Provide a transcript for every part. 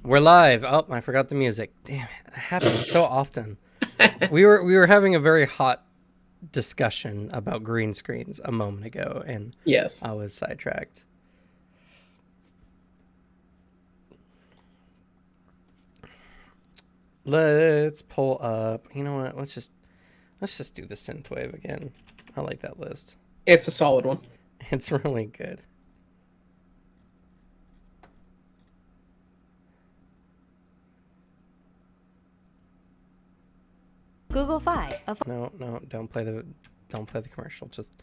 We're live. Oh, I forgot the music. Damn it. That happens so often. We were having a very hot discussion about green screens a moment ago, and Yes. I was sidetracked. Let's pull up. You know what? Let's just do the synthwave again. I like that list. It's a solid one. It's really good. Google Fi. No, don't play the commercial. Just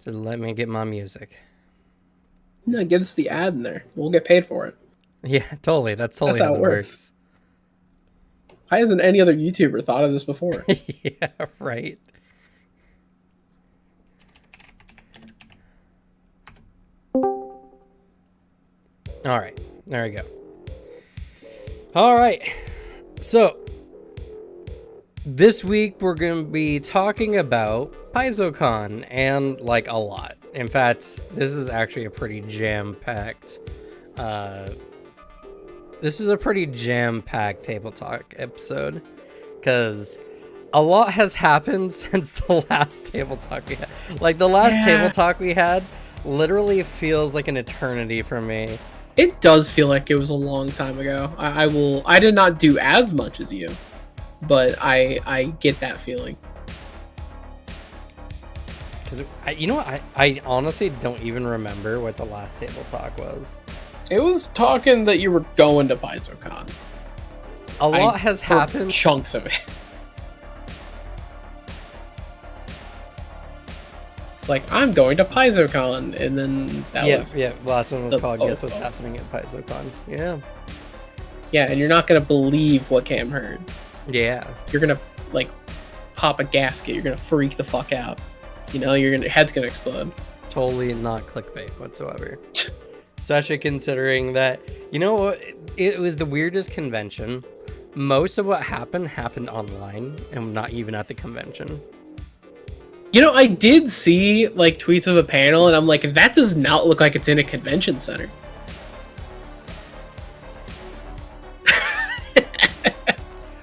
let me get my music. No, get us the ad in there. We'll get paid for it. Yeah, totally. That's totally That's how how it it works. Why hasn't any other YouTuber thought of this before? Yeah, right. All right, there we go. All right, so this week we're going to be talking about PaizoCon, and like a lot. In fact, this is actually a pretty jam-packed table talk episode, because a lot has happened since the last table talk we had. Like, the last table talk we had literally feels like an eternity for me. It does feel like it was a long time ago. I did not do as much as you, but I get that feeling. Because, you know what, I honestly don't even remember what the last table talk was. It was talking that you were going to PaizoCon. A lot has happened. Chunks of it. It's like, I'm going to PaizoCon, and then that was... Yeah, the last one was called Guess What's PaizoCon. Happening at PaizoCon. Yeah. Yeah, and you're not going to believe what Cam heard. Yeah. You're going to, like, pop a gasket. You're going to freak the fuck out. You know, your head's going to explode. Totally not clickbait whatsoever. Especially considering that, you know what, it was the weirdest convention. Most of what happened online and not even at the convention. You know, I did see, like, tweets of a panel, and I'm like, that does not look like it's in a convention center.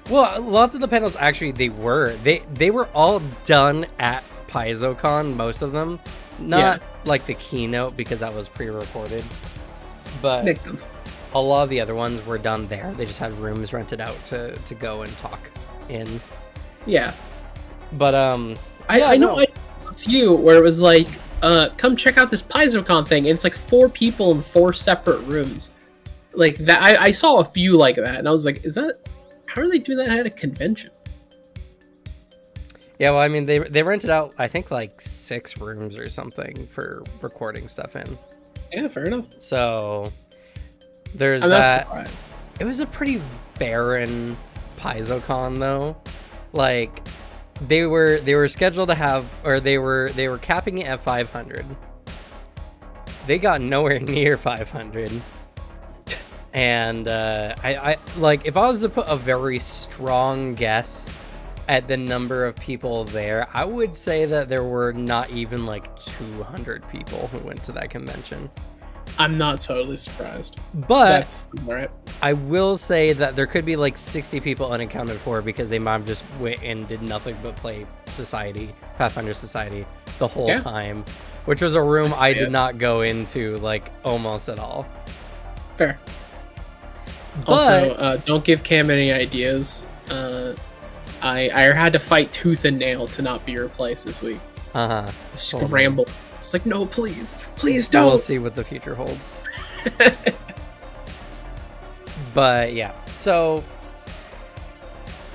Well, lots of the panels actually they were all done at PaizoCon, most of them. Not like the keynote, because that was pre-recorded. But Makes sense. a lot of the other ones were done there. They just had rooms rented out to go and talk in. Yeah. But I know a few where it was like, come check out this PaizoCon thing, and it's like 4 people in 4 separate rooms. Like that, I saw a few like that, and I was like, how are they doing that at a convention? Yeah, well, I mean, they rented out, I think, like 6 rooms or something for recording stuff in. Yeah, fair enough. So there's I'm that. not surprised. It was a pretty barren PaizoCon, though. Like, they were scheduled to have, or they were capping it at 500. They got nowhere near 500. And I like, if I was to put a very strong guess at the number of people there, I would say that there were not even like 200 people who went to that convention. I'm not totally surprised. But That's all right. I will say that there could be like 60 people unaccounted for, because they might have just went and did nothing but play Pathfinder Society the whole time, which was a room I did not go into like almost at all. Fair. But, Also, don't give Cam any ideas. I had to fight tooth and nail to not be replaced this week. Scramble. It's like, no, please don't. We'll see what the future holds. But yeah, so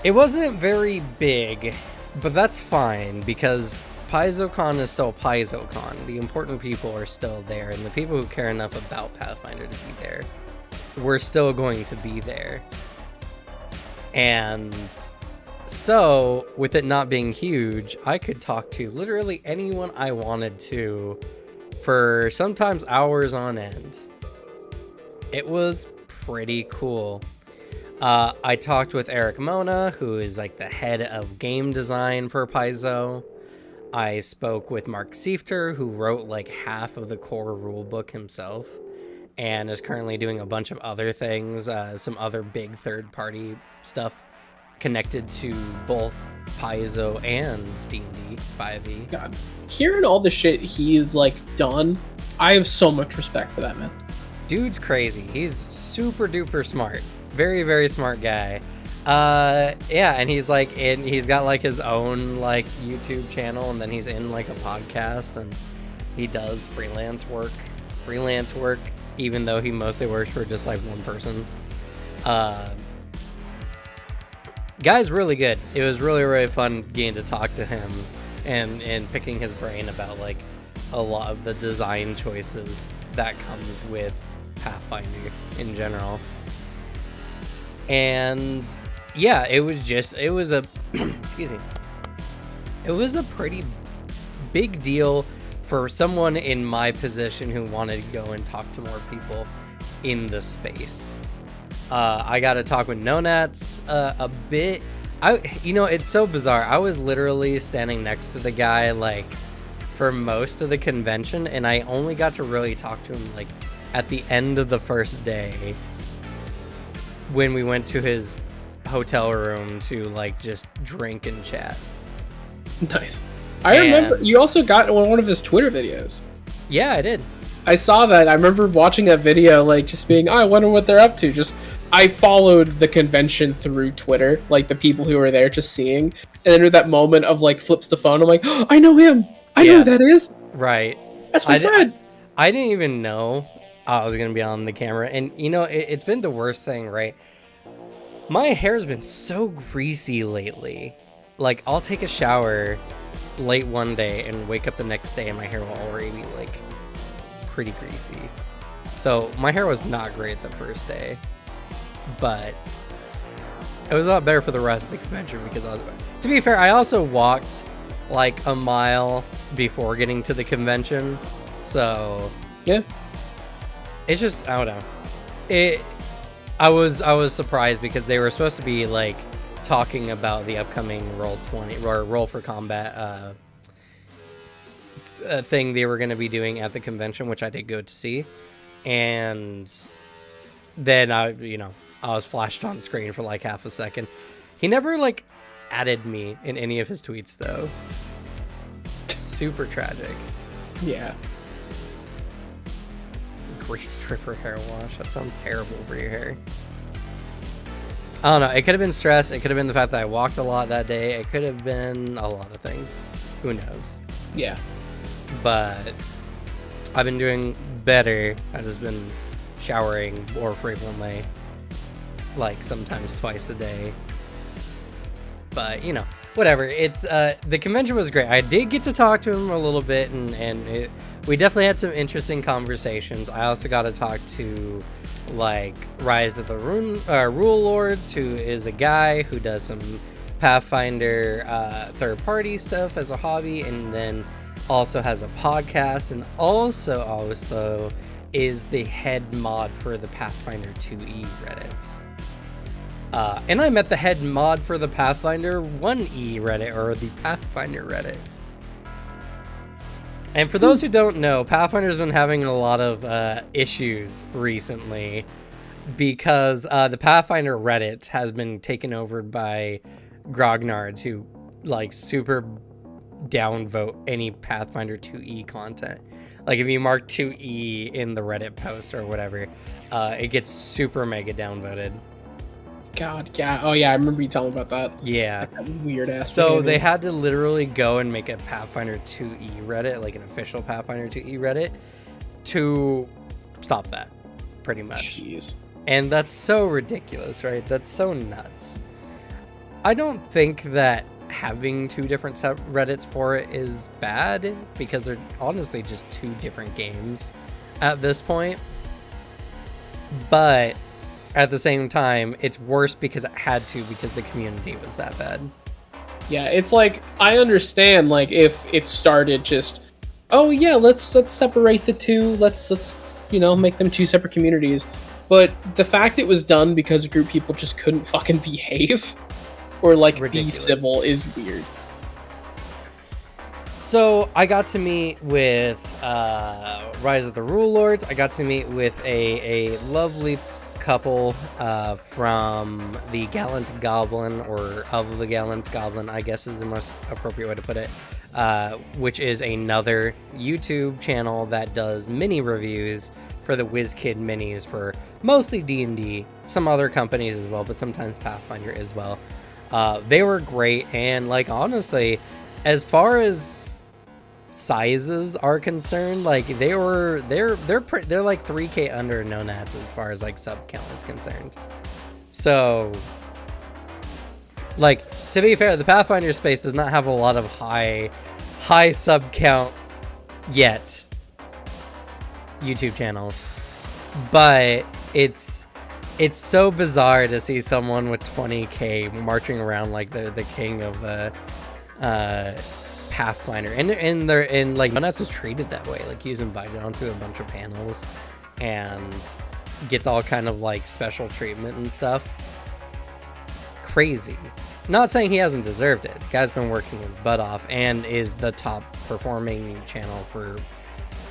it wasn't very big, but that's fine, because PaizoCon is still PaizoCon. The important people are still there, and the people who care enough about Pathfinder to be there, we're still going to be there. And so, with it not being huge, I could talk to literally anyone I wanted to for sometimes hours on end. It was pretty cool. I talked with Eric Mona, who is like the head of game design for Paizo. I spoke with Mark Siefter, who wrote like half of the core rulebook himself. and is currently doing a bunch of other things, some other big third-party stuff connected to both Paizo and D&D 5e. God, hearing all the shit he's like done, I have so much respect for that man. Dude's crazy. He's super duper smart. Very, very smart guy. Yeah, and he's like he's got like his own like YouTube channel, and then he's in like a podcast, and he does freelance work, even though he mostly works for just like one person. Guy's really good. It was really, really fun getting to talk to him and picking his brain about like a lot of the design choices that comes with Pathfinder in general. And yeah, it was a excuse me. It was a pretty big deal for someone in my position who wanted to go and talk to more people in the space. I got to talk with Nonats a bit. It's so bizarre. I was literally standing next to the guy like for most of the convention, and I only got to really talk to him like at the end of the first day when we went to his hotel room to like just drink and chat. Nice. I remember you also got one of his Twitter videos. Yeah, I did. I saw that. I remember watching that video, like just being, I wonder what they're up to. Just I followed the convention through Twitter, like the people who were there, just seeing. And then at that moment of like flips the phone, I'm like, oh, I know him. I know who that is. Right. That's my friend. I didn't even know I was gonna be on the camera, and it's been the worst thing, right? My hair's been so greasy lately. Like, I'll take a shower late one day and wake up the next day and my hair will already be like pretty greasy. So my hair was not great the first day, but it was a lot better for the rest of the convention because to be fair, I also walked like a mile before getting to the convention. So yeah, it's just, I don't know. I was surprised because they were supposed to be like talking about the upcoming Roll20 or Roll for Combat thing they were going to be doing at the convention, which I did go to see. And then I was flashed on screen for like half a second. He never like added me in any of his tweets though. Super tragic. Yeah. Grease stripper hair wash. That sounds terrible for your hair. I don't know. It could have been stress. It could have been the fact that I walked a lot that day. It could have been a lot of things. Who knows? Yeah. But I've been doing better. I've just been showering more frequently. Like sometimes twice a day. But, whatever. It's the convention was great. I did get to talk to him a little bit, and we definitely had some interesting conversations. I also got to talk to like Rise of the Rule Lords, who is a guy who does some Pathfinder third-party stuff as a hobby, and then also has a podcast, and also is the head mod for the Pathfinder 2e Reddit. And I met the head mod for the Pathfinder 1e Reddit, or the Pathfinder Reddit. And for those who don't know, Pathfinder's been having a lot of issues recently because the Pathfinder Reddit has been taken over by grognards who like super downvote any Pathfinder 2e content. Like if you mark 2e in the Reddit post or whatever, it gets super mega downvoted. God, yeah. Oh, yeah, I remember you telling me about that. Yeah. That weird ass. So they had to literally go and make a Pathfinder 2e Reddit, like an official Pathfinder 2e Reddit, to stop that, pretty much. Jeez. And that's so ridiculous, right? That's so nuts. I don't think that having two different subreddits for it is bad, because they're honestly just two different games at this point. But at the same time, it's worse because it had to, because the community was that bad. Yeah, it's like, I understand, like, if it started just, oh yeah, let's separate the two, let's make them two separate communities. But the fact it was done because a group of people just couldn't fucking behave or like Ridiculous. be civil is weird. So I got to meet with Rise of the Rule Lords. I got to meet with a lovely couple from the Gallant Goblin, or of the Gallant Goblin, I guess is the most appropriate way to put it, which is another YouTube channel that does mini reviews for the WizKid minis for mostly D&D, some other companies as well, but sometimes Pathfinder as well. They were great, and like honestly, as far as sizes are concerned, like they're like 3K under no nats as far as like sub count is concerned. So like, to be fair, the Pathfinder space does not have a lot of high sub count yet YouTube channels, but it's so bizarre to see someone with 20K marching around like they're the king of the Pathfinder, and like Monats was treated that way. Like, he was invited onto a bunch of panels and gets all kind of like special treatment and stuff. Crazy. Not saying he hasn't deserved it. The guy's been working his butt off and is the top performing channel for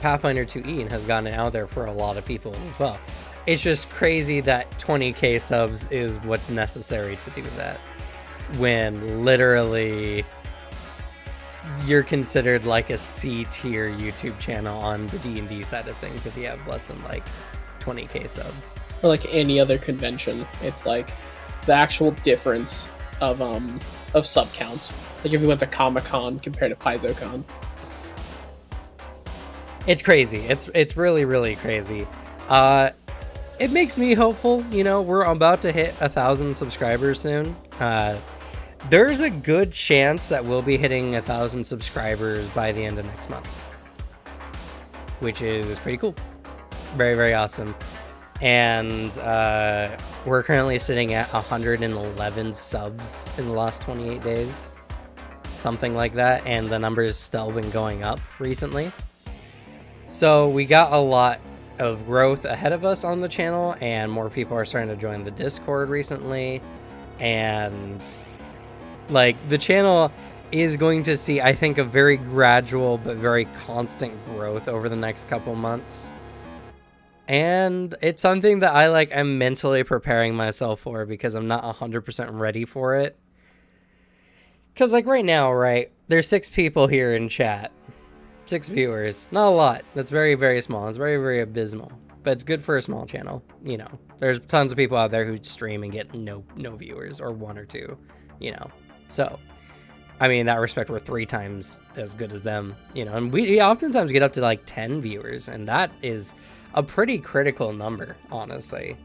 Pathfinder 2E and has gotten it out there for a lot of people as well. It's just crazy that 20K subs is what's necessary to do that, when literally you're considered like a C tier YouTube channel on the D&D side of things if you have less than like 20K subs. Or like any other convention, it's like the actual difference of sub counts. Like if we went to Comic-Con compared to PaizoCon. It's crazy. It's really, really crazy. It makes me hopeful. You know, we're about to hit 1,000 subscribers soon. There's a good chance that we'll be hitting 1,000 subscribers by the end of next month, which is pretty cool. Very, very awesome. And we're currently sitting at 111 subs in the last 28 days, something like that, and the number's still been going up recently. So we got a lot of growth ahead of us on the channel, and more people are starting to join the Discord recently, and like the channel is going to see, I think, a very gradual but very constant growth over the next couple months. And it's something that I'm mentally preparing myself for, because I'm not 100% ready for it. Because like right now, right, there's 6 people here in chat. 6 viewers. Not a lot. That's very, very small. It's very, very abysmal. But it's good for a small channel. You know, there's tons of people out there who stream and get no viewers, or 1 or 2, you know. So, I mean, in that respect, we're 3 times as good as them, you know. And we oftentimes get up to like 10 viewers, and that is a pretty critical number, honestly.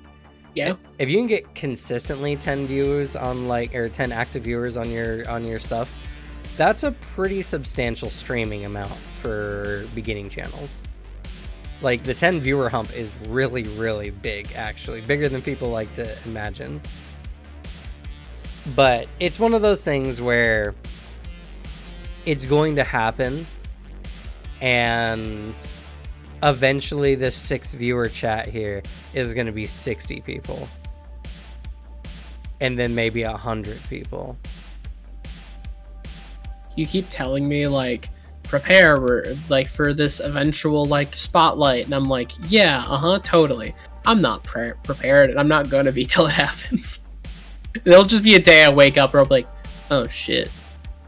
Yeah. If you can get consistently 10 viewers on like, or 10 active viewers on your stuff, that's a pretty substantial streaming amount for beginning channels. Like, the 10 viewer hump is really, really big, actually. Bigger than people like to imagine. But it's one of those things where it's going to happen, and eventually this 6 viewer chat here is going to be 60 people. And then maybe 100 people. You keep telling me, like, prepare, like, for this eventual, like, spotlight, and I'm like, yeah, totally. I'm not prepared, and I'm not gonna be till it happens. There'll just be a day I wake up where I'll be like, oh shit.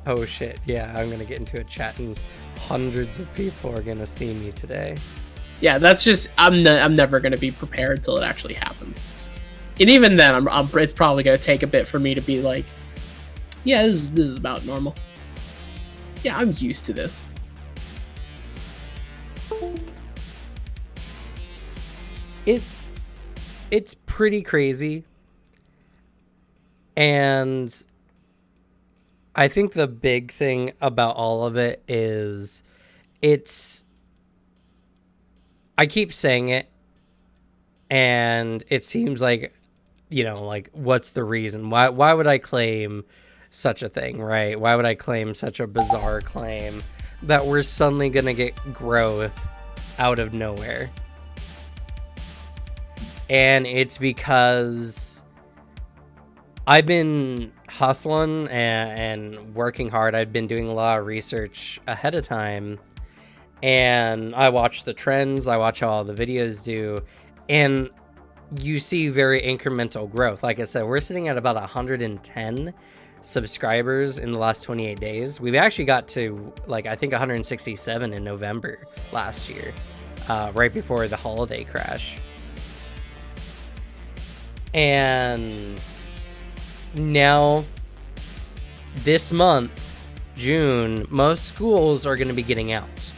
Oh shit, yeah, I'm gonna get into a chat and hundreds of people are gonna see me today. Yeah, that's just, I'm never gonna be prepared till it actually happens. And even then, it's probably gonna take a bit for me to be like, yeah, this is about normal. Yeah, I'm used to this. It's pretty crazy. And I think the big thing about all of it is I keep saying it, and it seems like, you know, like, what's the reason? Why would I claim such a thing, right? Why would I claim such a bizarre claim that we're suddenly going to get growth out of nowhere? And it's because I've been hustling and working hard. I've been doing a lot of research ahead of time, and I watch the trends. I watch how all the videos do, and you see very incremental growth. Like I said, we're sitting at about 110 subscribers in the last 28 days. We've actually got to, like, I think 167 in November last year, right before the holiday crash. And now this month, June, most schools are going to be getting out.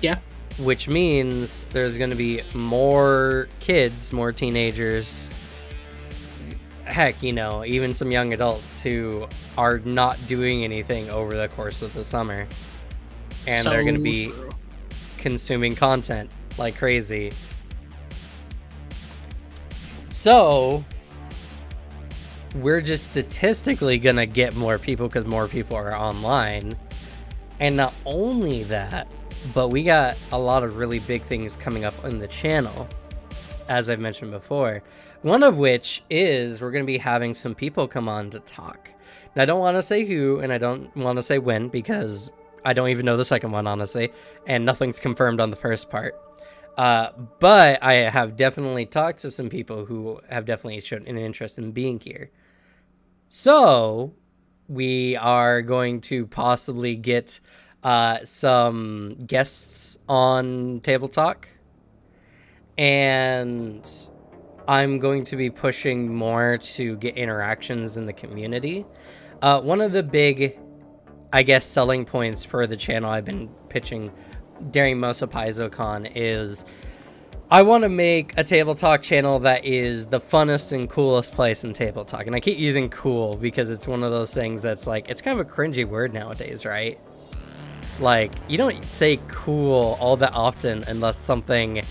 Yeah. Which means there's going to be more kids, more teenagers, heck, you know, even some young adults who are not doing anything over the course of the summer. And they're going to be consuming content like crazy. So we're just statistically going to get more people because more people are online. And not only that, but we got a lot of really big things coming up on the channel, as I've mentioned before. One of which is we're going to be having some people come on to talk. Now, I don't want to say who, and I don't want to say when, because I don't even know the second one, honestly, and nothing's confirmed on the first part. But I have definitely talked to some people who have definitely shown an interest in being here. So we are going to possibly get some guests on Table Talk, and I'm going to be pushing more to get interactions in the community. One of the big, I guess, selling points for the channel I've been pitching during most of PaizoCon is I want to make a Table Talk channel that is the funnest and coolest place in Table Talk. And I keep using cool because it's one of those things that's like, it's kind of a cringy word nowadays, right? Like, you don't say cool all that often unless something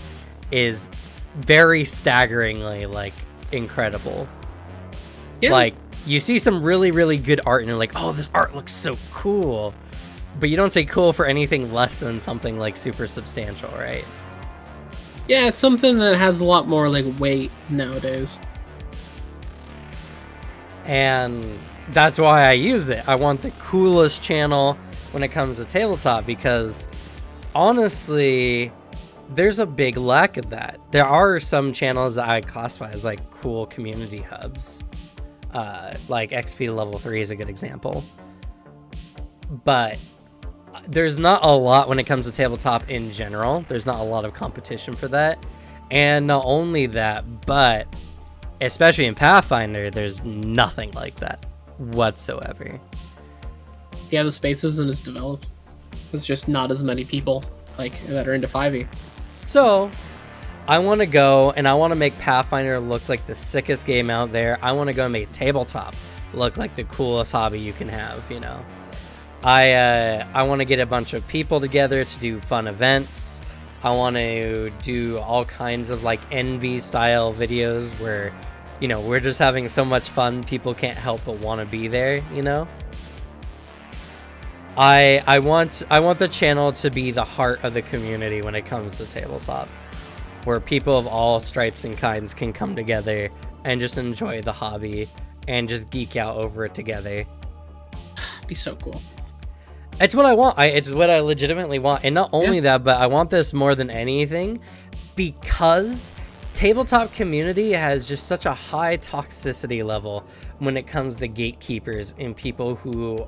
is very staggeringly, like, incredible. Yeah. Like, you see some really, really good art and you're like, oh, this art looks so cool. But you don't say cool for anything less than something, like, super substantial, right? Yeah, it's something that has a lot more, like, weight nowadays. And that's why I use it. I want the coolest channel when it comes to tabletop, because honestly, there's a big lack of that. There are some channels that I classify as like cool community hubs. Like XP to level 3 is a good example. But there's not a lot when it comes to tabletop in general. There's not a lot of competition for that. And not only that, but especially in Pathfinder, there's nothing like that whatsoever. Yeah, the space isn't as developed. There's just not as many people like that are into 5e. So I want to go and I want to make Pathfinder look like the sickest game out there. I want to go and make tabletop look like the coolest hobby you can have, you know. I want to get a bunch of people together to do fun events. I want to do all kinds of like envy style videos where, you know, we're just having so much fun, people can't help but want to be there, you know. I want the channel to be the heart of the community when it comes to tabletop, where people of all stripes and kinds can come together and just enjoy the hobby and just geek out over it together. Be so cool. It's what I want. It's what I legitimately want. And not only that, but I want this more than anything because tabletop community has just such a high toxicity level when it comes to gatekeepers and people who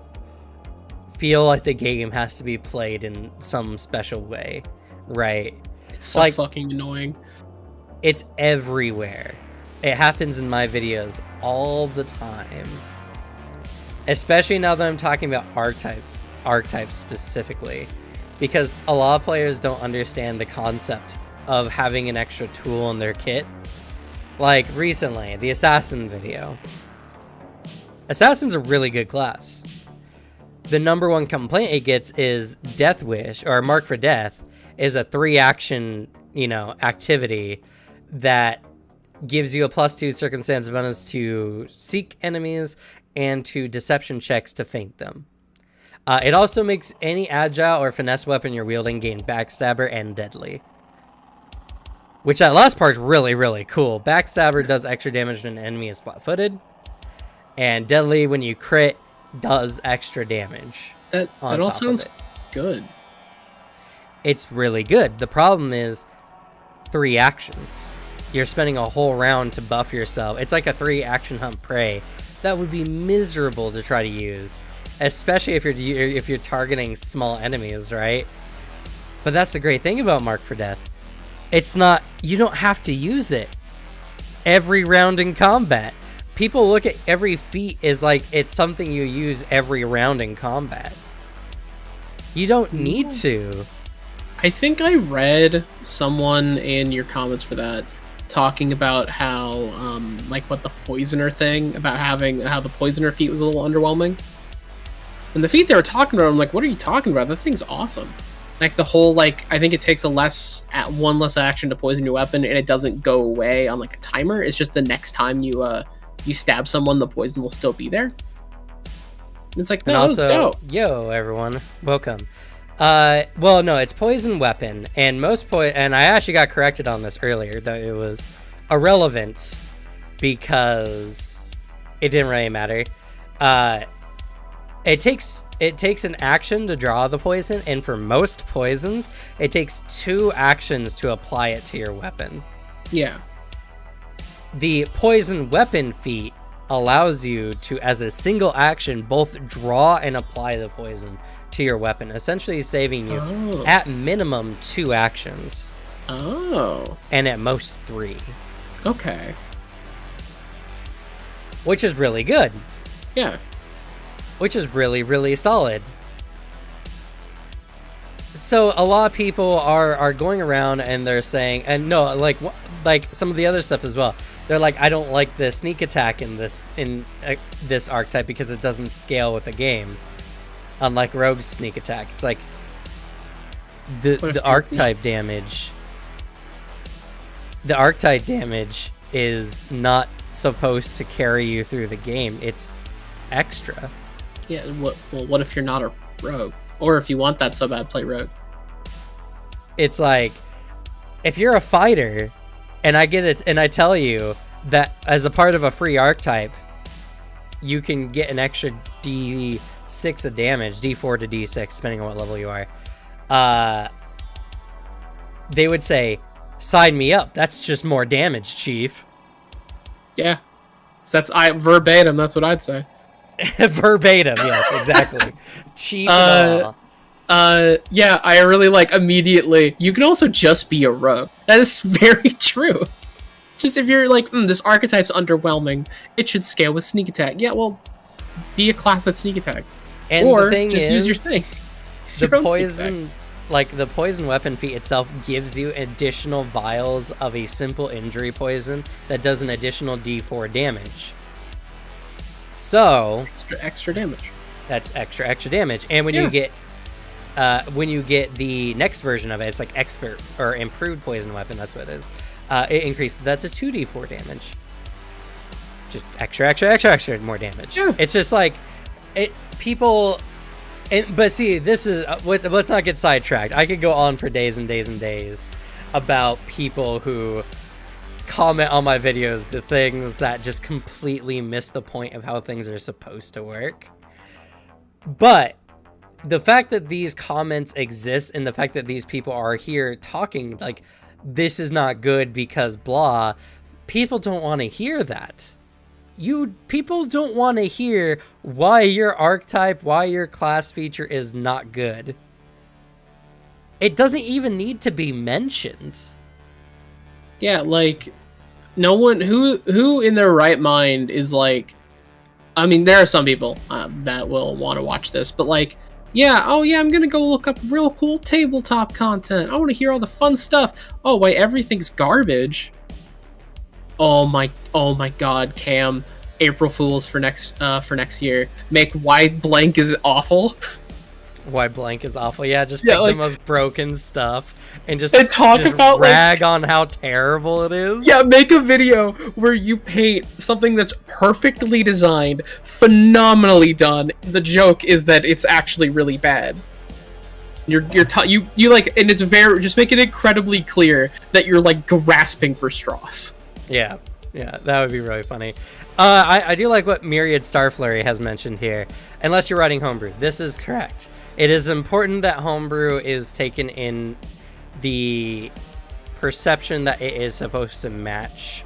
feel like the game has to be played in some special way, right? It's so like, fucking annoying. It's everywhere. It happens in my videos all the time. Especially now that I'm talking about archetypes specifically, because a lot of players don't understand the concept of having an extra tool in their kit. Like recently, the Assassin video. Assassin's a really good class. The number one complaint it gets is Death Wish, or Mark for Death, is a 3-action, you know, activity that gives you a +2 circumstance bonus to seek enemies and to deception checks to feint them. It also makes any agile or finesse weapon you're wielding gain backstabber and deadly. which that last part's really, really cool. Backstabber does extra damage when an enemy is flat-footed, and Deadly, when you crit, does extra damage. That all sounds good. It's really good. The problem is 3 actions. You're spending a whole round to buff yourself. It's like a 3 action hunt prey. That would be miserable to try to use, especially if you're targeting small enemies, right? But that's the great thing about Mark for Death. It's not, you don't have to use it every round in combat. People look at every feat as like it's something you use every round in combat. You don't need to. I think I read someone in your comments for that talking about how like what the poisoner thing, about how the poisoner feat was a little underwhelming. And the feat they were talking about, I'm like, what are you talking about? That thing's awesome. Like the whole, like, I think it takes one less action to poison your weapon, and it doesn't go away on like a timer. It's just the next time you stab someone, the poison will still be there. And it's like, no, and also, dope. Yo everyone, welcome. Well, no, it's poison weapon, and and I actually got corrected on this earlier that it was irrelevant because it didn't really matter. It takes an action to draw the poison, and for most poisons, it takes 2 actions to apply it to your weapon. Yeah. The poison weapon feat allows you to, as a single action, both draw and apply the poison to your weapon, essentially saving you at minimum 2 actions. Oh. And at most 3. Okay. Which is really good. Yeah. Which is really, really solid. So a lot of people are going around and they're saying, and no, like some of the other stuff as well. They're like, I don't like the sneak attack in this archetype because it doesn't scale with the game. Unlike Rogue's sneak attack, it's like the archetype damage. The archetype damage is not supposed to carry you through the game. It's extra. Yeah. What if you're not a rogue, or if you want that so bad, play rogue? It's like, if you're a fighter, and I get it, and I tell you that as a part of a free archetype, you can get an extra D6 of damage, D4 to D6, depending on what level you are. They would say, sign me up. That's just more damage, Chief. Yeah. So verbatim, that's what I'd say. Verbatim, yes, exactly. Chief. Yeah, I really like immediately. You can also just be a rogue. That is very true. Just if you're like, this archetype's underwhelming, it should scale with sneak attack. Yeah, well, be a class at sneak attack. And or the thing just is, use your thing. The poison, like the poison weapon feat itself, gives you additional vials of a simple injury poison that does an additional D4 damage. So extra damage. That's extra damage. And when you get the next version of it, it's like expert or improved poison weapon. That's what it is. It increases that to 2d4 damage. Just extra more damage. Yeah. It's just like people. But see, this is let's not get sidetracked. I could go on for days and days and days about people who comment on my videos the things that just completely miss the point of how things are supposed to work. But the fact that these comments exist and the fact that these people are here talking like this is not good because blah, people don't want to hear that. People don't want to hear why your archetype, why your class feature is not good. It doesn't even need to be mentioned. Yeah, like no one who in their right mind is like, I mean, there are some people that will want to watch this, but like, I'm gonna go look up real cool tabletop content. I want to hear all the fun stuff. Oh wait, everything's garbage. Oh my God, Cam! April Fools for next year. Make why blank is awful. Why blank is awful? Yeah, just pick the most broken stuff and just talk about rag on how terrible it is. Yeah, make a video where you paint something that's perfectly designed, phenomenally done. The joke is that it's actually really bad. You like, and it's very, just make it incredibly clear that you're like grasping for straws. Yeah, that would be really funny. I do like what Myriad Starflurry has mentioned here. Unless you're writing homebrew, this is correct. It is important that homebrew is taken in the perception that it is supposed to match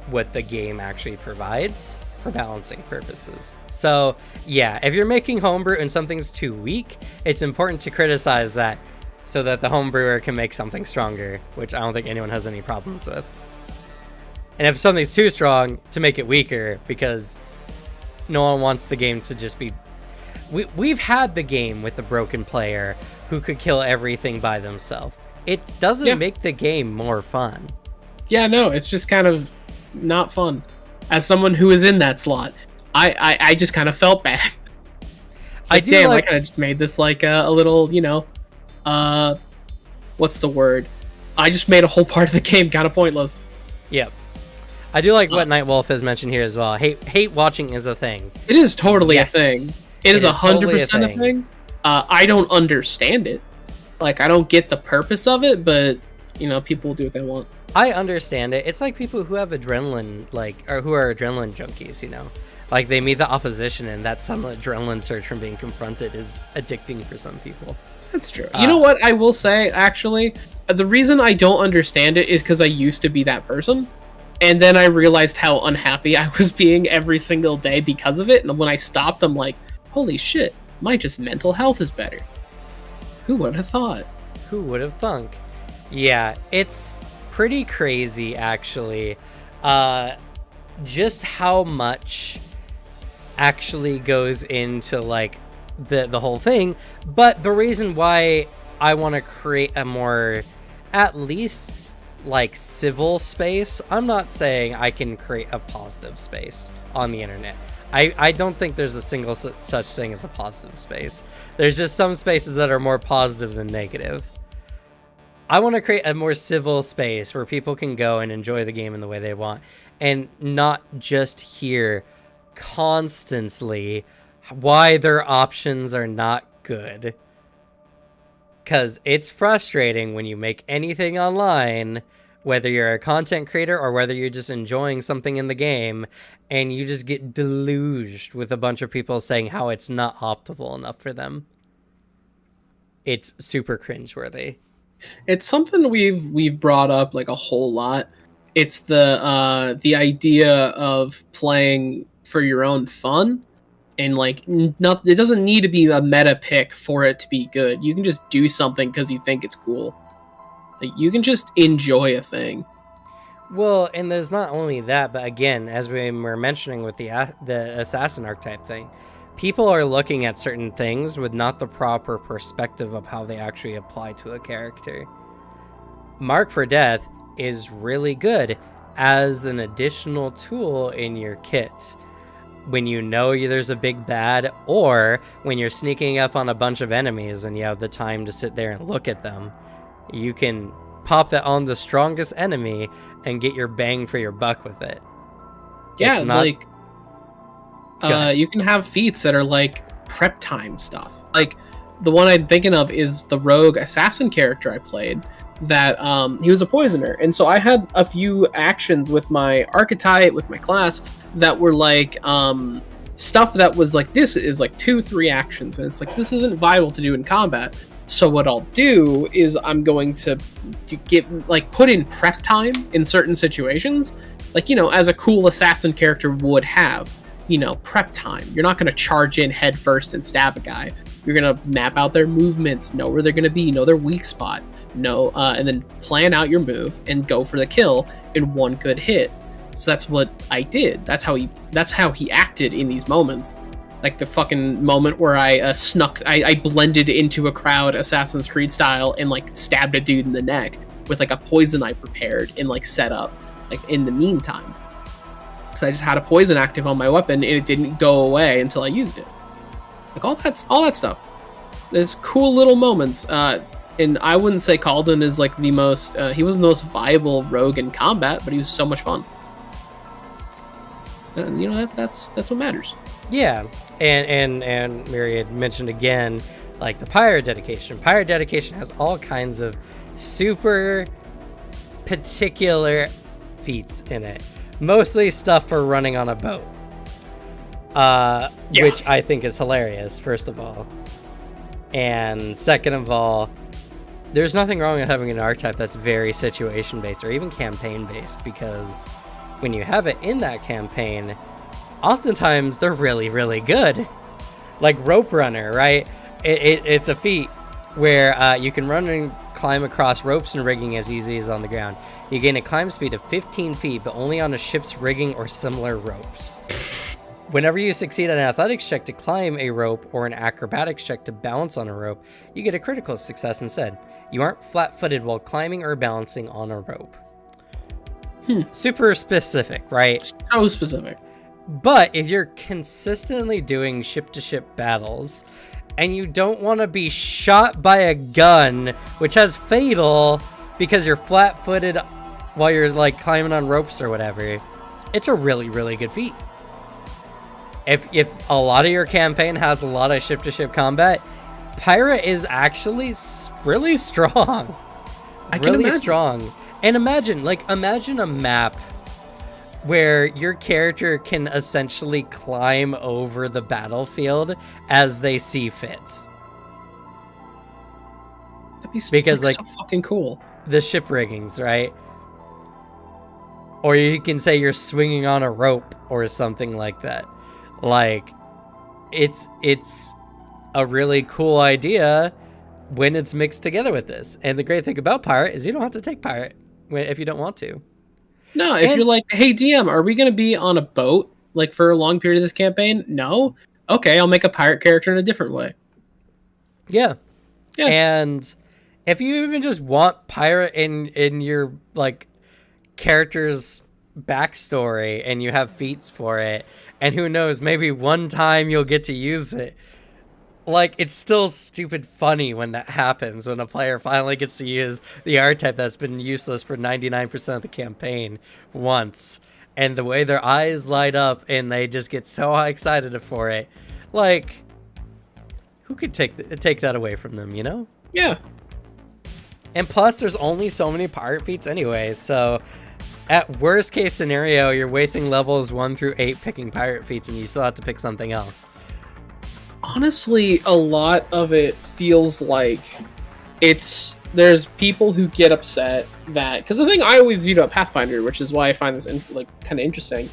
what the game actually provides for balancing purposes. So yeah, if you're making homebrew and something's too weak, it's important to criticize that so that the homebrewer can make something stronger, which I don't think anyone has any problems with. And if something's too strong, to make it weaker, because no one wants the game to just be... We've had the game with the broken player who could kill everything by themselves. It doesn't make the game more fun. Yeah, no, it's just kind of not fun. As someone who is in that slot, I just kind of felt bad. I kind of just made this like a little, what's the word? I just made a whole part of the game kind of pointless. Yep. I do like what Nightwolf has mentioned here as well. Hate watching is a thing. It is totally a thing. It is 100% a thing. I don't understand it. Like, I don't get the purpose of it, but, people do what they want. I understand it. It's like people who have adrenaline, or who are adrenaline junkies, Like, they meet the opposition, and that sudden adrenaline surge from being confronted is addicting for some people. That's true. You know what I will say, actually? The reason I don't understand it is because I used to be that person. And then I realized how unhappy I was being every single day because of it. And when I stopped, I'm like, holy shit, my just mental health is better. Who would have thought? Who would have thunk? Yeah, it's pretty crazy, actually. Just how much actually goes into, like, the whole thing. But the reason why I want to create a more, at least... like civil space. I'm not saying I can create a positive space on the internet. I don't think there's a single such thing as a positive space. There's just some spaces that are more positive than negative. I want to create a more civil space where people can go and enjoy the game in the way they want and not just hear constantly why their options are not good. Because it's frustrating when you make anything online, whether you're a content creator or whether you're just enjoying something in the game, and you just get deluged with a bunch of people saying how it's not optimal enough for them. It's super cringeworthy. It's something we've brought up like a whole lot. It's the idea of playing for your own fun. And like, it doesn't need to be a meta pick for it to be good. You can just do something because you think it's cool. Like, you can just enjoy a thing. Well, and there's not only that, but again, as we were mentioning with the assassin archetype thing, people are looking at certain things with not the proper perspective of how they actually apply to a character. Mark for Death is really good as an additional tool in your kit. When you know there's a big bad, or when you're sneaking up on a bunch of enemies and you have the time to sit there and look at them, you can pop that on the strongest enemy and get your bang for your buck with it. Yeah, you can have feats that are like prep time stuff. Like, the one I'm thinking of is the rogue assassin character I played, that he was a poisoner, and so I had a few actions with my archetype, with my class, that were like stuff that was like, this is like 2-3 actions, and it's like, this isn't vital to do in combat. So what I'll do is I'm going to get like put in prep time in certain situations, like, as a cool assassin character would have, prep time. You're not going to charge in head first and stab a guy. You're going to map out their movements, know where they're going to be, know their weak spot, and then plan out your move and go for the kill in one good hit. So that's what I did. That's how he acted in these moments. Like the fucking moment where I blended into a crowd Assassin's Creed style and like stabbed a dude in the neck with like a poison I prepared and like set up like in the meantime. So I just had a poison active on my weapon and it didn't go away until I used it. Like all that stuff. There's cool little moments. And I wouldn't say Calden is like the most, he wasn't the most viable rogue in combat, but he was so much fun. And that's what matters. Yeah, and Myriad mentioned again like the pirate dedication. Pirate dedication has all kinds of super particular feats in it, mostly stuff for running on a boat, which I think is hilarious, first of all. And second of all, there's nothing wrong with having an archetype that's very situation based or even campaign based, because when you have it in that campaign, oftentimes they're really, really good. Like Rope Runner, right? It's a feat where you can run and climb across ropes and rigging as easy as on the ground. You gain a climb speed of 15 feet, but only on a ship's rigging or similar ropes. Whenever you succeed on an athletics check to climb a rope or an acrobatics check to balance on a rope, you get a critical success instead. You aren't flat-footed while climbing or balancing on a rope. Super specific, right? So specific. But if you're consistently doing ship-to-ship battles, and you don't want to be shot by a gun, which has fatal because you're flat-footed while you're like climbing on ropes or whatever, it's a really, really good feat. If a lot of your campaign has a lot of ship-to-ship combat, Pirate is actually really strong. Really strong. And imagine a map where your character can essentially climb over the battlefield as they see fit. That'd be because so fucking cool. The ship riggings, right? Or you can say you're swinging on a rope or something like that. Like, it's a really cool idea when it's mixed together with this. And the great thing about Pirate is you don't have to take Pirate if you don't want to. No, if you're like, hey DM, are we going to be on a boat like for a long period of this campaign? No? Okay, I'll make a pirate character in a different way. Yeah. And if you even just want Pirate in your like character's backstory and you have feats for it, and who knows, maybe one time you'll get to use it. Like, it's still stupid funny when that happens, when a player finally gets to use the archetype that's been useless for 99% of the campaign once. And the way their eyes light up and they just get so excited for it. Like, who could take that away from them, you know? Yeah. And plus, there's only so many pirate feats anyway, so at worst case scenario, you're wasting levels 1 through 8 picking pirate feats and you still have to pick something else. Honestly, a lot of it feels like there's people who get upset that, because the thing I always viewed about Pathfinder, which is why I find this kind of interesting,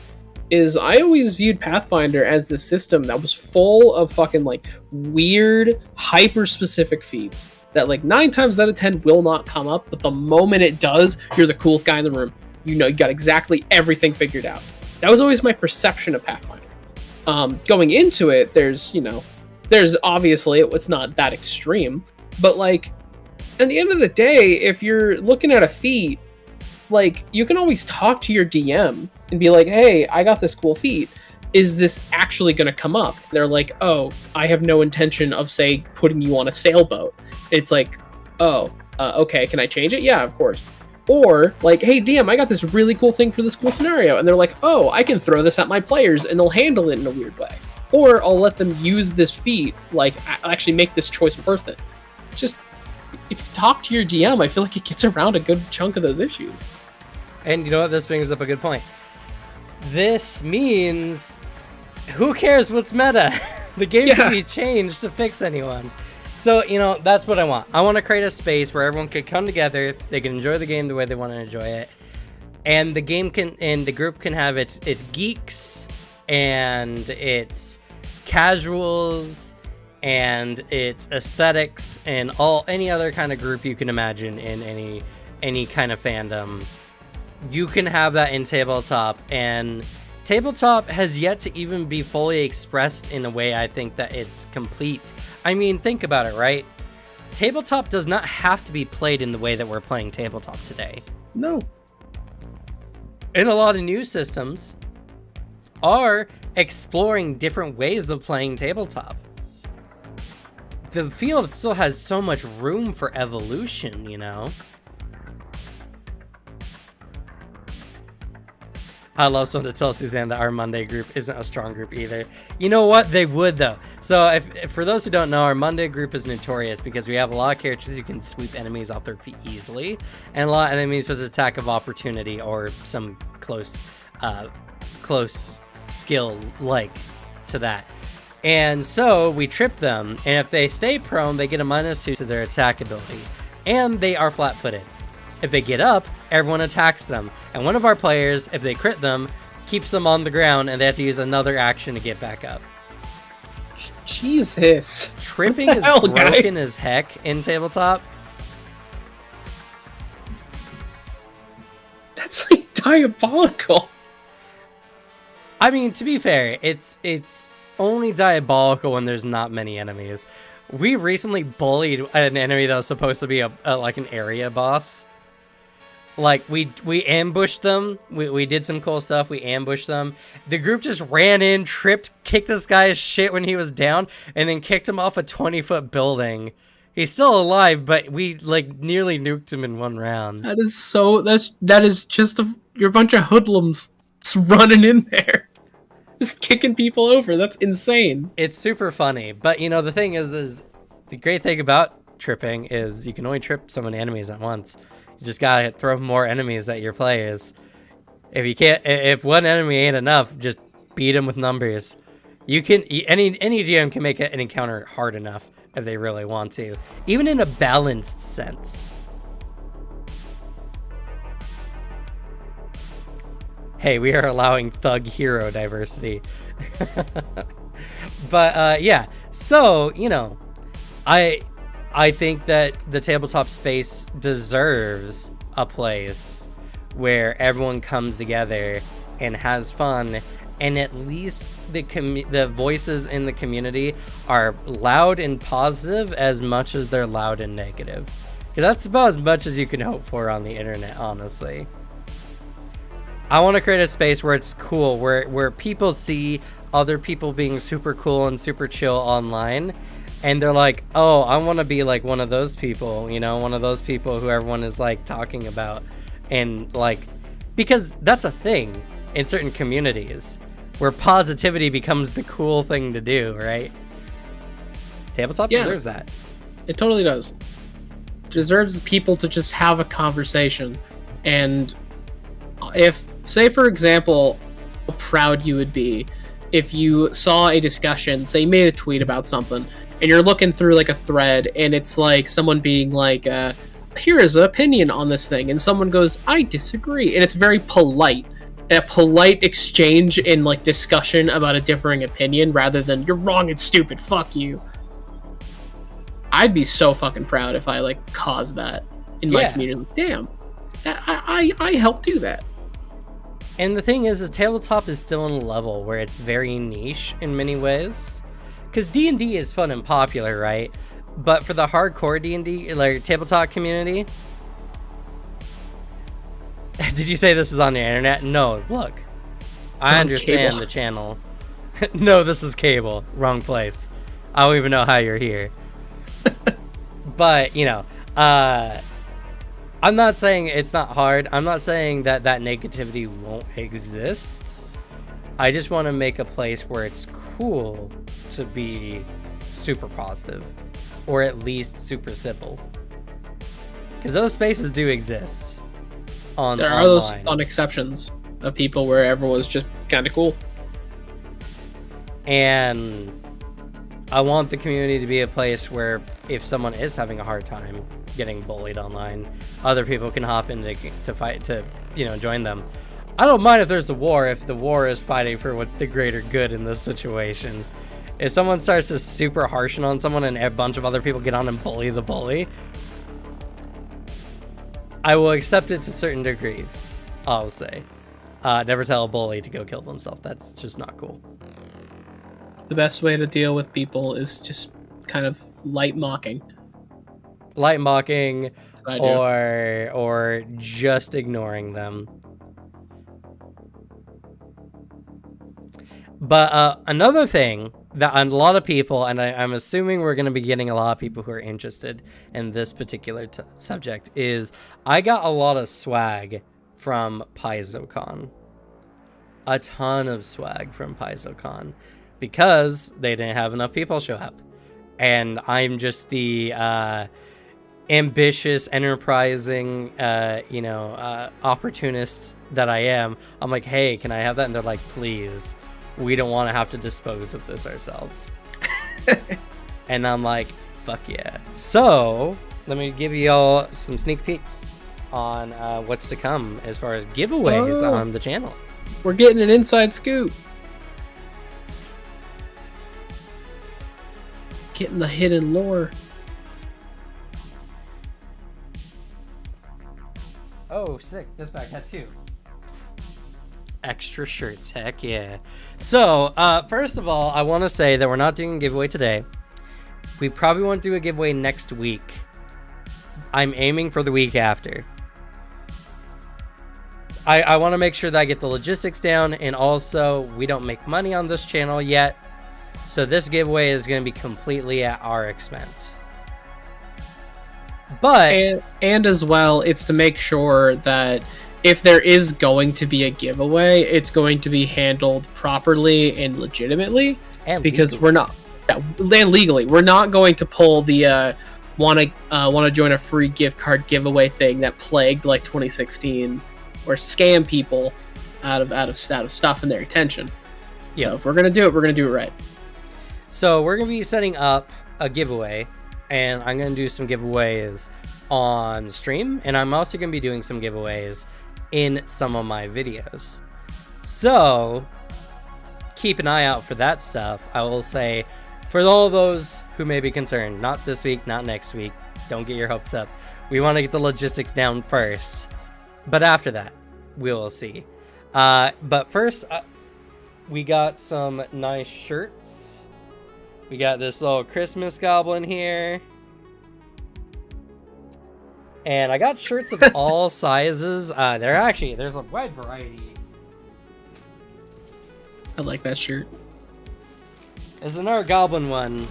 is I always viewed Pathfinder as this system that was full of fucking like weird, hyper specific feats that like 9 times out of 10 will not come up, but the moment it does, you're the coolest guy in the room. You know, you got exactly everything figured out. That was always my perception of Pathfinder. Going into it, there's obviously, it's not that extreme, but like, at the end of the day, if you're looking at a feat, like, you can always talk to your DM and be like, hey, I got this cool feat. Is this actually going to come up? They're like, oh, I have no intention of, say, putting you on a sailboat. It's like, oh, okay, can I change it? Yeah, of course. Or, like, hey, DM, I got this really cool thing for this cool scenario. And they're like, oh, I can throw this at my players and they'll handle it in a weird way. Or I'll let them use this feat, like, actually make this choice worth it. It's just, if you talk to your DM, I feel like it gets around a good chunk of those issues. And you know what? This brings up a good point. This means, who cares what's meta? The game can be changed to fix anyone. So, you know, that's what I want. I want to create a space where everyone can come together, they can enjoy the game the way they want to enjoy it, and the game can, and the group can have its geeks, and its casuals, and its aesthetics, and any other kind of group you can imagine in any kind of fandom. You can have that in tabletop, and tabletop has yet to even be fully expressed in a way I think that it's complete. I mean, think about it, right? Tabletop does not have to be played in the way that we're playing tabletop today. No. And a lot of new systems are exploring different ways of playing tabletop. The field still has so much room for evolution, you know? I love someone to tell Suzanne that our Monday group isn't a strong group either. You know what? They would, though. So if for those who don't know, our Monday group is notorious because we have a lot of characters who can sweep enemies off their feet easily, and a lot of enemies with attack of opportunity or some close skill like to that. And so we trip them, and if they stay prone, they get a -2 to their attack ability, and they are flat-footed. If they get up, everyone attacks them, and one of our players, if they crit them, keeps them on the ground, and they have to use another action to get back up. Jesus. Tripping is broken as heck in tabletop. That's like diabolical. I mean, to be fair, it's only diabolical when there's not many enemies. We recently bullied an enemy that was supposed to be like an area boss. Like, we ambushed them. We did some cool stuff. We ambushed them. The group just ran in, tripped, kicked this guy's shit when he was down, and then kicked him off a 20-foot building. He's still alive, but we, like, nearly nuked him in one round. That is just you're a bunch of hoodlums just running in there. Just kicking people over. That's insane. It's super funny. But, you know, the thing is the great thing about tripping is you can only trip so many enemies at once. You just gotta throw more enemies at your players. If one enemy ain't enough, just beat them with numbers. Any GM can make an encounter hard enough if they really want to, even in a balanced sense. Hey, we are allowing thug hero diversity. But yeah, so you know, I think that the tabletop space deserves a place where everyone comes together and has fun, and at least the voices in the community are loud and positive as much as they're loud and negative. Because that's about as much as you can hope for on the internet, honestly. I want to create a space where it's cool, where people see other people being super cool and super chill online, and they're like, oh, I want to be like one of those people, you know, one of those people who everyone is like talking about. And like, because that's a thing in certain communities where positivity becomes the cool thing to do, right? Tabletop deserves that. It totally does. It deserves people to just have a conversation. And if, say for example, how proud you would be if you saw a discussion, say you made a tweet about something, and you're looking through like a thread, and it's like someone being like, here is an opinion on this thing, and someone goes, I disagree, and it's very polite. A polite exchange in like discussion about a differing opinion rather than you're wrong and stupid, fuck you. I'd be so fucking proud if I like caused that in my community. Like, damn, I helped do that. And the thing is tabletop is still in a level where it's very niche in many ways. Because D&D is fun and popular, right? But for the hardcore D&D, like tabletop community... Did you say this is on the internet? No, look. I understand the channel. No, this is cable. Wrong place. I don't even know how you're here. But, you know, I'm not saying it's not hard. I'm not saying that negativity won't exist. I just want to make a place where it's cool to be super positive, or at least super civil. Because those spaces do exist. There are those fun exceptions of people where everyone's just kind of cool. And I want the community to be a place where if someone is having a hard time getting bullied online, other people can hop in to fight, to, you know, join them. I don't mind if there's a war, if the war is fighting for what the greater good in this situation. If someone starts to super harshing on someone and a bunch of other people get on and bully the bully, I will accept it to certain degrees, I'll say. Never tell a bully to go kill themselves. That's just not cool. The best way to deal with people is just kind of light mocking. Light mocking, or just ignoring them. But another thing that a lot of people, and I'm assuming we're going to be getting a lot of people who are interested in this particular subject, is I got a lot of swag from PaizoCon. a ton of swag from PaizoCon because they didn't have enough people show up. And I'm just the ambitious, enterprising, opportunist that I am. I'm like, hey, can I have that? And they're like, please, we don't want to have to dispose of this ourselves. And I'm like, fuck yeah. So let me give you all some sneak peeks on what's to come as far as giveaways on the channel. We're getting an inside scoop. Getting the hidden lore. Oh, sick. This bag had 2 extra shirts. Heck yeah. So, first of all, I want to say that we're not doing a giveaway today. We probably won't do a giveaway next week. I'm aiming for the week after. I want to make sure that I get the logistics down, and also we don't make money on this channel yet. So this giveaway is going to be completely at our expense. But and as well, it's to make sure that if there is going to be a giveaway, it's going to be handled properly and legitimately. And because legally. we're not, and legally, we're not going to pull the want to join a free gift card giveaway thing that plagued like 2016, or scam people out of stuff and their attention. Yeah. So if we're gonna do it, we're gonna do it right. So we're going to be setting up a giveaway, and I'm going to do some giveaways on stream, and I'm also going to be doing some giveaways in some of my videos. So keep an eye out for that stuff. I will say, for all those who may be concerned, not this week, not next week, don't get your hopes up. We want to get the logistics down first, but after that, we will see. But first, we got some nice shirts. We got this little Christmas goblin here. And I got shirts of all sizes. There's a wide variety. I like that shirt. There's another goblin one.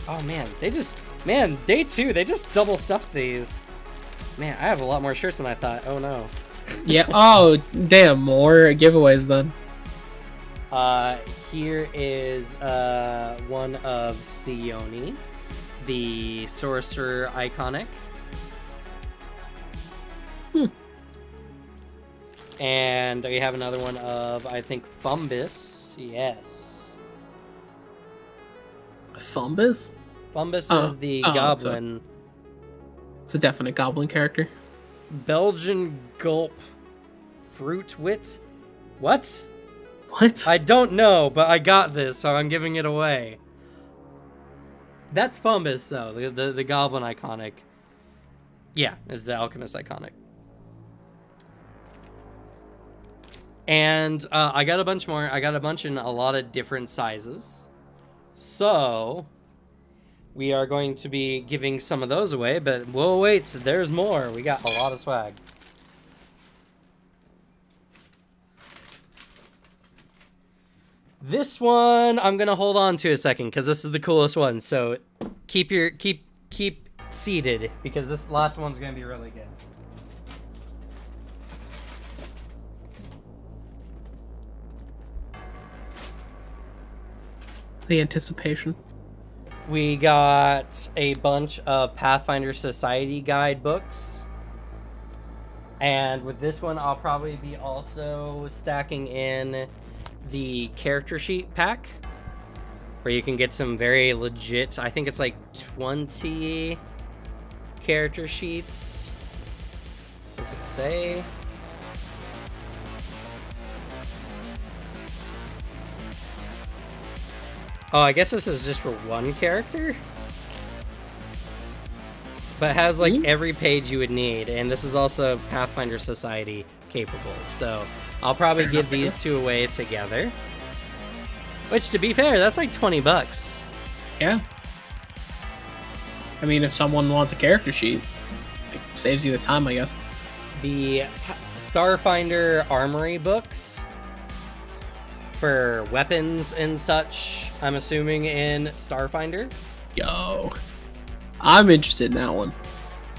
Oh man, day 2, they just double stuffed these. Man, I have a lot more shirts than I thought. Oh no. Yeah, oh damn, more giveaways then. Here is one of Sione, the sorcerer iconic. And we have another one of, I think, Fumbus. Yes. Fumbus? Fumbus is the goblin. It's a definite goblin character. Belgian Gulp Fruit Wit? What? What? I don't know, but I got this, so I'm giving it away. That's Fumbus, though, the goblin iconic. Yeah, is the alchemist iconic. And I got a bunch more. I got a bunch in a lot of different sizes. So we are going to be giving some of those away, but we'll wait. There's more. We got a lot of swag. This one I'm gonna hold on to a second because this is the coolest one. So keep seated because this last one's gonna be really good. The anticipation. We got a bunch of Pathfinder Society guide books. And with this one, I'll probably be also stacking in the character sheet pack, where you can get some very legit, I think it's like 20 character sheets. Does it say? Oh, I guess this is just for one character? But it has like every page you would need, and this is also Pathfinder Society capable, so I'll probably give these two away together. Which, to be fair, that's like $20. Yeah. I mean, if someone wants a character sheet, it saves you the time, I guess. The Starfinder Armory books for weapons and such, I'm assuming in Starfinder. Yo. I'm interested in that one.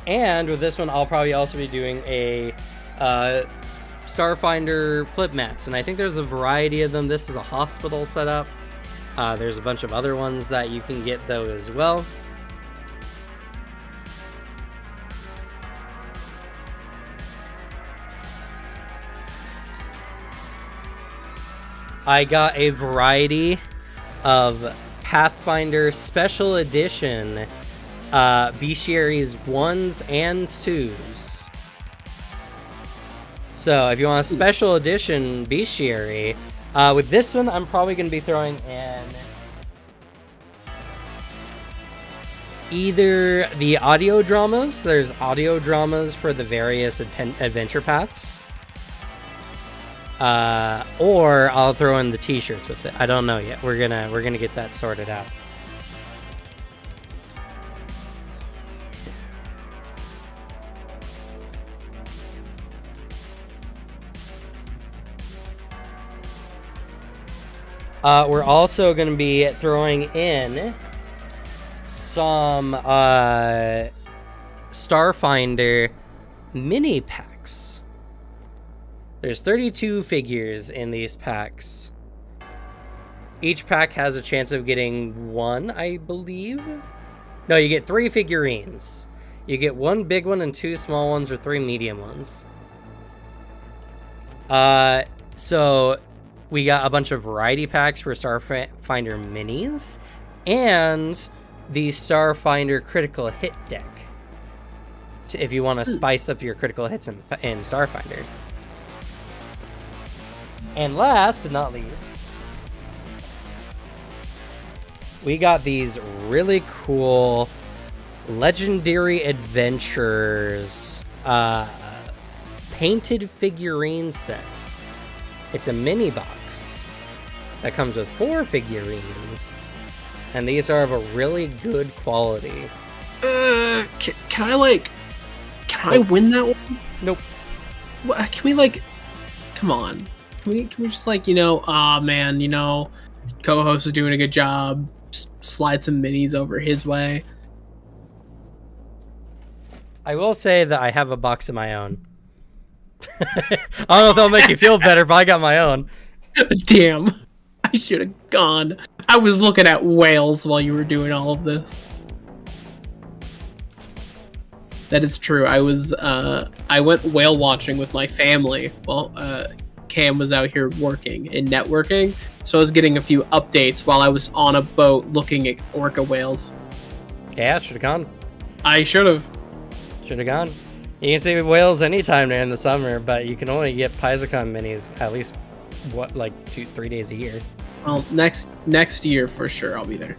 And with this one, I'll probably also be doing a Starfinder flip mats, and I think there's a variety of them. This is a hospital setup. There's a bunch of other ones that you can get though as well. I got a variety of Pathfinder Special Edition Bestiaries 1s and 2s. So if you want a Special Edition Bestiary, with this one, I'm probably going to be throwing in either the audio dramas. There's audio dramas for the various adventure paths. Or I'll throw in the t-shirts with it. I don't know yet. We're gonna get that sorted out. We're also gonna be throwing in some Starfinder mini packs. There's 32 figures in these packs. Each pack has a chance of getting one, I believe. No, you get 3 figurines. You get 1 big one and 2 small ones or 3 medium ones. So we got a bunch of variety packs for Starfinder minis and the Starfinder critical hit deck. If you want to spice up your critical hits in Starfinder. And last but not least, we got these really cool Legendary Adventures painted figurine sets. It's a mini box that comes with 4 figurines, and these are of a really good quality. Can I win that one? Nope. What, can we come on. Can we just man, co-host is doing a good job. Just slide some minis over his way. I will say that I have a box of my own. I don't know if that'll make you feel better, but I got my own. Damn. I should have gone. I was looking at whales while you were doing all of this. That is true. I went whale watching with my family while Cam was out here working and networking, so I was getting a few updates while I was on a boat looking at orca whales. Yeah, should have gone. I should have. Should have gone. You can see whales anytime during the summer, but you can only get PaizoCon minis at least 2-3 days a year. Well, next year for sure I'll be there.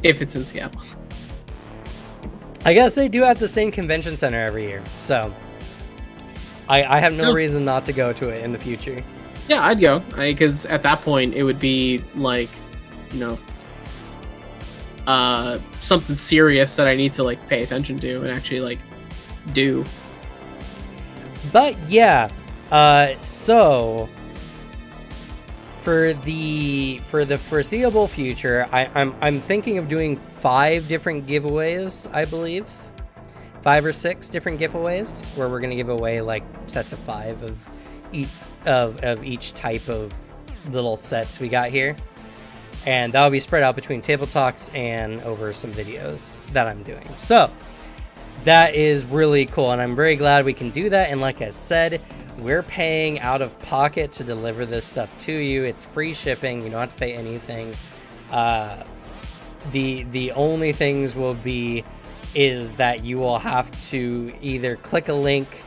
If it's in Seattle. I guess they do have the same convention center every year, so I have no reason not to go to it in the future. Yeah, I'd go. Because at that point, it would be something serious that I need to pay attention to and actually do. But yeah, so for the foreseeable future, I'm thinking of doing 5 different giveaways, I believe. 5 or 6 different giveaways where we're gonna give away sets of 5 of each type of little sets we got here, and that'll be spread out between table talks and over some videos that I'm doing. So that is really cool, and I'm very glad we can do that. And like I said, we're paying out of pocket to deliver this stuff to you. It's free shipping. You don't have to pay anything. The only things will be is that you will have to either click a link,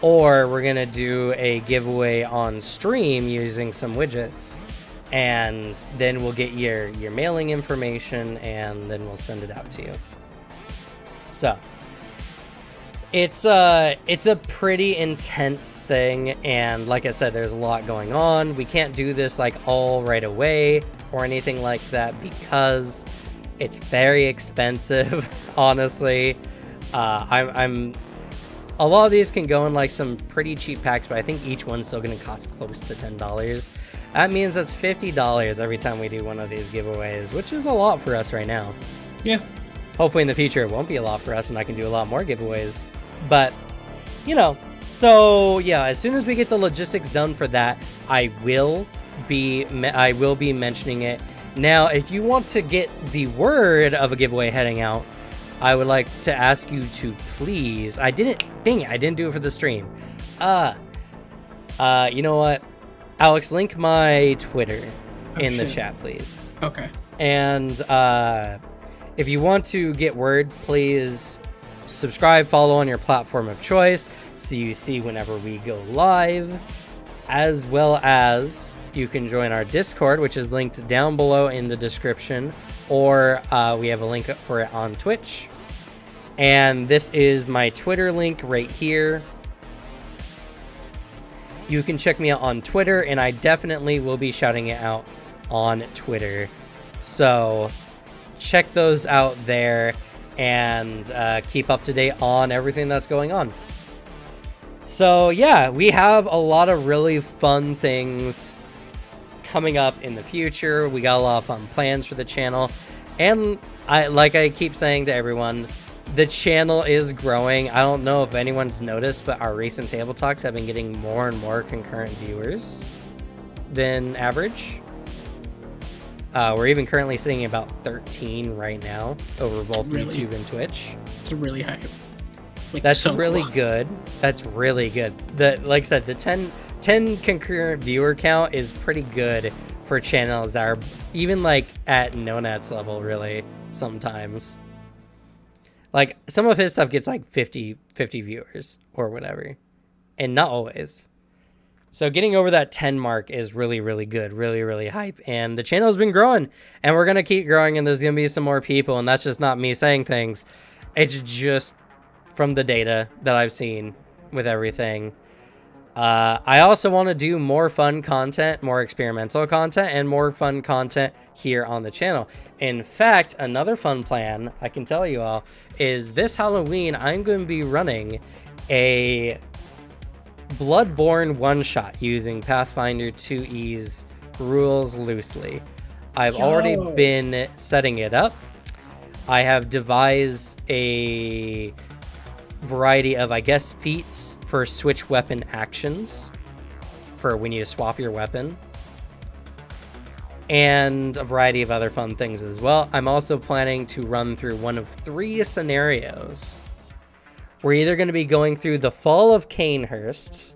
or we're gonna do a giveaway on stream using some widgets, and then we'll get your mailing information, and then we'll send it out to you. So it's a pretty intense thing, and like I said, there's a lot going on. We can't do this all right away or anything like that because it's very expensive. Honestly, I'm a lot of these can go in some pretty cheap packs, but I think each one's still going to cost close to $10. That means that's $50 every time we do one of these giveaways, which is a lot for us right now. Yeah. Hopefully in the future it won't be a lot for us and I can do a lot more giveaways. But, So yeah, as soon as we get the logistics done for that, I will be mentioning it. Now, if you want to get the word of a giveaway heading out, I would like to ask you to please. I didn't do it for the stream. You know what? Alex, link my Twitter in the chat, please. Okay. And if you want to get word, please subscribe, follow on your platform of choice so you see whenever we go live, as well as you can join our Discord, which is linked down below in the description, or we have a link for it on Twitch. And this is my Twitter link right here. You can check me out on Twitter, and I definitely will be shouting it out on Twitter. So check those out there and keep up to date on everything that's going on. So yeah, we have a lot of really fun things coming up in the future. We got a lot of fun plans for the channel, and like I keep saying to everyone, the channel is growing. I don't know if anyone's noticed, but our recent table talks have been getting more and more concurrent viewers than average. We're even currently sitting at about 13 right now over both YouTube and Twitch. It's really high. Like, that's so really good. That's really good. Like I said, the 10 concurrent viewer count is pretty good for channels that are even like at Nonat's level, really, sometimes. Like, some of his stuff gets like 50 viewers or whatever, and not always. So getting over that 10 mark is really, really good, really, really hype. And the channel has been growing, and we're going to keep growing, and there's going to be some more people, and that's just not me saying things. It's just from the data that I've seen with everything. I also want to do more fun content, more experimental content, and more fun content here on the channel. In fact, another fun plan, I can tell you all, is this Halloween, I'm going to be running a Bloodborne one-shot using Pathfinder 2E's rules loosely. I've already been setting it up. I have devised a variety of, I guess, feats for switch weapon actions for when you swap your weapon, and a variety of other fun things as well. I'm also planning to run through one of 3 scenarios. We're either going to be going through the fall of Canehurst.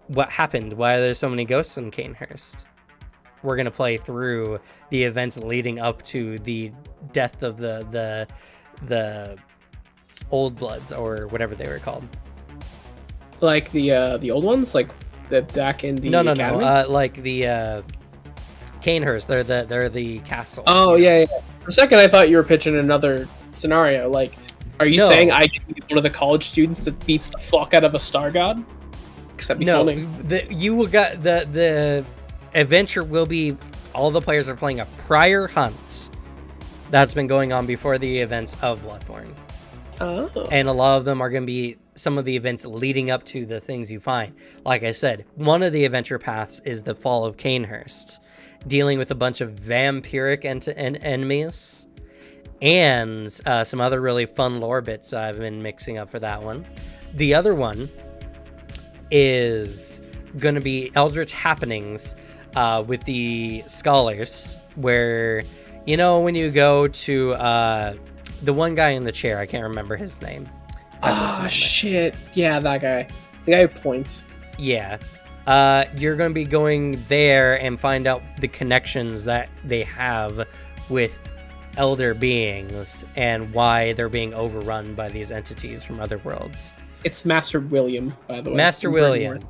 What happened? Why are there so many ghosts in Canehurst? We're going to play through the events leading up to the death of the Old Bloods, or whatever they were called. Like the old ones, like the back in the academy? Like the Canehurst. They're the castle. Oh yeah. For a second, I thought you were pitching another scenario. Like, are you saying I can be one of the college students that beats the fuck out of a star god? Except be funny. The adventure will be, all the players are playing a prior hunt that's been going on before the events of Bloodborne. Oh. And a lot of them are going to be some of the events leading up to the things you find. Like I said, one of the adventure paths is the fall of Canehurst, dealing with a bunch of vampiric enemies, and some other really fun lore bits I've been mixing up for that one. The other one is going to be Eldritch Happenings with the Scholars, where, you know, when you go to the one guy in the chair, I can't remember his name. Oh, shit. Yeah, that guy. The guy who points. Yeah. You're going to be going there and find out the connections that they have with elder beings and why they're being overrun by these entities from other worlds. It's Master William, by the way. Master William.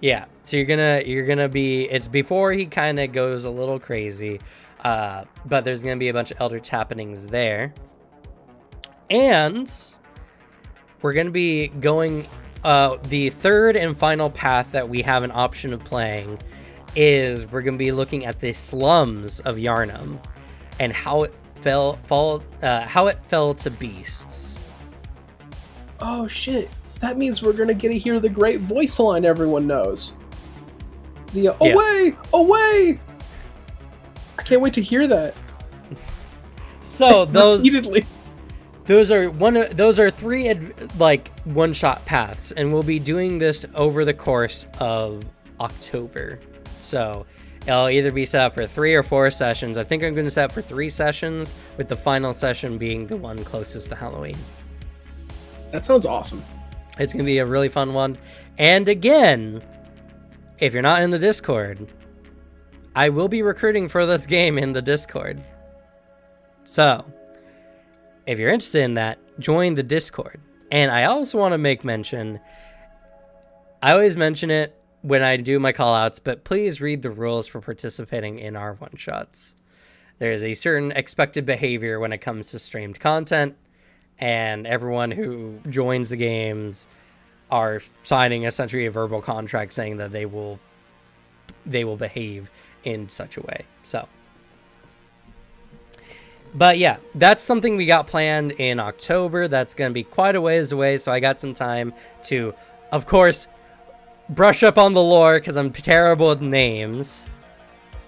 Yeah. So you're gonna be, it's before he kind of goes a little crazy, but there's gonna be a bunch of Eldritch happenings there, and we're gonna be going. The third and final path that we have an option of playing is we're gonna be looking at the slums of Yharnam and how it fell to beasts. Oh shit! That means we're gonna get to hear the great voice line everyone knows. The away, away! I can't wait to hear that. So those repeatedly. those are three like one-shot paths, and we'll be doing this over the course of October. So it'll either be set up for 3 or 4 sessions. I think I'm going to set up for 3 sessions, with the final session being the one closest to Halloween. That sounds awesome. It's going to be a really fun one. And again, if you're not in the Discord, I will be recruiting for this game in the Discord. So if you're interested in that, join the Discord. And I also want to make mention, I always mention it when I do my callouts, but please read the rules for participating in our one-shots. There is a certain expected behavior when it comes to streamed content, and everyone who joins the games are signing essentially a verbal contract saying that they will behave in such a way. So, but yeah, that's something we got planned in October. That's going to be quite a ways away, so I got some time to, of course, brush up on the lore, because I'm terrible with names.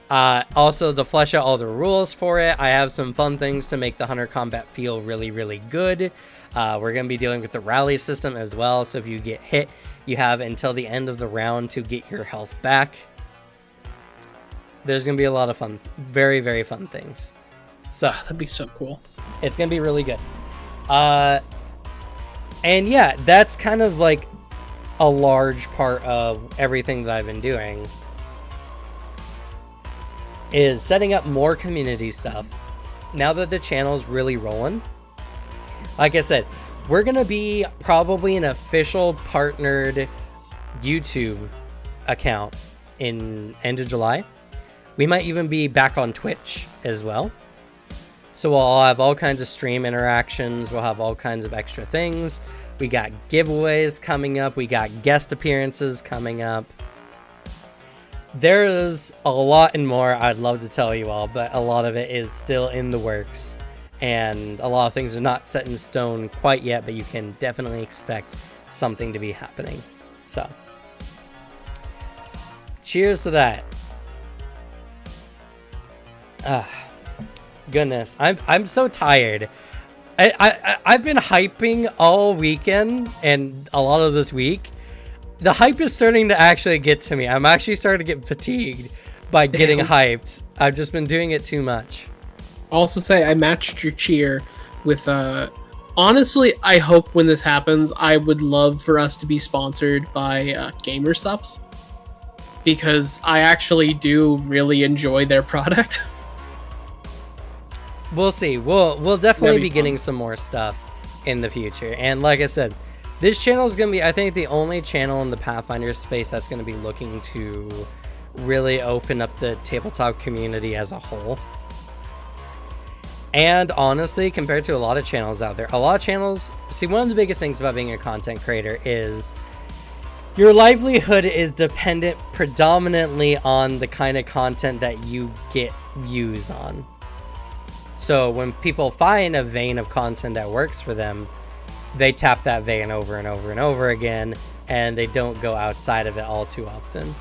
Also, to flesh out all the rules for it, I have some fun things to make the Hunter combat feel really, really good. We're going to be dealing with the rally system as well, so if you get hit, you have until the end of the round to get your health back. There's going to be a lot of fun, very, very fun things. So that'd be so cool. It's going to be really good. And yeah, that's kind of like a large part of everything that I've been doing, is setting up more community stuff. Now that the channel's really rolling, like I said, we're going to be probably an official partnered YouTube account in end of July. We might even be back on Twitch as well. So we'll have all kinds of stream interactions. We'll have all kinds of extra things. We got giveaways coming up. We got guest appearances coming up. There's a lot and more I'd love to tell you all, but a lot of it is still in the works. And a lot of things are not set in stone quite yet, but you can definitely expect something to be happening. So, cheers to that. Goodness, I'm so tired. I've been hyping all weekend and a lot of this week. The hype is starting to actually get to me. I'm actually starting to get fatigued by getting hyped. I've just been doing it too much. Also say I matched your cheer with honestly, I hope when this happens, I would love for us to be sponsored by Gamer Subs, because I actually do really enjoy their product. We'll see. We'll definitely be getting some more stuff in the future. And like I said, this channel is going to be, I think, the only channel in the Pathfinder space that's going to be looking to really open up the tabletop community as a whole. And honestly, compared to a lot of channels out there, a lot of channels, see, one of the biggest things about being a content creator is your livelihood is dependent predominantly on the kind of content that you get views on. So when people find a vein of content that works for them, they tap that vein over and over and over again, and they don't go outside of it all too often.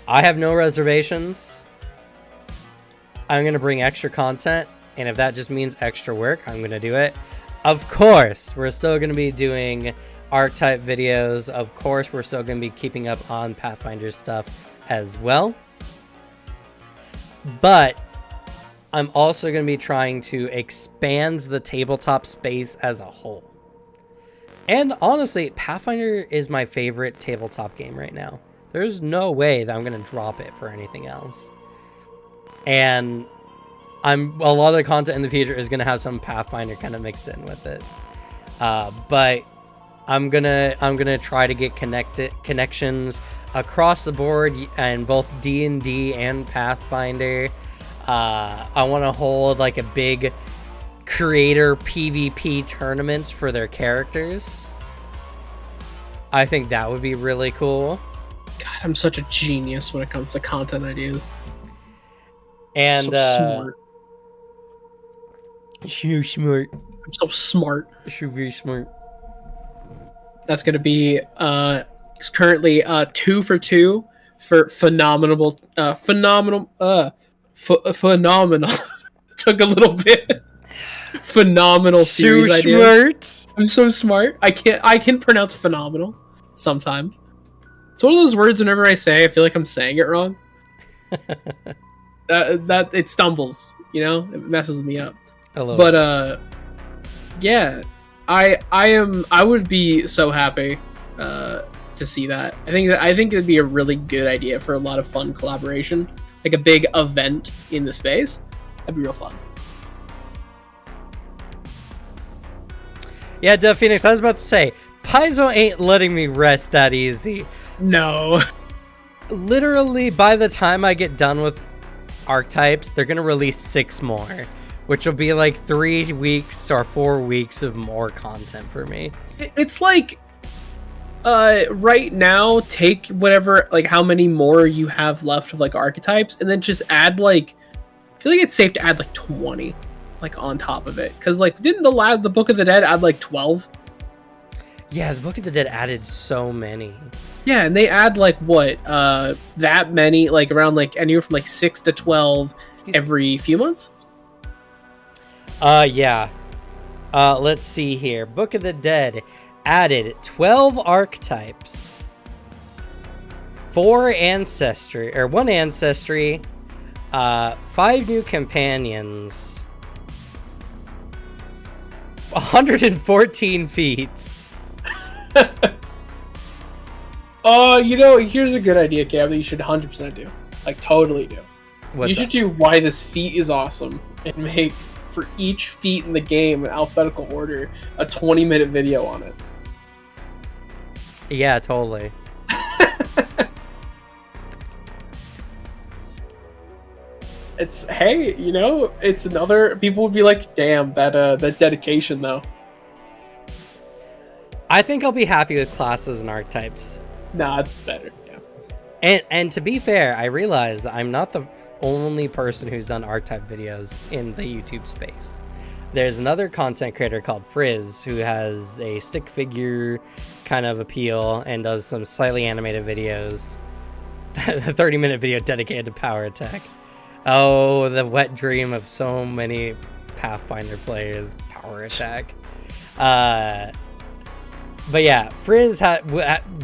I have no reservations. I'm going to bring extra content, and if that just means extra work, I'm going to do it. Of course, we're still going to be doing archetype videos. Of course, we're still going to be keeping up on Pathfinder stuff as well. But I'm also going to be trying to expand the tabletop space as a whole. And honestly, Pathfinder is my favorite tabletop game right now. There's no way that I'm going to drop it for anything else. And a lot of the content in the future is going to have some Pathfinder kind of mixed in with it. But I'm gonna try to get connections across the board in both D&D and Pathfinder. I want to hold like a big creator PvP tournaments for their characters. I think that would be really cool. God, I'm such a genius when it comes to content ideas. And so smart. So smart. I'm so smart. So very smart. That's gonna be it's currently 2 for 2 for phenomenal. Phenomenal. Took a little bit. Phenomenal series idea. Smart. I'm so smart. I can pronounce phenomenal sometimes. It's one of those words whenever I say, I feel like I'm saying it wrong. that it stumbles, you know? It messes me up. But yeah, I would be so happy to see that. I think it'd be a really good idea for a lot of fun collaboration, like a big event in the space. That'd be real fun. Yeah, Dev Phoenix, I was about to say, Paizo ain't letting me rest that easy. No. Literally, by the time I get done with archetypes, they're gonna release 6 more, which will be like 3 weeks or 4 weeks of more content for me. It's like, right now, take whatever, like how many more you have left of like archetypes, and then just add like, I feel like it's safe to add like 20. Like on top of it, because like didn't the Book of the Dead add like 12? Yeah, the Book of the Dead added so many. Yeah, and they add like what that many, like around like anywhere from like 6 to 12 every few months. Yeah. Let's see here. Book of the Dead added 12 archetypes, 1 ancestry, 5 new companions, 114 feats. Oh, you know, here's a good idea, Cam, that you should 100% do. Like, totally do. You should do why this feat is awesome and make, for each feat in the game, in alphabetical order, a 20-minute video on it. Yeah, totally. It's, hey, you know, it's another, people would be like, damn, that dedication though. I think I'll be happy with classes and archetypes. Nah, it's better, yeah. And to be fair, I realize that I'm not the only person who's done archetype videos in the YouTube space. There's another content creator called Frizz who has a stick figure kind of appeal and does some slightly animated videos. A 30-minute video dedicated to power attack. Oh, the wet dream of so many Pathfinder players, power attack. But yeah, Frizz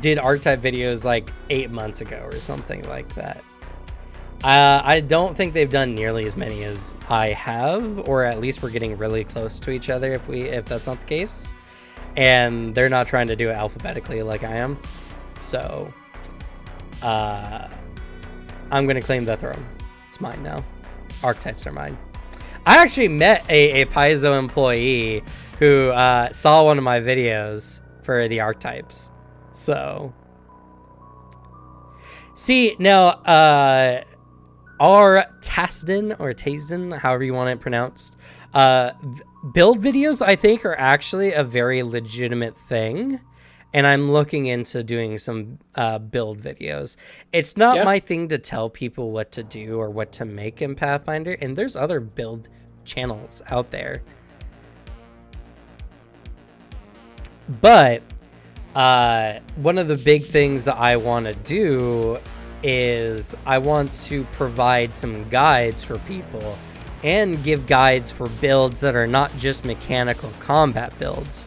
did archetype videos like 8 months ago or something like that. I don't think they've done nearly as many as I have, or at least we're getting really close to each other if that's not the case. And they're not trying to do it alphabetically like I am. So, I'm going to claim the throne. It's mine now. Archetypes are mine. I actually met a Paizo employee who saw one of my videos for the archetypes. So, see, now, our Tasden, however you want it pronounced, build videos, I think, are actually a very legitimate thing. And I'm looking into doing some build videos. It's not my thing to tell people what to do or what to make in Pathfinder, and there's other build channels out there. But one of the big things that I want to do is I want to provide some guides for people and give guides for builds that are not just mechanical combat builds,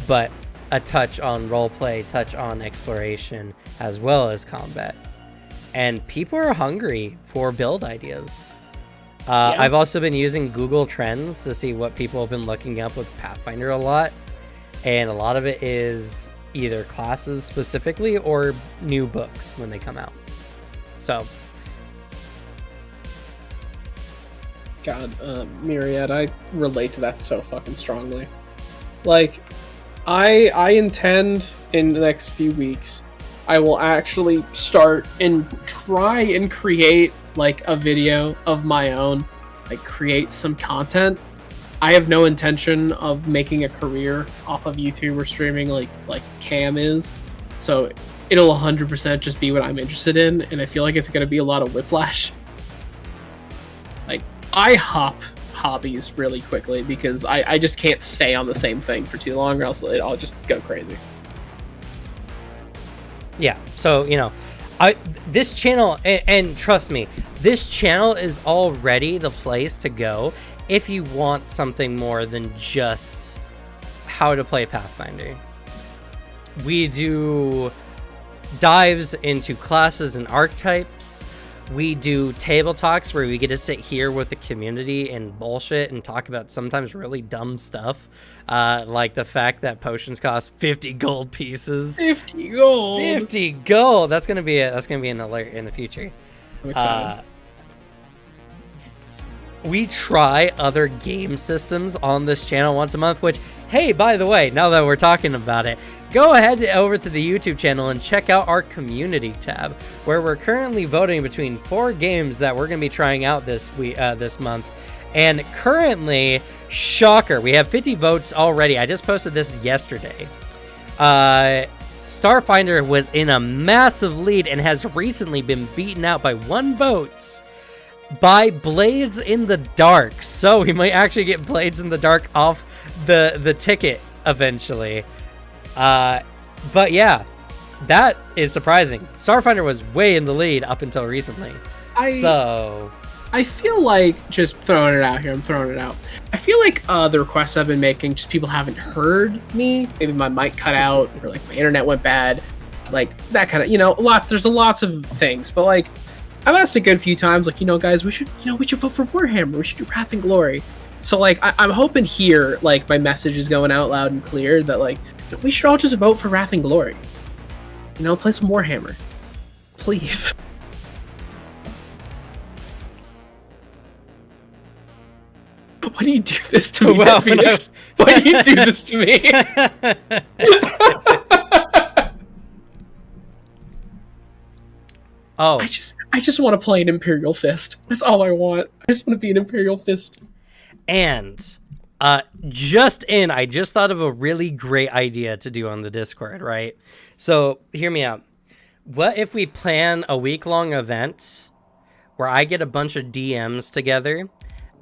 but a touch on roleplay, touch on exploration, as well as combat. And people are hungry for build ideas. I've also been using Google Trends to see what people have been looking up with Pathfinder a lot. And a lot of it is either classes specifically or new books when they come out. So. God, Myriad, I relate to that so fucking strongly. Like, I intend in the next few weeks, I will actually start and try and create like a video of my own, like create some content. I have no intention of making a career off of YouTube or streaming like Cam is, so it'll 100% just be what I'm interested in, and I feel like it's going to be a lot of whiplash. Like, I hop hobbies really quickly because I just can't stay on the same thing for too long, or else I'll just go crazy. Yeah, so, you know, this channel, and trust me, this channel is already the place to go if you want something more than just how to play Pathfinder. We do dives into classes and archetypes. We do table talks where we get to sit here with the community and bullshit and talk about sometimes really dumb stuff, like the fact that potions cost 50 gold pieces. 50 gold. 50 gold. That's gonna be an alert in the future. I'm excited. We try other game systems on this channel once a month, which, hey, by the way, now that we're talking about it, go ahead over to the YouTube channel and check out our community tab, where we're currently voting between 4 games that we're going to be trying out this month. And currently, shocker, we have 50 votes already. I just posted this yesterday. Starfinder was in a massive lead and has recently been beaten out by 1 vote by Blades in the Dark. So we might actually get Blades in the Dark off the ticket eventually. But yeah, that is surprising. Starfinder was way in the lead up until recently. I feel like, just throwing it out here, I'm throwing it out. I feel like the requests I've been making, just people haven't heard me. Maybe my mic cut out, or like my internet went bad, like that kind of, there's lots of things. But like, I've asked a good few times, like, guys, we should vote for Warhammer. We should do Wrath and Glory. So like, I'm hoping here, like, my message is going out loud and clear that like, we should all just vote for Wrath and Glory. Play some Warhammer, please. Why do you do this to me, Phoenix? Why do you do this to me? Oh, I just want to play an Imperial Fist. That's all I want. I just want to be an Imperial Fist. And I just thought of a really great idea to do on the Discord, right? So hear me out. What if we plan a week-long event where I get a bunch of DMs together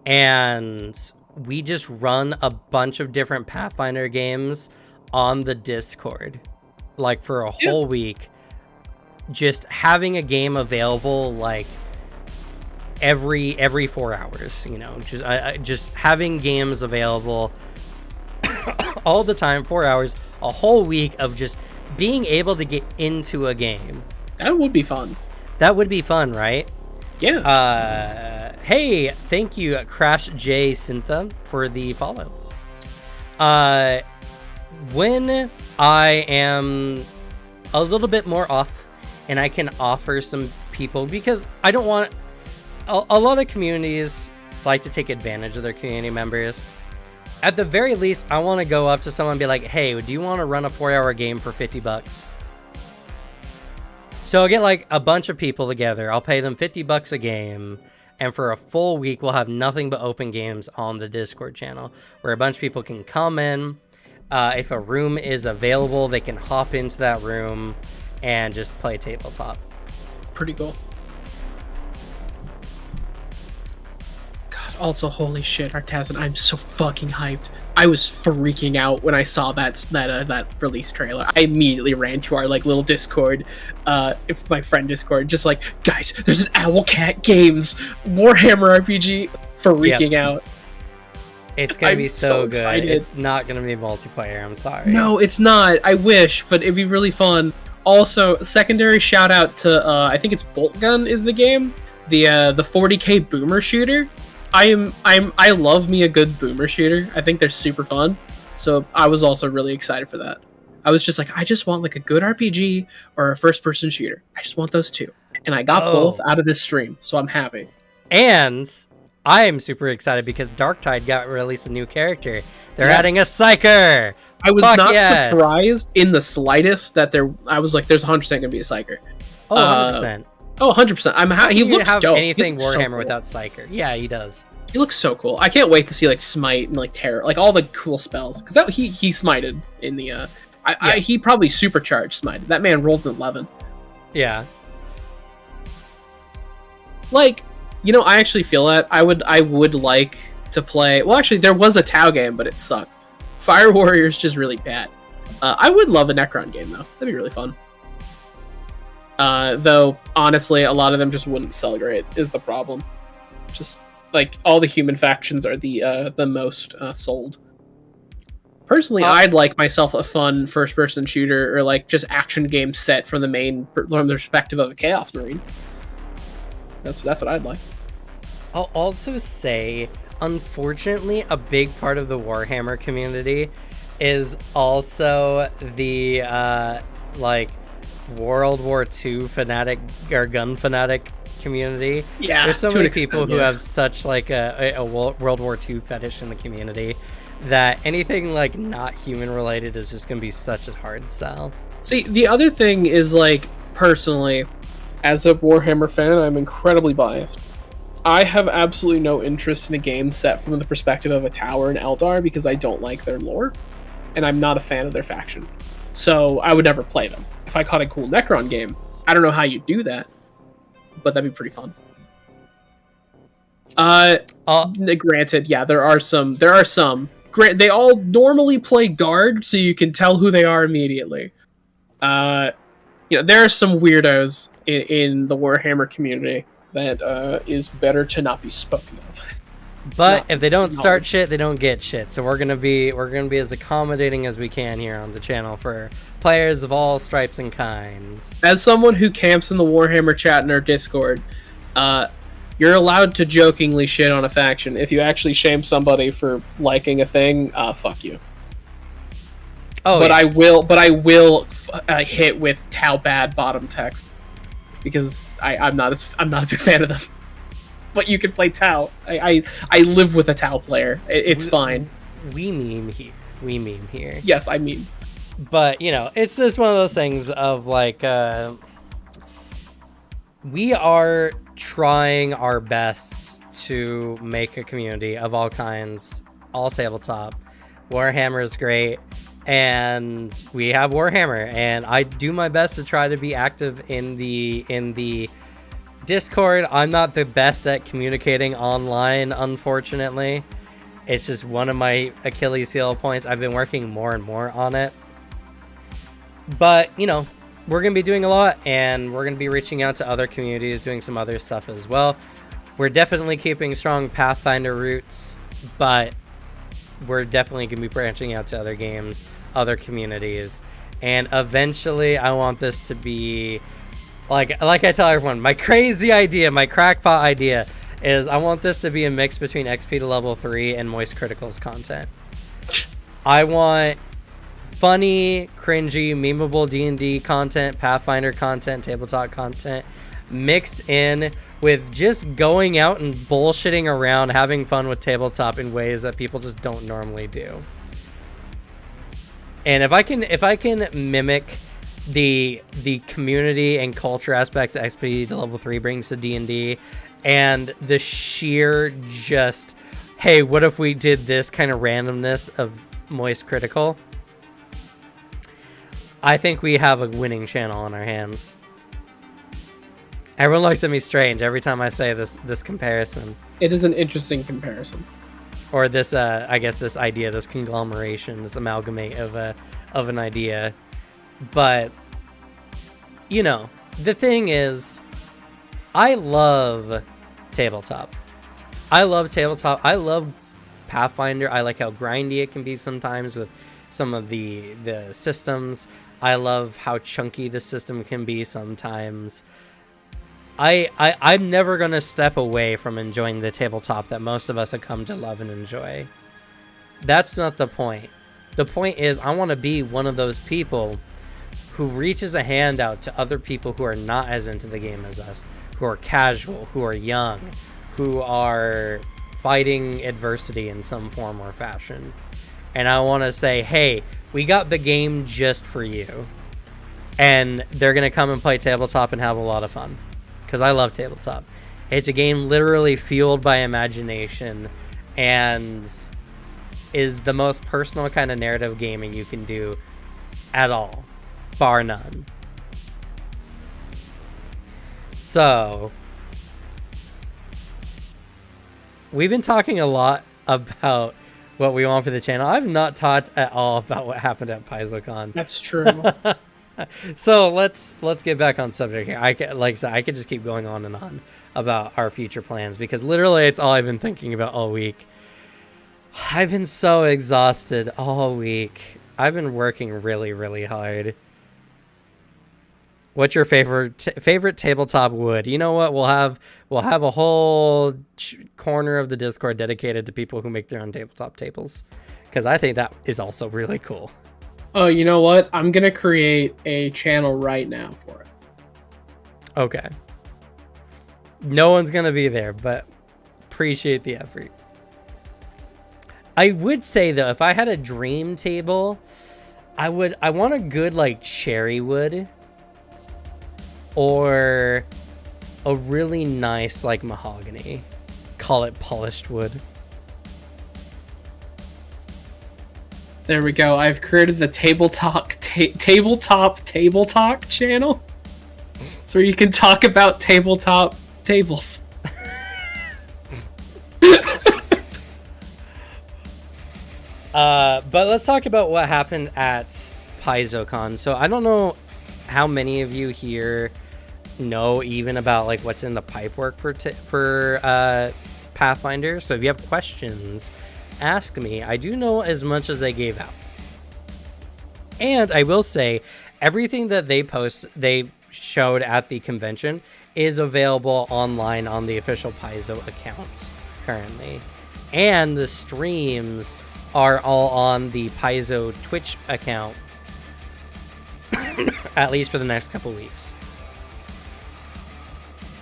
and we just run a bunch of different Pathfinder games on the Discord, like for a whole week, just having a game available like every 4 hours, just having games available all the time, 4 hours, a whole week of just being able to get into a game. That would be fun. That would be fun, right? Yeah. Hey, thank you, Crash J Syntha, for the follow. When I am a little bit more off and I can offer some people, because I don't want a lot of communities like to take advantage of their community members. At the very least, I want to go up to someone and be like, hey, do you want to run a 4-hour game for $50? So I'll get like a bunch of people together. I'll pay them $50 a game. And for a full week, we'll have nothing but open games on the Discord channel, where a bunch of people can come in. If a room is available, they can hop into that room and just play tabletop. Pretty cool. God, also, holy shit, Artazan, I'm so fucking hyped. I was freaking out when I saw that release trailer. I immediately ran to our like little Discord, if my friend Discord, just like, guys, there's an Owlcat Games Warhammer RPG. Freaking out. It's gonna be so good. Excited. It's not gonna be multiplayer. I'm sorry. No, it's not. I wish, but it'd be really fun. Also, secondary shout out to I think it's Bolt Gun is the game, the 40k boomer shooter. I love me a good boomer shooter. I think they're super fun. So I was also really excited for that. I was just like, I just want like a good RPG or a first person shooter. I just want those two. And I got both out of this stream, so I'm happy. And I am super excited because Darktide got released a new character. They're adding a Psyker. I was not surprised in the slightest that I was like, there's 100% going to be a Psyker. Oh, 100%. Oh, 100%. He looks have dope. Anything Warhammer so cool. without Psyker. Yeah, he does. He looks so cool. I can't wait to see like Smite and like Terror, like all the cool spells. Because he smited in the he probably supercharged Smited. That man rolled an 11. Yeah. Like, I actually feel that I would like to play. Well, actually, there was a Tau game, but it sucked. Fire Warrior's just really bad. I would love a Necron game though. That'd be really fun. Though honestly, a lot of them just wouldn't sell great. Is the problem? Just like all the human factions are the most sold. Personally, I'd like myself a fun first-person shooter or like just action game set from the perspective of a Chaos Marine. That's what I'd like. I'll also say, unfortunately, a big part of the Warhammer community is also the like World War II fanatic or gun fanatic community. Yeah, there's so many people who have such like a World War II fetish in the community that anything like not human related is just gonna be such a hard sell. See, the other thing is, like, personally, as a Warhammer fan, I'm incredibly biased. I have absolutely no interest in a game set from the perspective of a tower in Eldar because I don't like their lore, and I'm not a fan of their faction. So I would never play them. If I caught a cool Necron game, I don't know how you do that, but that'd be pretty fun. Granted, yeah, there are some. They all normally play guard, so you can tell who they are immediately. There are some weirdos in the Warhammer community that is better to not be spoken of. But if they don't start shit, they don't get shit. So we're gonna be as accommodating as we can here on the channel for players of all stripes and kinds. As someone who camps in the Warhammer chat in our Discord, you're allowed to jokingly shit on a faction. If you actually shame somebody for liking a thing, fuck you. Oh, but yeah. I will hit with Tau bad bottom text because I'm not a big fan of them. But you can play Tau. I live with a Tau player. It's fine. We meme here. Yes, I meme. But it's just one of those things of like we are trying our best to make a community of all kinds, all tabletop. Warhammer is great, and we have Warhammer, and I do my best to try to be active in the Discord. I'm not the best at communicating online, unfortunately. It's just one of my Achilles heel points. I've been working more and more on it. But, we're going to be doing a lot, and we're going to be reaching out to other communities, doing some other stuff as well. We're definitely keeping strong Pathfinder roots, but we're definitely going to be branching out to other games, other communities. And eventually, I want this to be... Like I tell everyone, my crazy idea, my crackpot idea is I want this to be a mix between XP to level 3 and Moist Criticals content. I want funny, cringy, memeable D&D content, Pathfinder content, tabletop content mixed in with just going out and bullshitting around, having fun with tabletop in ways that people just don't normally do. And if I can mimic the community and culture aspects XP to level 3 brings to D&D, and the sheer just, hey, what if we did this kind of randomness of Moist Critical, I think we have a winning channel on our hands. Everyone looks at me strange every time I say this comparison. It is an interesting comparison. Or this I guess this idea, this conglomeration, this amalgamate of an idea. But, the thing is, I love tabletop. I love Pathfinder. I like how grindy it can be sometimes with some of the systems. I love how chunky the system can be sometimes. I'm never going to step away from enjoying the tabletop that most of us have come to love and enjoy. That's not the point. The point is I want to be one of those people who reaches a hand out to other people who are not as into the game as us, who are casual, who are young, who are fighting adversity in some form or fashion. And I want to say, hey, we got the game just for you. And they're going to come and play tabletop and have a lot of fun. Because I love tabletop. It's a game literally fueled by imagination and is the most personal kind of narrative gaming you can do at all. Bar none. So, we've been talking a lot about what we want for the channel. I've not talked at all about what happened at PaizoCon. That's true. So let's get back on subject here. I can, like I said, I could just keep going on and on about our future plans because literally it's all I've been thinking about all week. I've been so exhausted all week. I've been working really, really hard. What's your favorite tabletop wood? You know what? We'll have a whole corner of the Discord dedicated to people who make their own tabletop tables, because I think that is also really cool. Oh, you know what? I'm gonna create a channel right now for it. Okay. No one's gonna be there, but appreciate the effort. I would say though, if I had a dream table, I want a good like cherry wood. Or a really nice like mahogany. Call it polished wood. There we go. I've created the Table Talk channel. It's where you can talk about tabletop tables. But let's talk about what happened at PaizoCon. So I don't know how many of you here know even about like what's in the pipework for Pathfinder. So if you have questions, ask me. I do know as much as they gave out. And I will say everything that they showed at the convention is available online on the official Paizo account currently. And the streams are all on the Paizo Twitch account at least for the next couple weeks.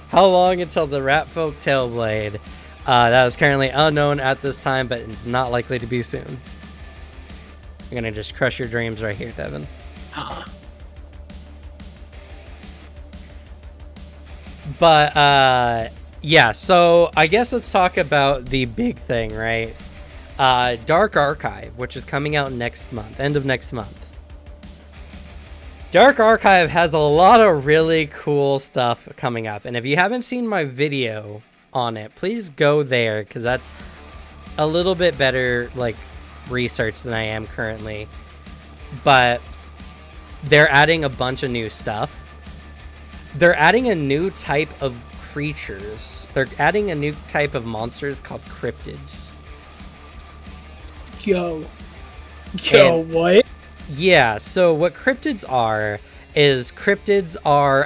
How long until the Ratfolk Tailblade? That is currently unknown at this time, but it's not likely to be soon. I'm gonna just crush your dreams right here, Devin. But yeah, so I guess let's talk about the big thing, right? Dark Archive, which is coming out next month, end of next month. Dark Archive has a lot of really cool stuff coming up, and if you haven't seen my video on it, please go there, because that's a little bit better like research than I am currently. But they're adding a bunch of new stuff. They're adding a new type of creatures. They're adding a new type of monsters called cryptids. Yo, what? Yeah, so what cryptids are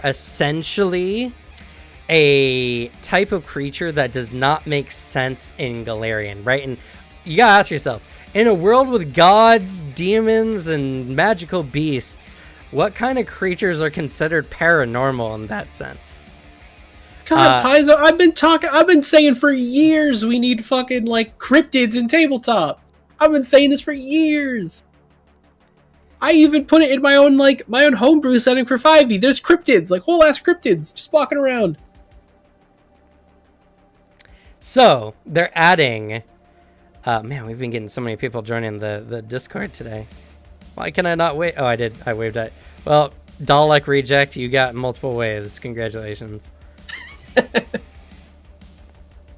essentially a type of creature that does not make sense in Galarian, right? And you gotta ask yourself, in a world with gods, demons, and magical beasts, what kind of creatures are considered paranormal in that sense? God, Paizo, I've been saying for years we need fucking like cryptids in tabletop. I've been saying this for years. I even put it in my own homebrew setting for 5e. There's cryptids, like whole ass cryptids, just walking around. So they're adding. Man, we've been getting so many people joining the Discord today. Why can I not wait? Oh, I did. I waved at. Well, Dalek Reject, you got multiple waves. Congratulations.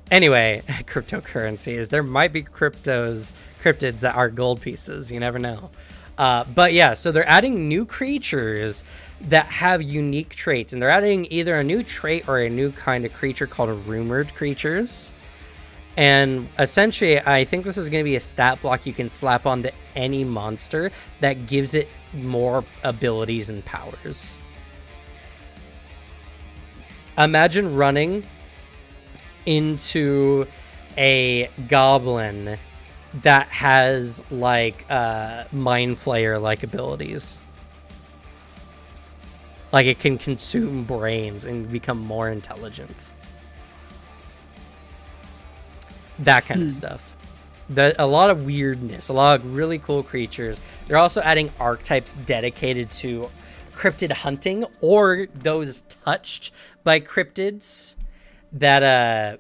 Anyway, cryptocurrencies. There might be cryptids that are gold pieces. You never know. But yeah, so they're adding new creatures that have unique traits, and they're adding either a new trait or a new kind of creature called rumored creatures. And essentially, I think this is going to be a stat block you can slap onto any monster that gives it more abilities and powers. Imagine running into a goblin that has like mind flayer like abilities, like it can consume brains and become more intelligent, that kind of stuff. A lot of weirdness, a lot of really cool creatures. They're also adding archetypes dedicated to cryptid hunting or those touched by cryptids that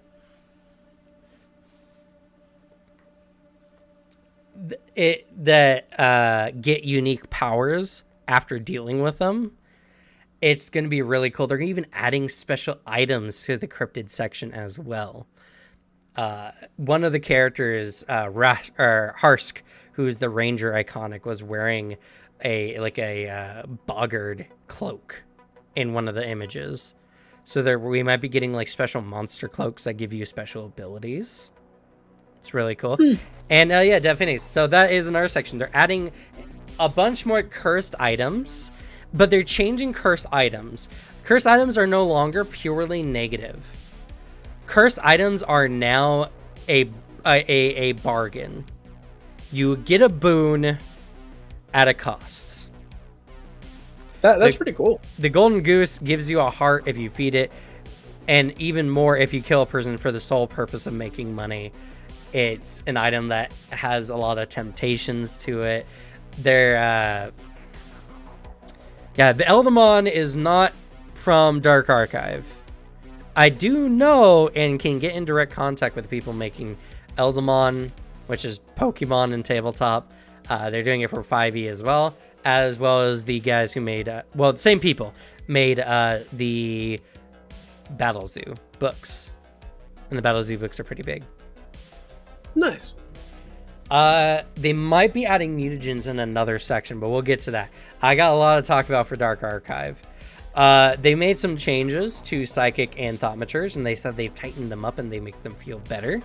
get unique powers after dealing with them. It's going to be really cool. They're even adding special items to the cryptid section as well. One of the characters, Harsk, who's the ranger iconic, was wearing a boggard cloak in one of the images. So there we might be getting like special monster cloaks that give you special abilities. It's really cool. And yeah, definitely. So that is another section. They're adding a bunch more cursed items, but they're changing cursed items. Cursed items are no longer purely negative. Cursed items are now a bargain. You get a boon at a cost. That's pretty cool. The golden goose gives you a heart if you feed it, and even more if you kill a person for the sole purpose of making money. It's an item that has a lot of temptations to it. The Eldamon is not from Dark Archive. I do know and can get in direct contact with people making Eldamon, which is Pokemon in tabletop. They're doing it for 5e as well as the guys who made, the same people made the Battle Zoo books. And the Battle Zoo books are pretty big. Nice. They might be adding mutagens in another section, but we'll get to that. I got a lot to talk about for Dark Archive. They made some changes to Psychic and Thaumaturs, and they said they've tightened them up and they make them feel better.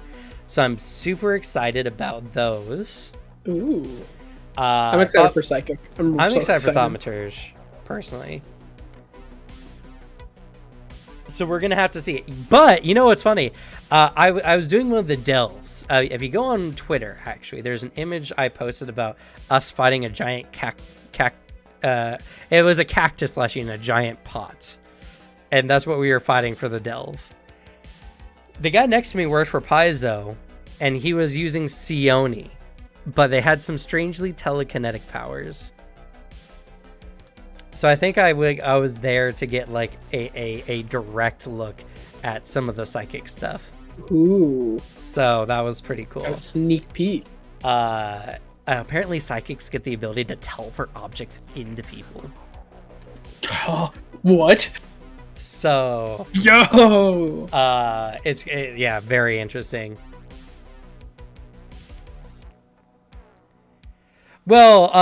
So I'm super excited about those. Ooh. I'm excited for Psychic. I'm so excited for Thaumaturs, personally. So we're going to have to see it. But, you know what's funny? I was doing one of the delves. If you go on Twitter, actually, there's an image I posted about us fighting a giant it was a cactus leshy in a giant pot. And that's what we were fighting for the delve. The guy next to me worked for Paizo, and he was using Sione. But they had some strangely telekinetic powers. So I think I was there to get like a direct look at some of the psychic stuff. Ooh. So that was pretty cool. A sneak peek. Apparently psychics get the ability to teleport objects into people. What? So yo. Yeah, very interesting. Well,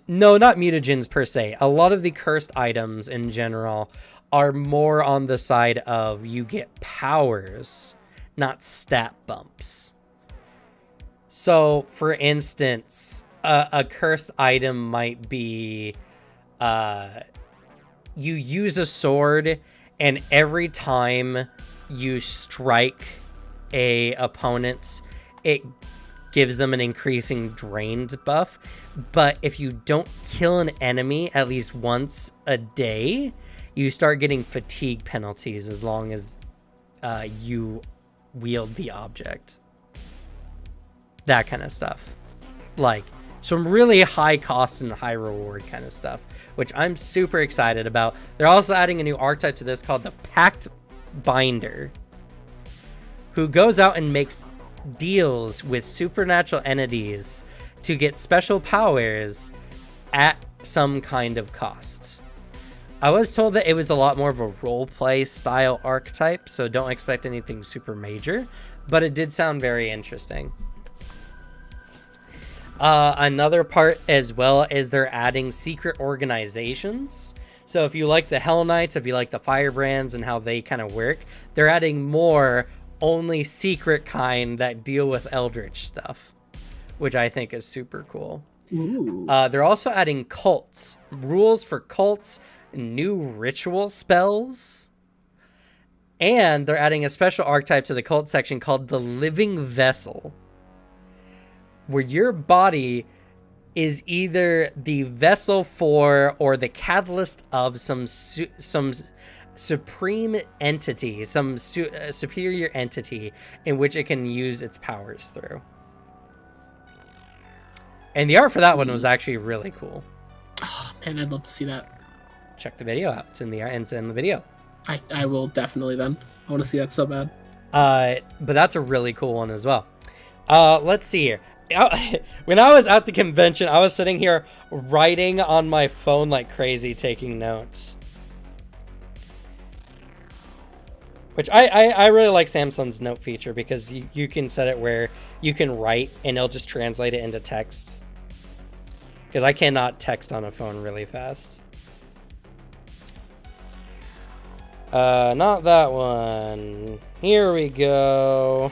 no, not mutagens per se. A lot of the cursed items in general are more on the side of you get powers, not stat bumps. So, for instance, a cursed item might be you use a sword, and every time you strike a opponent, it gives them an increasing drained buff. But if you don't kill an enemy at least once a day, you start getting fatigue penalties as long as you wield the object. That kind of stuff. Like some really high cost and high reward kind of stuff, which I'm super excited about. They're also adding a new archetype to this called the Pact Binder, who goes out and makes deals with supernatural entities to get special powers at some kind of cost. I was told that it was a lot more of a roleplay style archetype, so don't expect anything super major, but it did sound very interesting. Another part as well is they're adding secret organizations. So if you like the Hell Knights, if you like the Firebrands and how they kind of work, they're adding more only secret kind that deal with eldritch stuff, which I think is super cool. They're also adding cults, rules for cults, new ritual spells, and they're adding a special archetype to the cult section called the Living Vessel, where your body is either the vessel for or the catalyst of some supreme entity, some superior entity in which it can use its powers through. And the art for that one was actually really cool. Oh man, I'd love to see that. Check the video out. It's in the video. I will definitely then. I want to see that so bad. But that's a really cool one as well. Let's see here. When I was at the convention, I was sitting here writing on my phone like crazy, taking notes. Which I really like Samsung's note feature, because you can set it where you can write and it'll just translate it into text. because I cannot text on a phone really fast. Not that one. Here we go.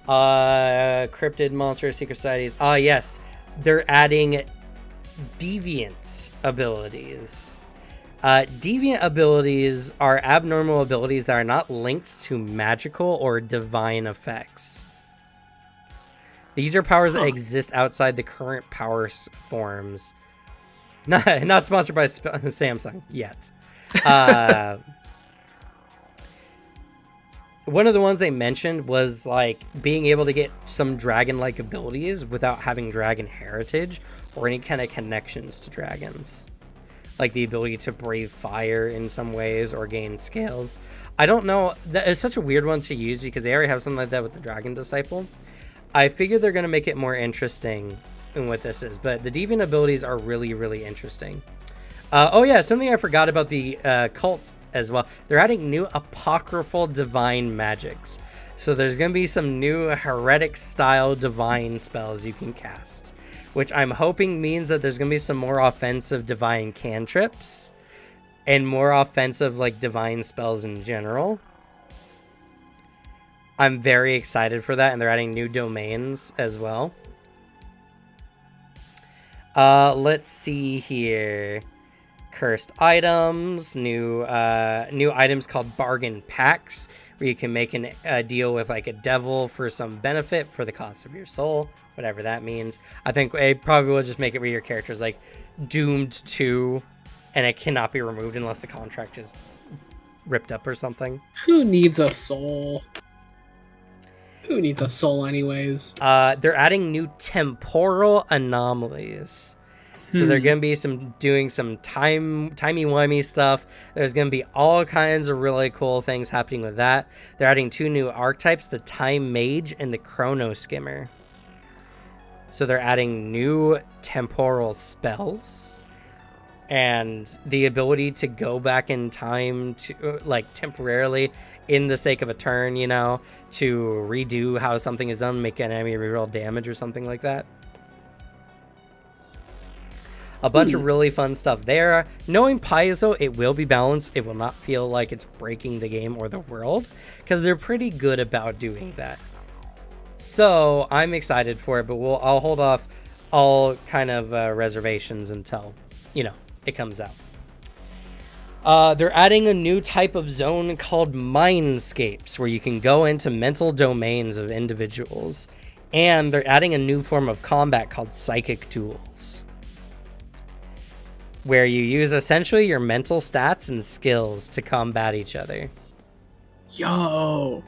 Cryptid monsters, secret societies. Yes. They're adding deviant abilities. Deviant abilities are abnormal abilities that are not linked to magical or divine effects. These are powers that exist outside the current power forms. Not sponsored by Samsung yet. One of the ones they mentioned was like being able to get some dragon-like abilities without having dragon heritage or any kind of connections to dragons. Like the ability to breathe fire in some ways or gain scales. I don't know. That is such a weird one to use because they already have something like that with the Dragon Disciple. I figure they're going to make it more interesting in what this is. But the deviant abilities are really, really interesting. Oh yeah, something I forgot about the cults as well. They're adding new apocryphal divine magics. So there's going to be some new heretic style divine spells you can cast, which I'm hoping means that there's going to be some more offensive divine cantrips and more offensive like divine spells in general. I'm very excited for that, and they're adding new domains as well. Let's see here. Cursed items, new items called bargain packs, where you can make a deal with like a devil for some benefit for the cost of your soul, whatever that means. I think it probably will just make it where your character is like doomed to, and it cannot be removed unless the contract is ripped up or something. Who needs a soul? Who needs a soul anyways? They're adding new temporal anomalies. So they're going to be doing some timey-wimey stuff. There's going to be all kinds of really cool things happening with that. They're adding 2 new archetypes, the Time Mage and the Chrono Skimmer. So they're adding new temporal spells and the ability to go back in time to like temporarily in the sake of a turn, you know, to redo how something is done, make an enemy reroll damage or something like that. A bunch of really fun stuff there. Knowing Paizo, it will be balanced. It will not feel like it's breaking the game or the world, because they're pretty good about doing that. So I'm excited for it, but I'll hold off all kind of reservations until, you know, it comes out. They're adding a new type of zone called Mindscapes, where you can go into mental domains of individuals. And they're adding a new form of combat called Psychic Duels, where you use essentially your mental stats and skills to combat each other. Yo,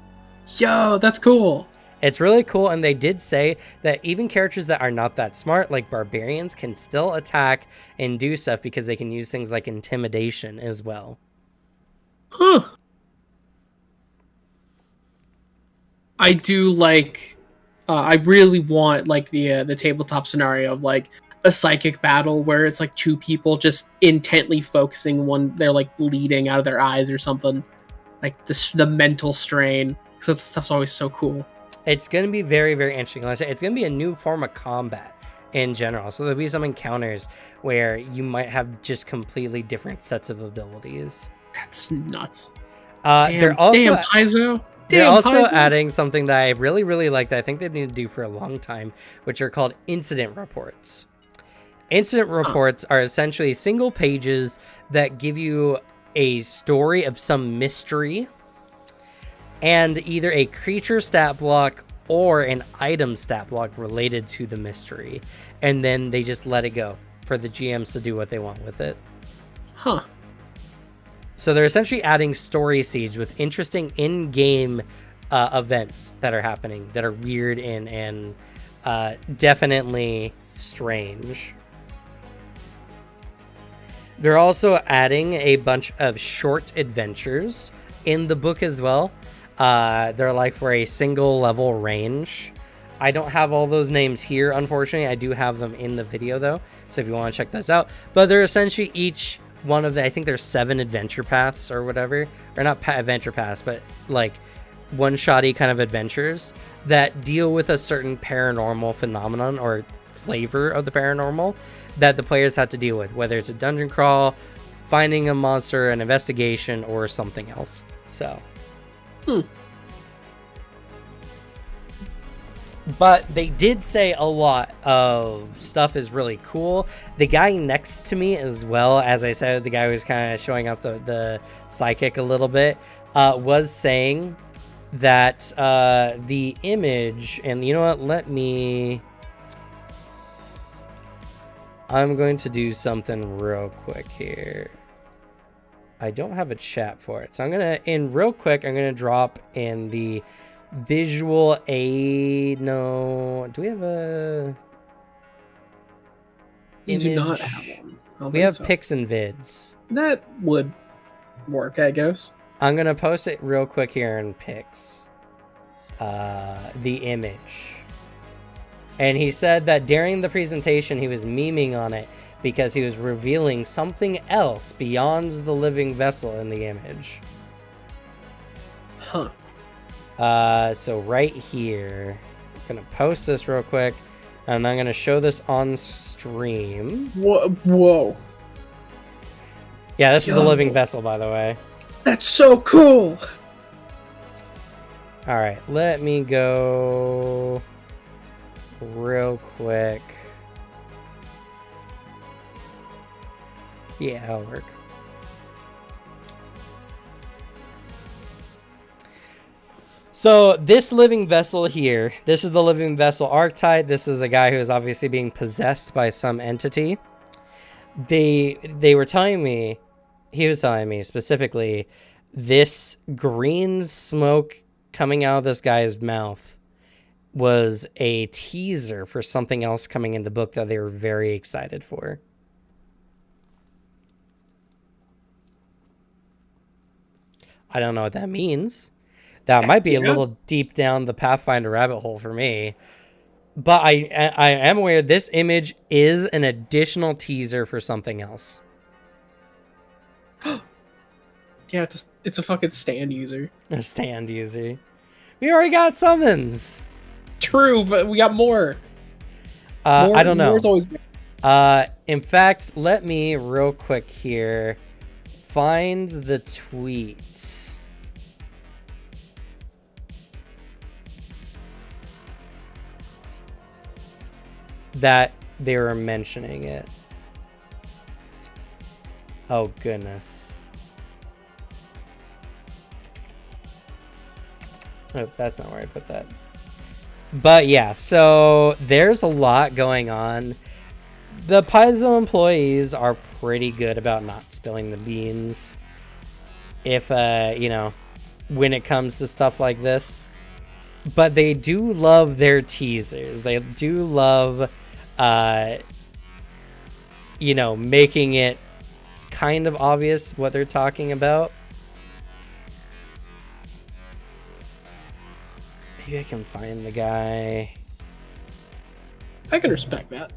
that's cool. It's really cool, and they did say that even characters that are not that smart, like barbarians, can still attack and do stuff because they can use things like intimidation as well. Huh. I do like... I really want like the tabletop scenario of like a psychic battle where it's like 2 people just intently focusing one. They're like bleeding out of their eyes or something. Like the mental strain. Because that stuff's always so cool. It's going to be very, very interesting. Like I said, it's going to be a new form of combat in general. So there'll be some encounters where you might have just completely different sets of abilities. That's nuts. They're also Paizo. They're also adding something that I really, really like that I think they've needed to do for a long time, which are called incident reports. Incident reports are essentially single pages that give you a story of some mystery and either a creature stat block or an item stat block related to the mystery. And then they just let it go for the GMs to do what they want with it. Huh. So they're essentially adding story seeds with interesting in-game events that are happening that are weird and definitely strange. They're also adding a bunch of short adventures in the book as well. They're like for a single level range. I don't have all those names here, unfortunately. I do have them in the video though, so if you want to check those out. But they're essentially each one of the, I think there's 7 adventure paths or whatever, or not adventure paths, but like one-shotty kind of adventures that deal with a certain paranormal phenomenon or flavor of the paranormal that the players have to deal with, whether it's a dungeon crawl, finding a monster, an investigation, or something else. So. But they did say a lot of stuff is really cool. The guy next to me as well, as I said, the guy who was kind of showing up the psychic a little bit, was saying that the image, and you know what, I'm going to do something real quick here. I don't have a chat for it. So I'm going to drop in the visual aid. No, do we have a You image? do not have one. We have pics and vids. That would work, I guess. I'm gonna post it real quick here in pics. The image. And he said that during the presentation he was memeing on it because he was revealing something else beyond the living vessel in the image. Huh. So right here, I'm gonna post this real quick, and I'm gonna show this on stream. Whoa. Yeah, this is the living vessel, by the way. That's so cool. All right, let me go real quick. Yeah, that'll work. So this living vessel here, this is the living vessel archetype. This is a guy who is obviously being possessed by some entity. They were telling me, he was telling me specifically, this green smoke coming out of this guy's mouth was a teaser for something else coming in the book that they were very excited for. I don't know what that means. That might be a little deep down the Pathfinder rabbit hole for me. But I am aware this image is an additional teaser for something else. Yeah, it's a fucking stand user. A stand user. We already got summons. True, but we got more. I don't know. Always... In fact, let me real quick here find the tweet. That they were mentioning it. Oh goodness. Oh, that's not where I put that. But yeah, so there's a lot going on. The Paizo employees are pretty good about not spilling the beans. If, you know, when it comes to stuff like this. But they do love their teasers. They do love, you know, making it kind of obvious what they're talking about. Maybe I can find the guy. I can respect that.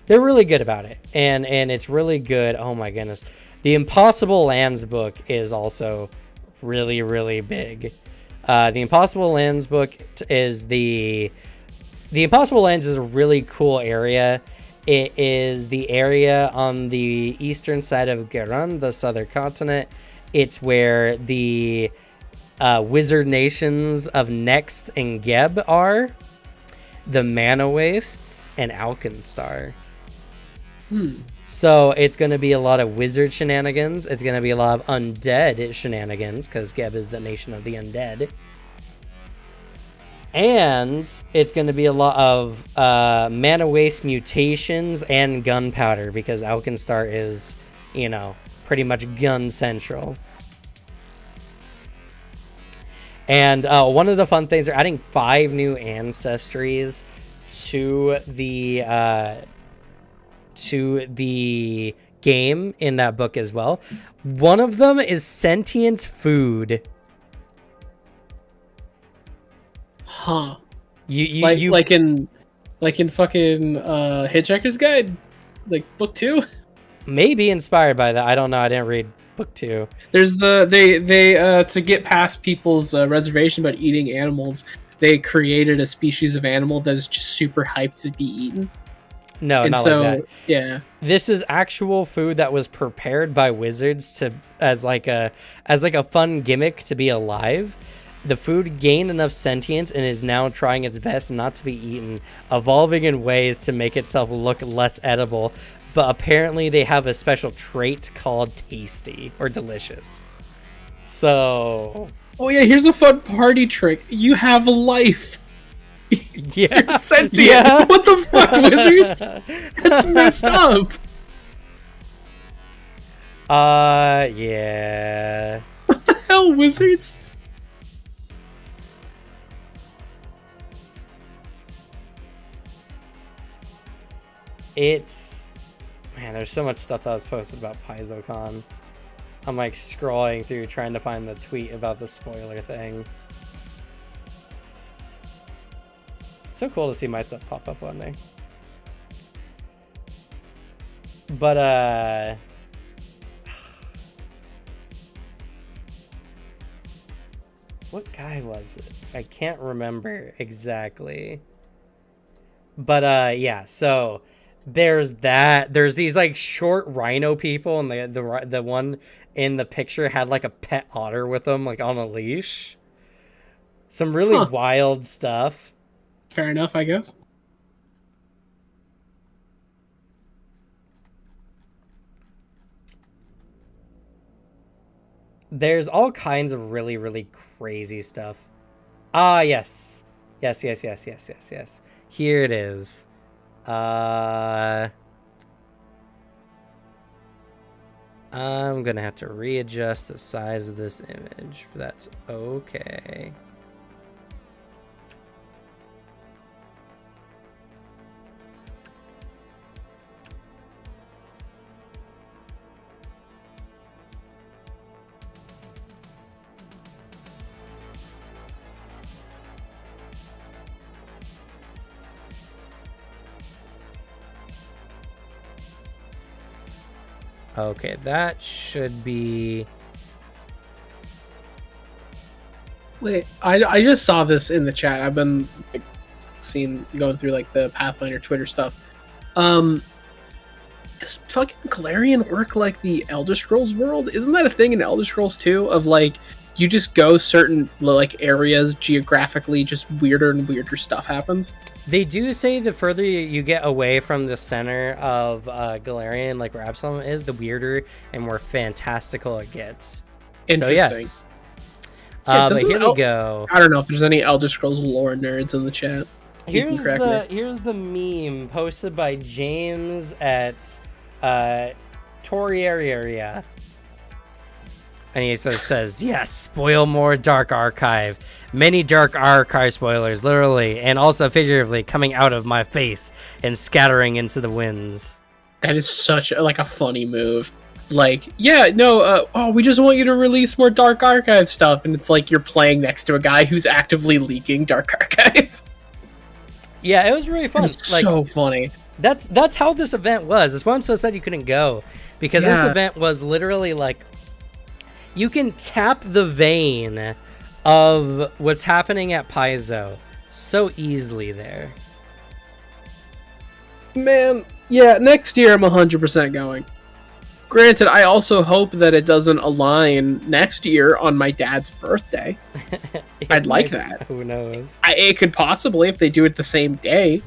They're really good about it. And it's really good. Oh my goodness. The Impossible Lands book is also really, really big. The Impossible Lands book is the Impossible Lands is a really cool area. It is the area on the eastern side of Garan, the southern continent. It's where the wizard nations of Next and Geb are, the Mana Wastes, and Alkenstar. So it's going to be a lot of wizard shenanigans. It's going to be a lot of undead shenanigans, because Geb is the nation of the undead. And it's going to be a lot of mana waste mutations and gunpowder, because Alkenstar is, you know, pretty much gun central. And one of the fun things, they're adding 5 new ancestries to the game in that book as well. One of them is sentient food. Huh. You like in fucking Hitchhiker's Guide, like book 2. Maybe inspired by that. I don't know. I didn't read book 2. There's they to get past people's reservation about eating animals. they created a species of animal that is just super hyped to be eaten. No, And not so, like that. yeah. This is actual food that was prepared by wizards as like a fun gimmick to be alive. The food gained enough sentience and is now trying its best not to be eaten, evolving in ways to make itself look less edible. But apparently they have a special trait called tasty or delicious. So... Oh yeah, here's a fun party trick. You have a life. Yeah. You're sentient. Yeah. What the fuck, wizards? That's messed up. Yeah. What the hell, wizards? It's... Man, there's so much stuff that was posted about PaizoCon. I'm like scrolling through trying to find the tweet about the spoiler thing. It's so cool to see my stuff pop up on there. But what guy was it? I can't remember exactly. But yeah, so there's that. There's these like short rhino people, and the one in the picture had like a pet otter with them, like on a leash. Some really wild stuff. Fair enough, I guess. There's all kinds of really, really crazy stuff. Ah, yes. Yes. Here it is. I'm gonna have to readjust the size of this image, but that's okay. Okay, that should be... Wait, I just saw this in the chat. I've been like, going through like the Pathfinder Twitter stuff. Does fucking Galarian work like the Elder Scrolls world? Isn't that a thing in Elder Scrolls 2 of like you just go certain like areas geographically, just weirder and weirder stuff happens? They do say the further you get away from the center of Galarian, like where Absalom is, the weirder and more fantastical it gets. Interesting. So yes. But here we go. I don't know if there's any Elder Scrolls lore nerds in the chat. Here's the meme posted by James at Toriaria. And he says, yes, spoil more Dark Archive. Many Dark Archive spoilers, literally, and also figuratively, coming out of my face and scattering into the winds. That is such a funny move. Like, yeah, no, we just want you to release more Dark Archive stuff. And it's like you're playing next to a guy who's actively leaking Dark Archive. Yeah, it was really fun. It's like, so funny. That's how this event was. That's why I'm so sad you couldn't go. Because this event was literally like... You can tap the vein of what's happening at Paizo so easily there. Man, yeah, next year I'm 100% going. Granted, I also hope that it doesn't align next year on my dad's birthday. I'd like that. Who knows? It could possibly if they do it the same day.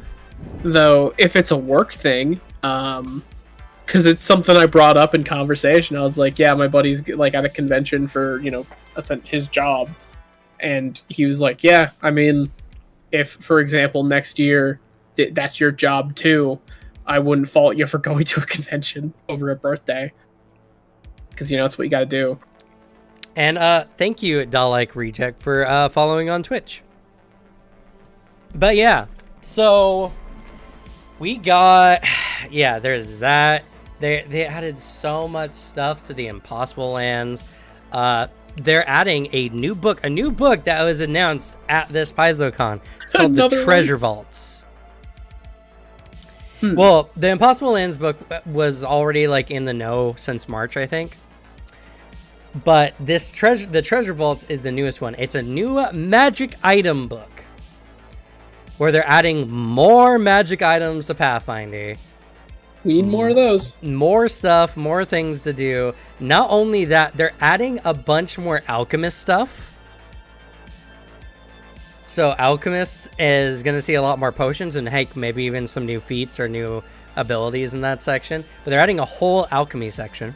Though, if it's a work thing, because it's something I brought up in conversation. I was like, yeah, my buddy's like at a convention for, that's his job. And he was like, yeah, I mean, if, for example, next year, that's your job too, I wouldn't fault you for going to a convention over a birthday. Because, that's what you got to do. And thank you, Dalek Reject, for following on Twitch. But yeah, so we got, there's that. They added so much stuff to the Impossible Lands. They're adding a new book that was announced at this PaizoCon. It's called The Treasure Vaults. Well, the Impossible Lands book was already like in the know since March, I think. But the Treasure Vaults is the newest one. It's a new magic item book. where they're adding more magic items to Pathfinder. We need more of those. More stuff, more things to do. Not only that, they're adding a bunch more alchemist stuff. So alchemist is going to see a lot more potions and heck, maybe even some new feats or new abilities in that section. But they're adding a whole alchemy section,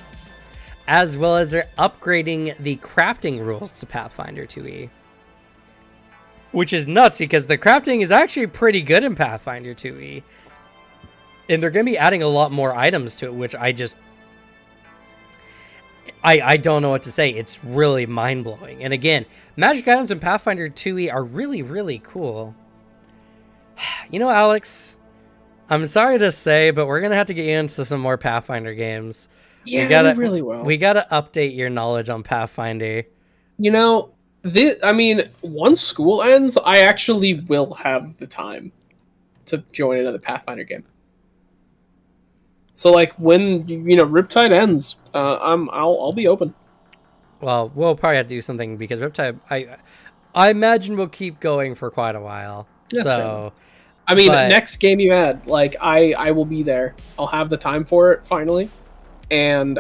as well as they're upgrading the crafting rules to Pathfinder 2e. Which is nuts because the crafting is actually pretty good in Pathfinder 2e. And they're going to be adding a lot more items to it, which I don't know what to say. It's really mind-blowing. And again, magic items in Pathfinder 2e are really, really cool. You know, Alex, I'm sorry to say, but we're going to have to get you into some more Pathfinder games. Yeah, we really will. We got to update your knowledge on Pathfinder. You know, once school ends, I actually will have the time to join another Pathfinder game. So, like, when, Riptide ends, I'll be open. Well, we'll probably have to do something because Riptide, I imagine we'll keep going for quite a while. That's so, right. Next game you add, like, I will be there. I'll have the time for it, finally. And,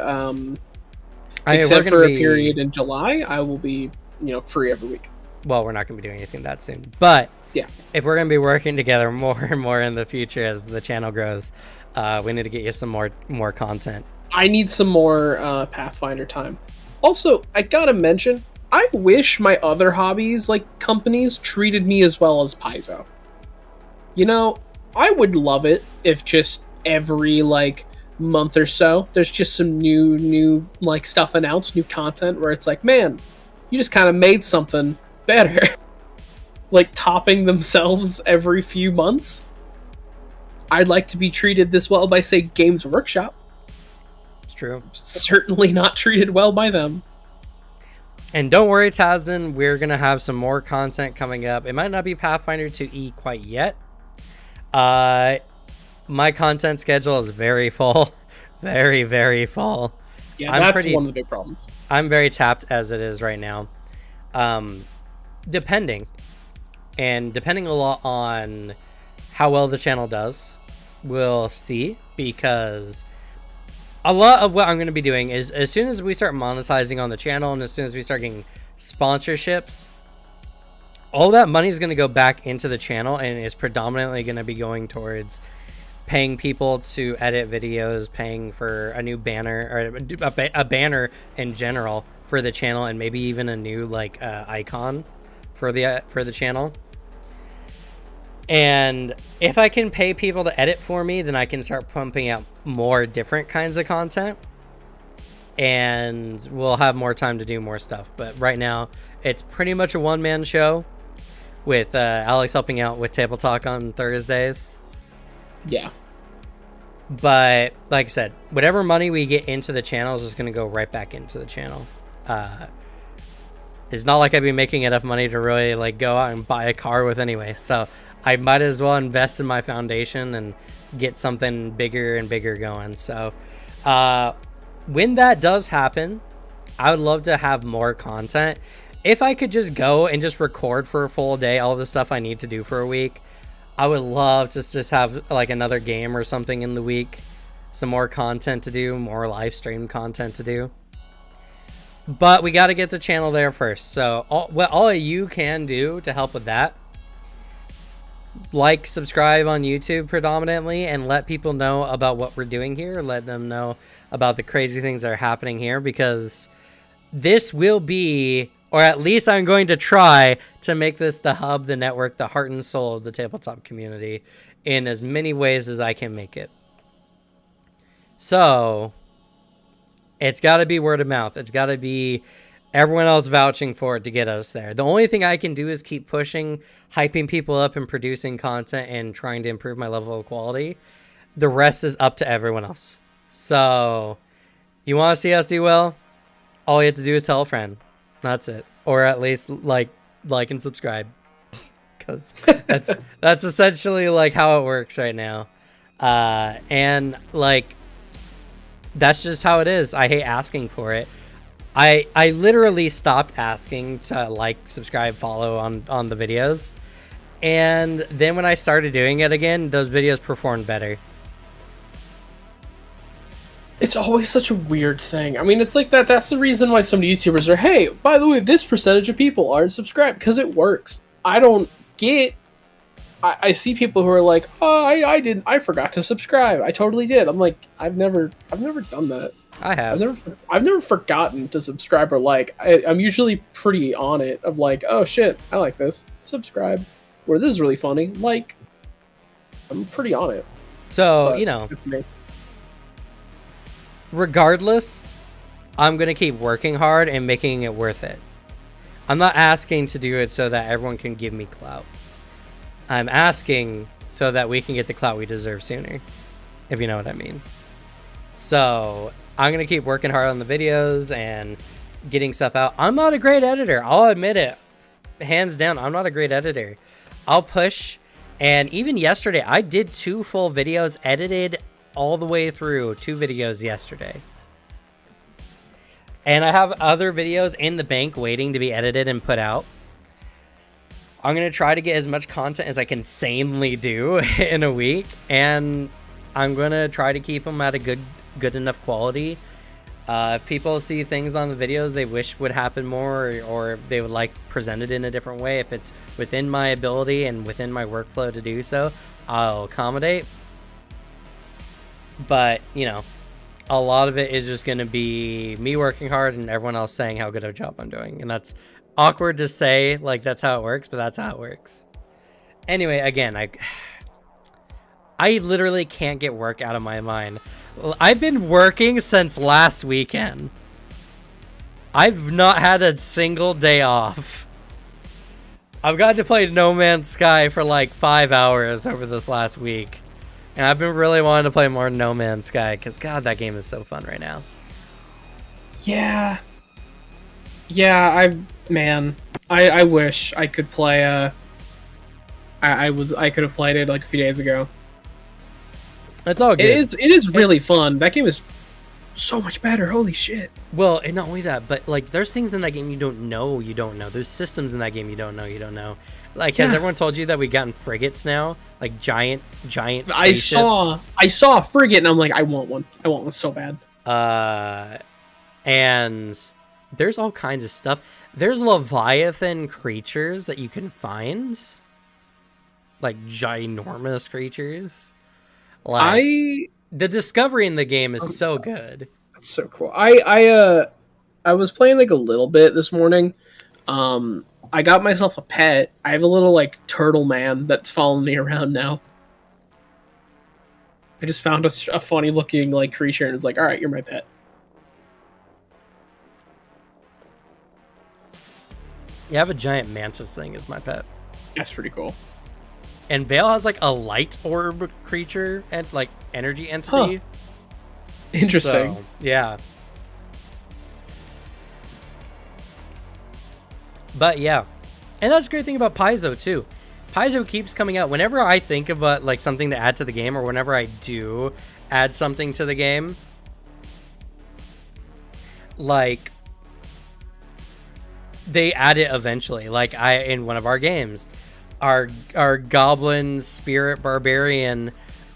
except for a period in July, I will be, free every week. Well, we're not going to be doing anything that soon. But, yeah, if we're going to be working together more and more in the future as the channel grows, we need to get you some more content. I need some more Pathfinder time. Also, I gotta mention, I wish my other hobbies, like companies, treated me as well as Paizo. I would love it if just every month or so, there's just some new stuff announced, new content where it's like, man, you just kind of made something better. Topping themselves every few months. I'd like to be treated this well by, say, Games Workshop. It's true. Certainly not treated well by them. And don't worry, Tasden, we're going to have some more content coming up. It might not be Pathfinder 2e quite yet. My content schedule is very full. Very, very full. Yeah, that's one of the big problems. I'm very tapped as it is right now. Depending a lot on how well the channel does, we'll see, because a lot of what I'm going to be doing is, as soon as we start monetizing on the channel and as soon as we start getting sponsorships, all that money is going to go back into the channel and is predominantly going to be going towards paying people to edit videos, paying for a new banner, or a banner in general for the channel, and maybe even a new icon for the channel. And if I can pay people to edit for me, then I can start pumping out more different kinds of content. And we'll have more time to do more stuff. But right now, it's pretty much a one-man show with Alex helping out with Table Talk on Thursdays. Yeah. But like I said, whatever money we get into the channel is just going to go right back into the channel. It's not like I'd be making enough money to really go out and buy a car with anyway. So I might as well invest in my foundation and get something bigger and bigger going. So when that does happen, I would love to have more content. If I could just go and just record for a full day all the stuff I need to do for a week, I would love to just have another game or something in the week, some more content to do, more live stream content to do. But we got to get the channel there first. So all you can do to help with that, subscribe on YouTube predominantly, and let people know about what we're doing here. Let them know about the crazy things that are happening here, because this will be, or at least I'm going to try to make this the hub, the network, the heart and soul of the tabletop community in as many ways as I can make it. So it's got to be word of mouth. It's got to be everyone else vouching for it to get us there. The only thing I can do is keep pushing, hyping people up, and producing content and trying to improve my level of quality. The rest is up to everyone else. So you want to see us do well? All you have to do is tell a friend. That's it. Or at least like and subscribe, because that's essentially how it works right now. And that's just how it is. I hate asking for it. I literally stopped asking to subscribe, follow on the videos, And then when I started doing it again, those videos performed better. It's always such a weird thing. I mean, it's like that. That's the reason why some YouTubers are, hey, by the way, this percentage of people aren't subscribed, because it works. I don't get. I see people who are like, oh, I forgot to subscribe. I totally did. I'm like, I've never done that. I have. I've never forgotten to subscribe or like. I'm usually pretty on it. Of like, oh shit, I like this. Subscribe. Or this is really funny. Like, I'm pretty on it. So regardless, I'm gonna keep working hard and making it worth it. I'm not asking to do it so that everyone can give me clout. I'm asking so that we can get the clout we deserve sooner, if you know what I mean. So I'm gonna keep working hard on the videos and getting stuff out. I'm not a great editor. I'll admit it. Hands down, I'm not a great editor. I'll push. And even yesterday, I did 2 full videos, edited all the way through 2 videos yesterday. And I have other videos in the bank waiting to be edited and put out. I'm going to try to get as much content as I can sanely do in a week. And I'm going to try to keep them at a good enough quality. If people see things on the videos they wish would happen more, or they would like presented in a different way, if it's within my ability and within my workflow to do so, I'll accommodate. But, you know, a lot of it is just going to be me working hard and everyone else saying how good of a job I'm doing. And that's awkward to say, like, that's how it works, but that's how it works. Anyway, again, I literally can't get work out of my mind. I've been working since last weekend. I've not had a single day off. I've got to play No Man's Sky for like 5 hours over this last week. And I've been really wanting to play more No Man's Sky because, God, that game is so fun right now. Yeah. Yeah, I wish I could play, I could have played it like a few days ago. It's all good. It is really fun. That game is so much better. Holy shit. Well, and not only that, but like there's things in that game you don't know. There's systems in that game you don't know. Like, has everyone told you that we've gotten frigates now? Like giant spaceships? I saw a frigate and I'm like, I want one. I want one so bad. And there's all kinds of stuff. There's Leviathan creatures that you can find. Like ginormous creatures. Like, the discovery in the game is so good. That's so cool. I was playing like a little bit this morning. I got myself a pet. I have a little like turtle man that's following me around now. I just found a funny looking like creature and it's like, all right, you're my pet. Yeah, I have a giant mantis thing as my pet. That's pretty cool. And Vale has like a light orb creature and like energy entity. Huh. Interesting. So, yeah. But yeah. And that's the great thing about Paizo too. Paizo keeps coming out. Whenever I think about like something to add to the game, or whenever I do add something to the game, like they add it eventually. Like in one of our games, our goblin spirit barbarian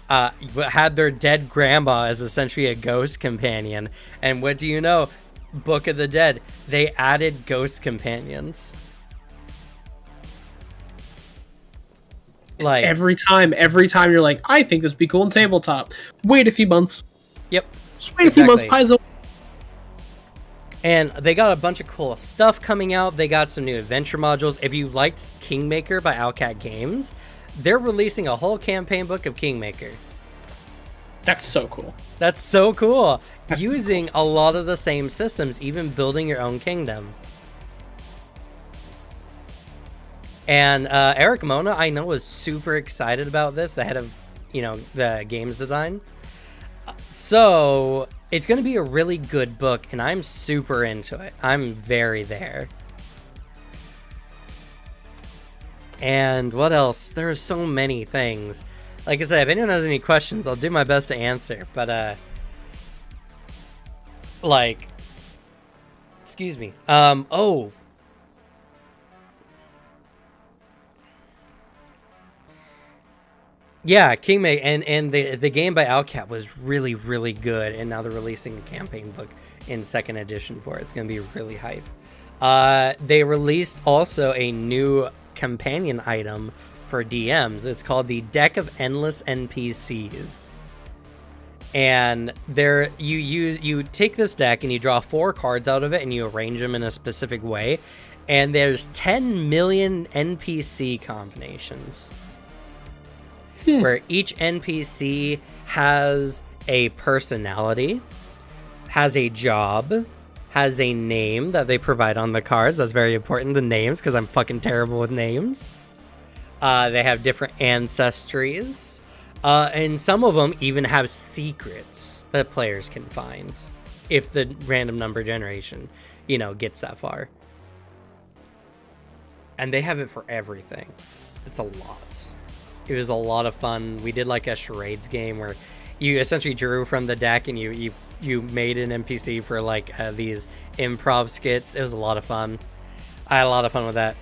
had their dead grandma as essentially a ghost companion. And what do you know? Book of the Dead. They added ghost companions. Like every time you're like, I think this would be cool in tabletop. Wait a few months. Yep. Just wait a few months, Paizo. And they got a bunch of cool stuff coming out. They got some new adventure modules. If you liked Kingmaker by Owlcat Games, they're releasing a whole campaign book of Kingmaker. That's so cool. That's so cool. Using a lot of the same systems, even building your own kingdom. And Eric Mona, I know, was super excited about this, the head of, the games design. So it's going to be a really good book, and I'm super into it. I'm very there. And what else? There are so many things. Like I said, if anyone has any questions, I'll do my best to answer. But, excuse me. Yeah, Kingmaker, and the game by Outcap was really, really good, and now they're releasing a campaign book in 2nd edition for it. It's going to be really hype. They released also a new companion item for DMs. It's called the Deck of Endless NPCs. And there you take this deck and you draw 4 cards out of it and you arrange them in a specific way. And there's 10 million NPC combinations. Where each NPC has a personality, has a job, has a name that they provide on the cards. That's very important, the names, because I'm fucking terrible with names. They have different ancestries. And some of them even have secrets that players can find if the random number generation, gets that far. And they have it for everything. It's a lot. It was a lot of fun. We did like a charades game where you essentially drew from the deck and you made an NPC for like these improv skits. It was a lot of fun. I had a lot of fun with that.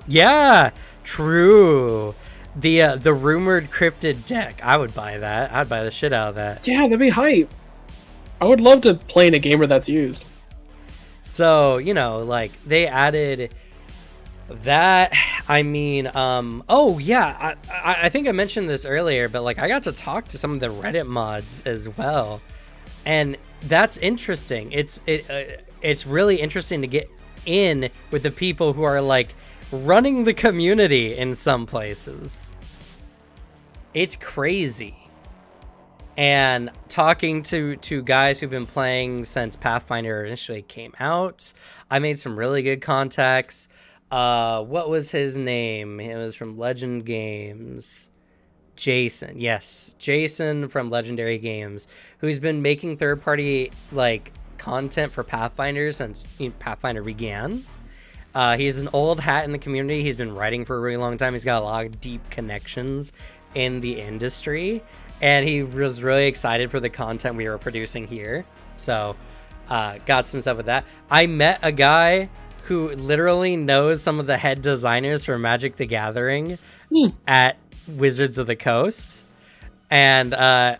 Yeah, true. The rumored cryptid deck. I would buy that. I'd buy the shit out of that. Yeah, that'd be hype. I would love to play in a game where that's used. So, like they added that. I mean, oh yeah, I think I mentioned this earlier, but like I got to talk to some of the Reddit mods as well, and that's interesting. It's really interesting to get in with the people who are like running the community in some places. It's crazy. And talking to guys who've been playing since Pathfinder initially came out, I made some really good contacts. What was his name? It was from Legend Games. Jason. Yes, Jason from Legendary Games, who's been making third-party like content for Pathfinder since Pathfinder began. He's an old hat in the community. He's been writing for a really long time. He's got a lot of deep connections in the industry, and he was really excited for the content we were producing here. So, got some stuff with that. I met a guy who literally knows some of the head designers for Magic the Gathering at Wizards of the Coast. And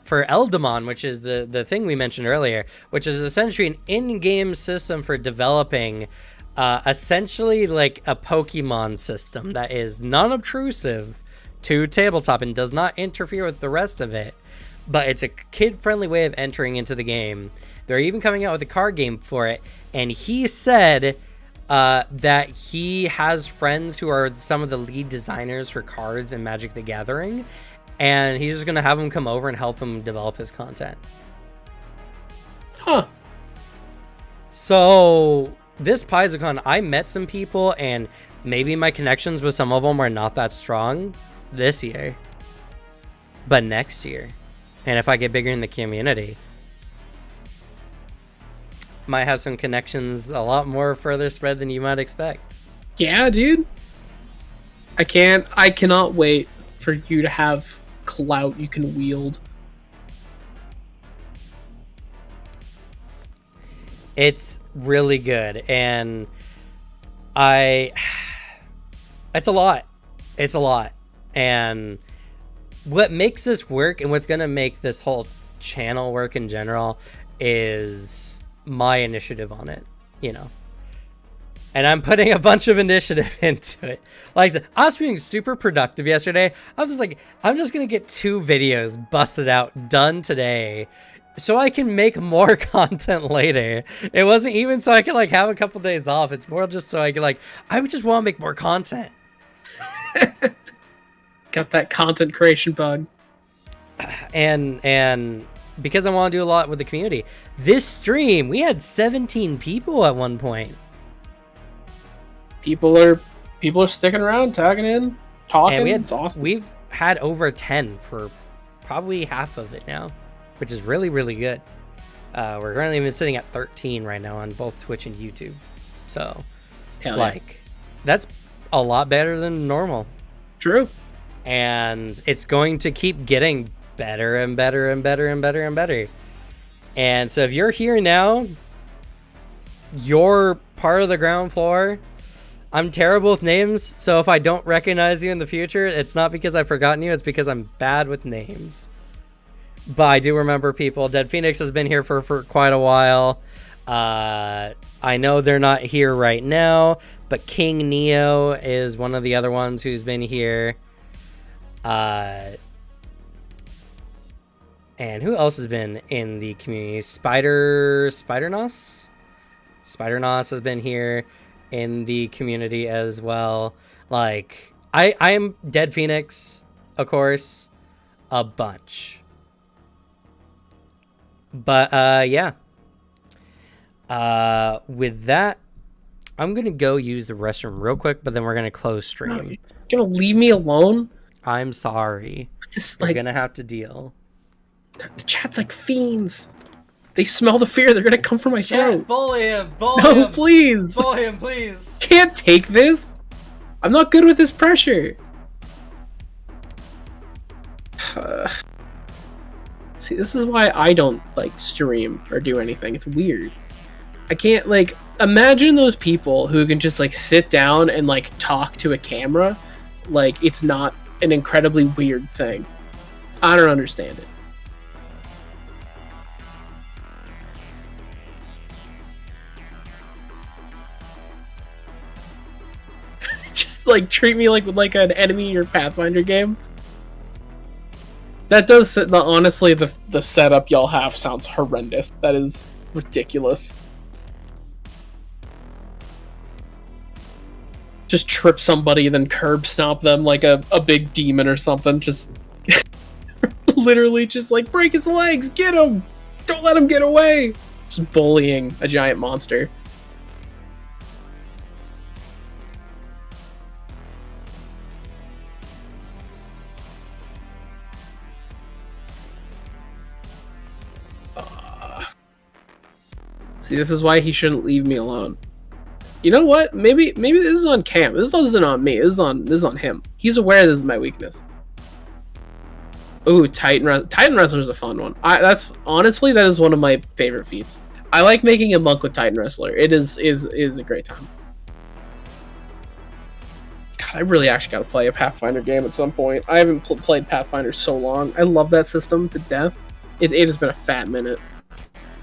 for Eldamon, which is the thing we mentioned earlier, which is essentially an in-game system for developing essentially like a Pokemon system that is non-obtrusive to tabletop and does not interfere with the rest of it, but it's a kid-friendly way of entering into the game. They're even coming out with a card game for it, and he said that he has friends who are some of the lead designers for cards in Magic the Gathering, and he's just going to have them come over and help him develop his content. Huh. So this PaizoCon, I met some people, and maybe my connections with some of them are not that strong this year, but next year, and if I get bigger in the community, might have some connections a lot more further spread than you might expect. Yeah, dude. I cannot wait for you to have clout you can wield. It's really good, and it's a lot. It's a lot. And what makes this work and what's going to make this whole channel work in general is my initiative on it, And I'm putting a bunch of initiative into it. Like I said, I was being super productive yesterday. I was just like, I'm just going to get 2 videos busted out, done today, so I can make more content later. It wasn't even so I could like have a couple days off. It's more just so I could I would just want to make more content. Got that content creation bug. And because I want to do a lot with the community. This stream, we had 17 people at one point. People are sticking around, tagging in, talking. And it's awesome. We've had over 10 for probably half of it now, which is really, really good. We're currently even sitting at 13 right now on both Twitch and YouTube. So, that's a lot better than normal. True. And it's going to keep getting better and better and better and better and better. And so if you're here now, you're part of the ground floor. I'm terrible with names, so if I don't recognize you in the future, it's not because I've forgotten you, it's because I'm bad with names. But I do remember people. Dead Phoenix has been here for quite a while. I know they're not here right now, but King Neo is one of the other ones who's been here. And who else has been in the community? Spider-Nos? Spider-Nos has been here in the community as well. Like, I am Dead Phoenix, of course, a bunch. But, yeah. With that, I'm going to go use the restroom real quick, but then we're going to close stream. No, you're gonna leave me alone? I'm sorry. Just, You're going to have to deal. The chat's like fiends. They smell the fear. They're gonna come for my throat. Bully him! Bully No, please. Bully him, please! Can't take this. I'm not good with this pressure. See, this is why I don't like stream or do anything. It's weird. I can't like imagine those people who can just like sit down and like talk to a camera. Like it's not an incredibly weird thing. I don't understand it. Just like treat me like an enemy in your Pathfinder game. That does honestly the setup y'all have sounds horrendous. That is ridiculous. Just trip somebody, then curb stomp them like a big demon or something. Just literally just like break his legs, get him! Don't let him get away! Just bullying a giant monster. See, this is why he shouldn't leave me alone. You know what? Maybe this is on Cam. This isn't on me. This is on him. He's aware this is my weakness. Ooh, Titan Wrestler is a fun one. That's honestly that is one of my favorite feats. I like making a monk with Titan Wrestler. It is a great time. God, I really actually got to play a Pathfinder game at some point. I haven't played Pathfinder so long. I love that system to death. It has been a fat minute.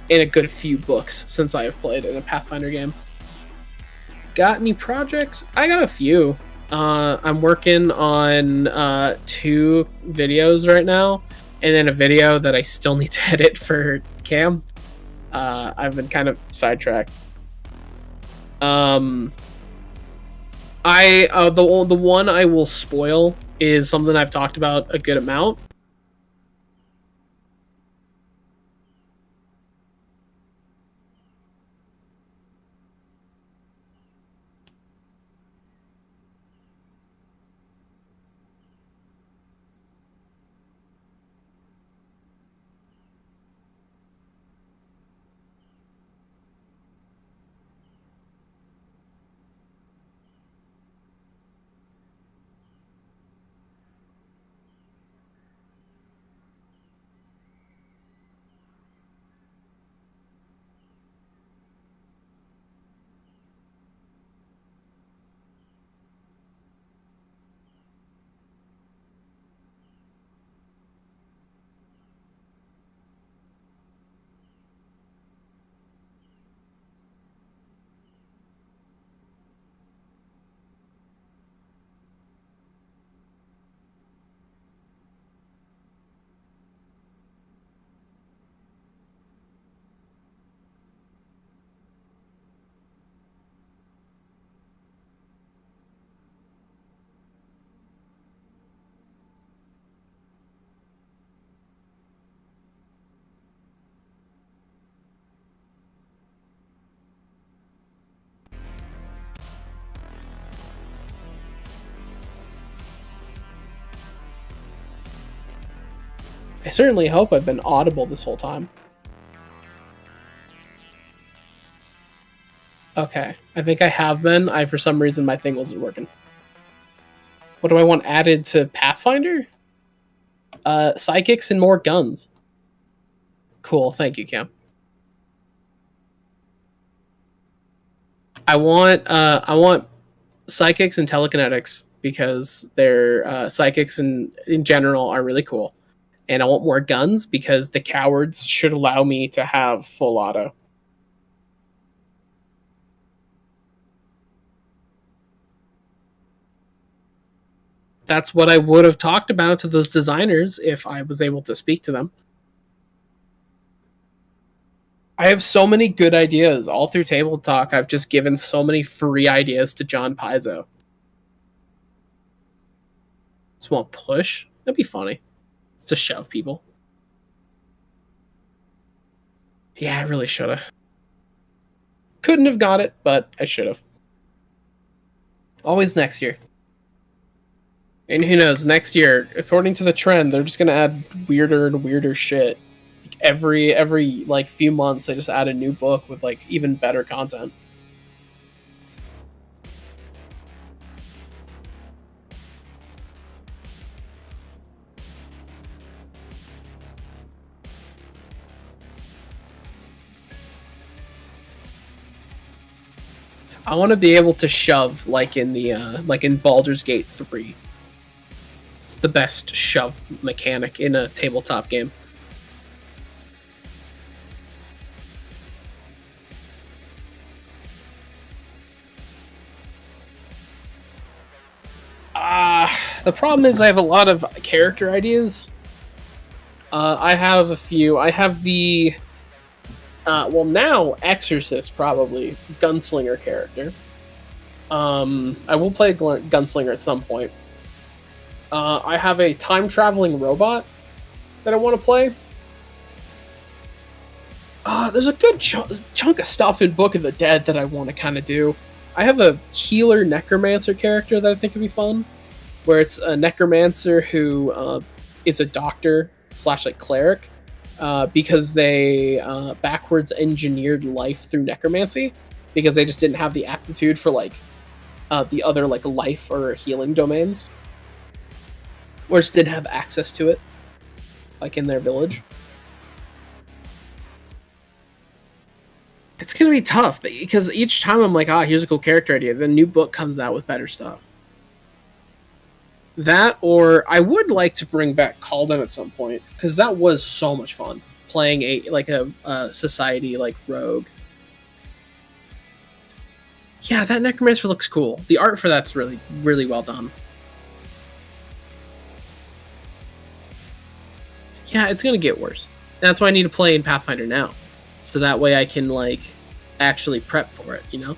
And a good few books since I have played in a Pathfinder game. Got any projects? I got a few. I'm working on 2 videos right now, and then a video that I still need to edit for Cam. I've been kind of sidetracked. The one I will spoil is something I've talked about a good amount. I certainly hope I've been audible this whole time. Okay, I think I have been. For some reason, my thing wasn't working. What do I want added to Pathfinder? Psychics and more guns. Cool, thank you, Cam. I want psychics and telekinetics because their psychics in general are really cool. And I want more guns because the cowards should allow me to have full auto. That's what I would have talked about to those designers if I was able to speak to them. I have so many good ideas all through Table Talk. I've just given so many free ideas to John Paizo. Small push? That'd be funny. To shove people. Yeah, I really should have. Couldn't have got it, but I should have. Always next year. And who knows, next year, according to the trend, they're just gonna add weirder and weirder shit. Like every like few months they just add a new book with like even better content. I want to be able to shove like in the like in Baldur's Gate 3. It's the best shove mechanic in a tabletop game. The problem is I have a lot of character ideas. I have a few. I have the well, now Exorcist, probably gunslinger character. I will play gunslinger at some point. I have a time traveling robot that I want to play. There's a good chunk of stuff in Book of the Dead that I want to kind of do. I have a healer necromancer character that I think would be fun, where it's a necromancer who is a doctor / like cleric. Because they backwards engineered life through necromancy because they just didn't have the aptitude for like the other like life or healing domains, or just didn't have access to it like in their village. It's gonna be tough because each time I'm like, here's a cool character idea, the new book comes out with better stuff. That, or I would like to bring back Calden at some point because that was so much fun playing a society like rogue. Yeah, that necromancer looks cool. The art for that's really really well done. Yeah, it's gonna get worse. That's why I need to play in Pathfinder now, so that way I can like actually prep for it. You know,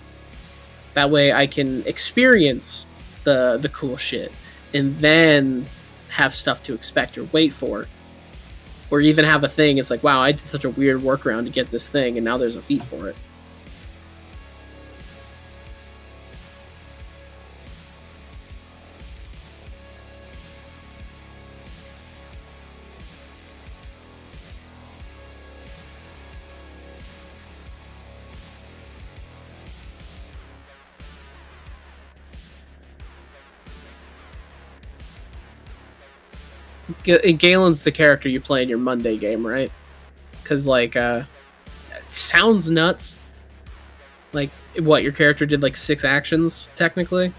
that way I can experience the cool shit. And then have stuff to expect or wait for. Or even have a thing, it's like, wow, I did such a weird workaround to get this thing, and now there's a feat for it. Galen's the character you play in your Monday game, right? Because, like, it sounds nuts. Like, what, your character did, like, 6 actions, technically?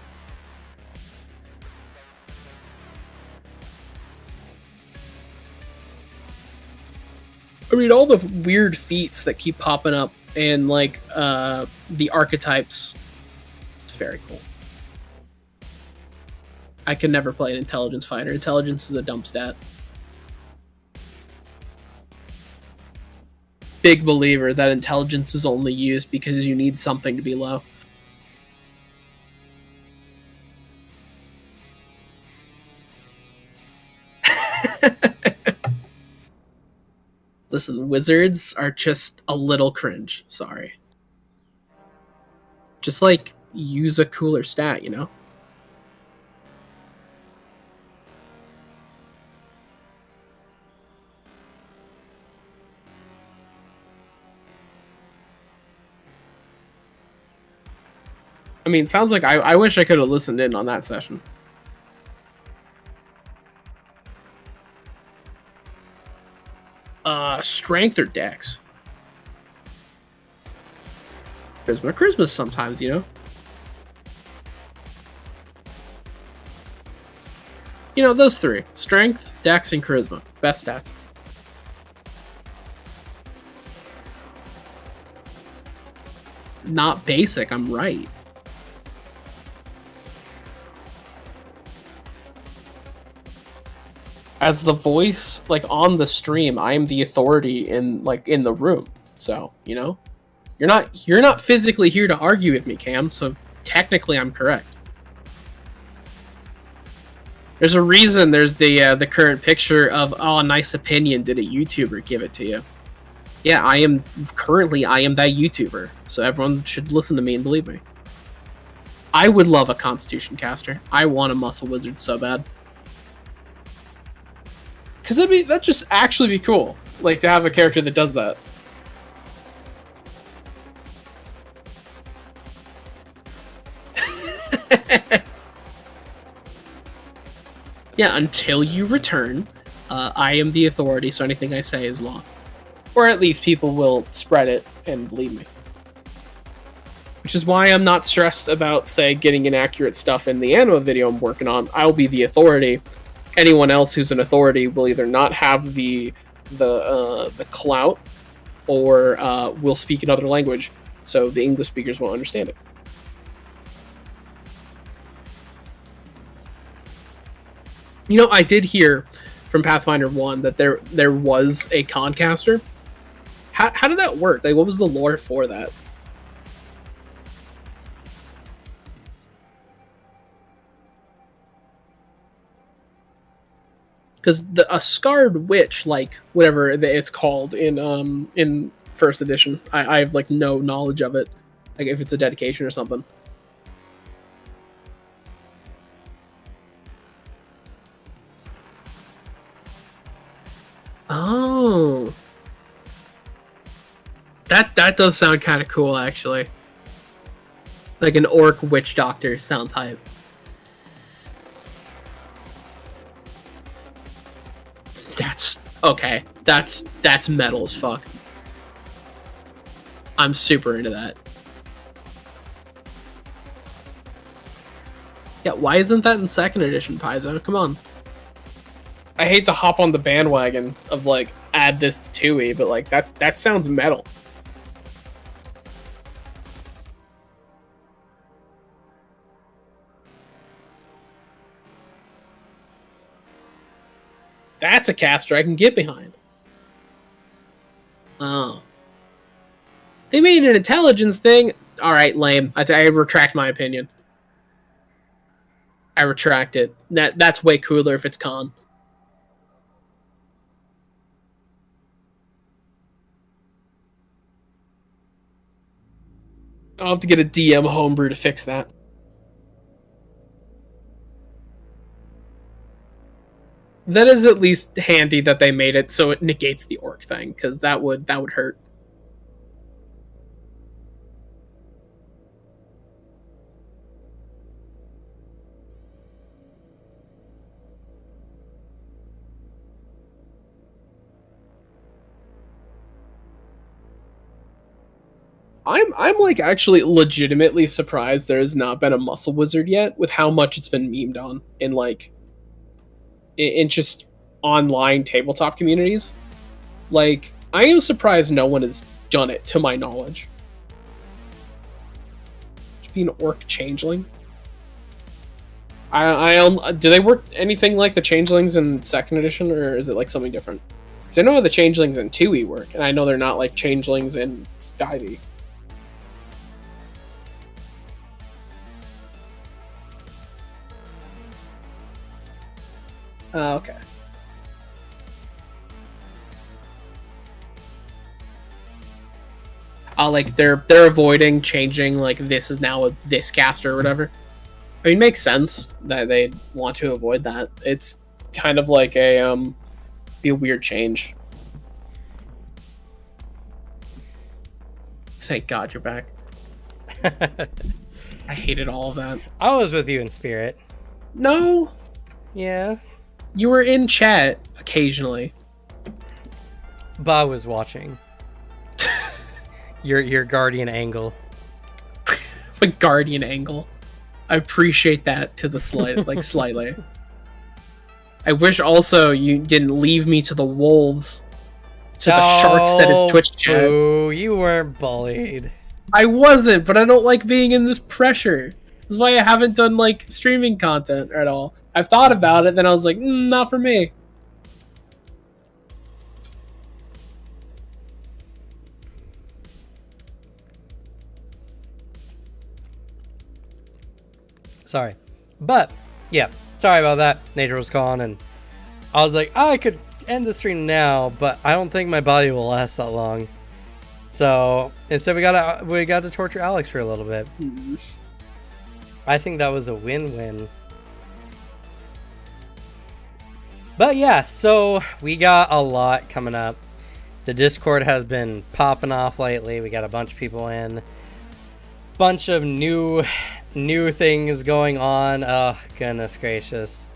I mean, all the weird feats that keep popping up and, like, the archetypes. It's very cool. I can never play an intelligence fighter. Intelligence is a dump stat. Big believer that intelligence is only used because you need something to be low. Listen, wizards are just a little cringe. Sorry. Just, like, use a cooler stat, you know? I mean, sounds like I wish I could have listened in on that session. Strength or dex? Charisma sometimes, you know? You know, those three. Strength, dex, and charisma. Best stats. Not basic, I'm right. As the voice, like, on the stream, I am the authority in the room. So, you know? You're not physically here to argue with me, Cam, so technically I'm correct. There's a reason there's the current picture of, oh, nice opinion, did a YouTuber give it to you? Yeah, I am that YouTuber, so everyone should listen to me and believe me. I would love a Constitution caster. I want a muscle wizard so bad. Because that'd just actually be cool, like, to have a character that does that. Yeah, until you return, I am the authority, so anything I say is law. Or at least people will spread it and believe me. Which is why I'm not stressed about, say, getting inaccurate stuff in the anima video I'm working on. I'll be the authority. Anyone else who's an authority will either not have the clout, or will speak another language, so the English speakers won't understand it. You know, I did hear from Pathfinder 1 that there was a concaster. How did that work? Like, what was the lore for that? Because a scarred witch, like whatever it's called in first edition, I have like no knowledge of it. Like if it's a dedication or something. Oh, that does sound kind of cool, actually. Like an orc witch doctor sounds hype. That's okay. That's metal as fuck. I'm super into that. Yeah, why isn't that in second edition, Paizo? Come on. I hate to hop on the bandwagon of like add this to 2e, but like that sounds metal. That's a caster I can get behind. Oh. They made an intelligence thing. Alright, lame. I retract my opinion. I retract it. That's way cooler if it's con. I'll have to get a DM homebrew to fix that. That is at least handy that they made it so it negates the orc thing, because that would hurt. I'm like actually legitimately surprised there has not been a muscle wizard yet with how much it's been memed on in like in just online tabletop communities. Like, I am surprised no one has done it, to my knowledge. Just be an orc changeling. Do they work anything like the changelings in second edition, or is it like something different? Because I know how the changelings in 2e work, and I know they're not like changelings in 5e. Okay. Like they're avoiding changing like this is now this caster or whatever. I mean, it makes sense that they want to avoid that. It's kind of like be a weird change. Thank God you're back. I hated all of that. I was with you in spirit. No. Yeah. You were in chat occasionally. Ba was watching. Your guardian angle. The guardian angle. I appreciate that to the slightly. I wish also you didn't leave me to the wolves, to the sharks that is Twitch chat. Boo, you weren't bullied. I wasn't, but I don't like being in this pressure. This is why I haven't done like streaming content at all. I've thought about it, then I was like, not for me. Sorry. But, yeah. Sorry about that. Nature was calling, and I was like, I could end the stream now, but I don't think my body will last that long. So, instead we got to torture Alex for a little bit. I think that was a win-win. But yeah, so we got a lot coming up. The Discord has been popping off lately. We got a bunch of people in. Bunch of new things going on. Oh, goodness gracious.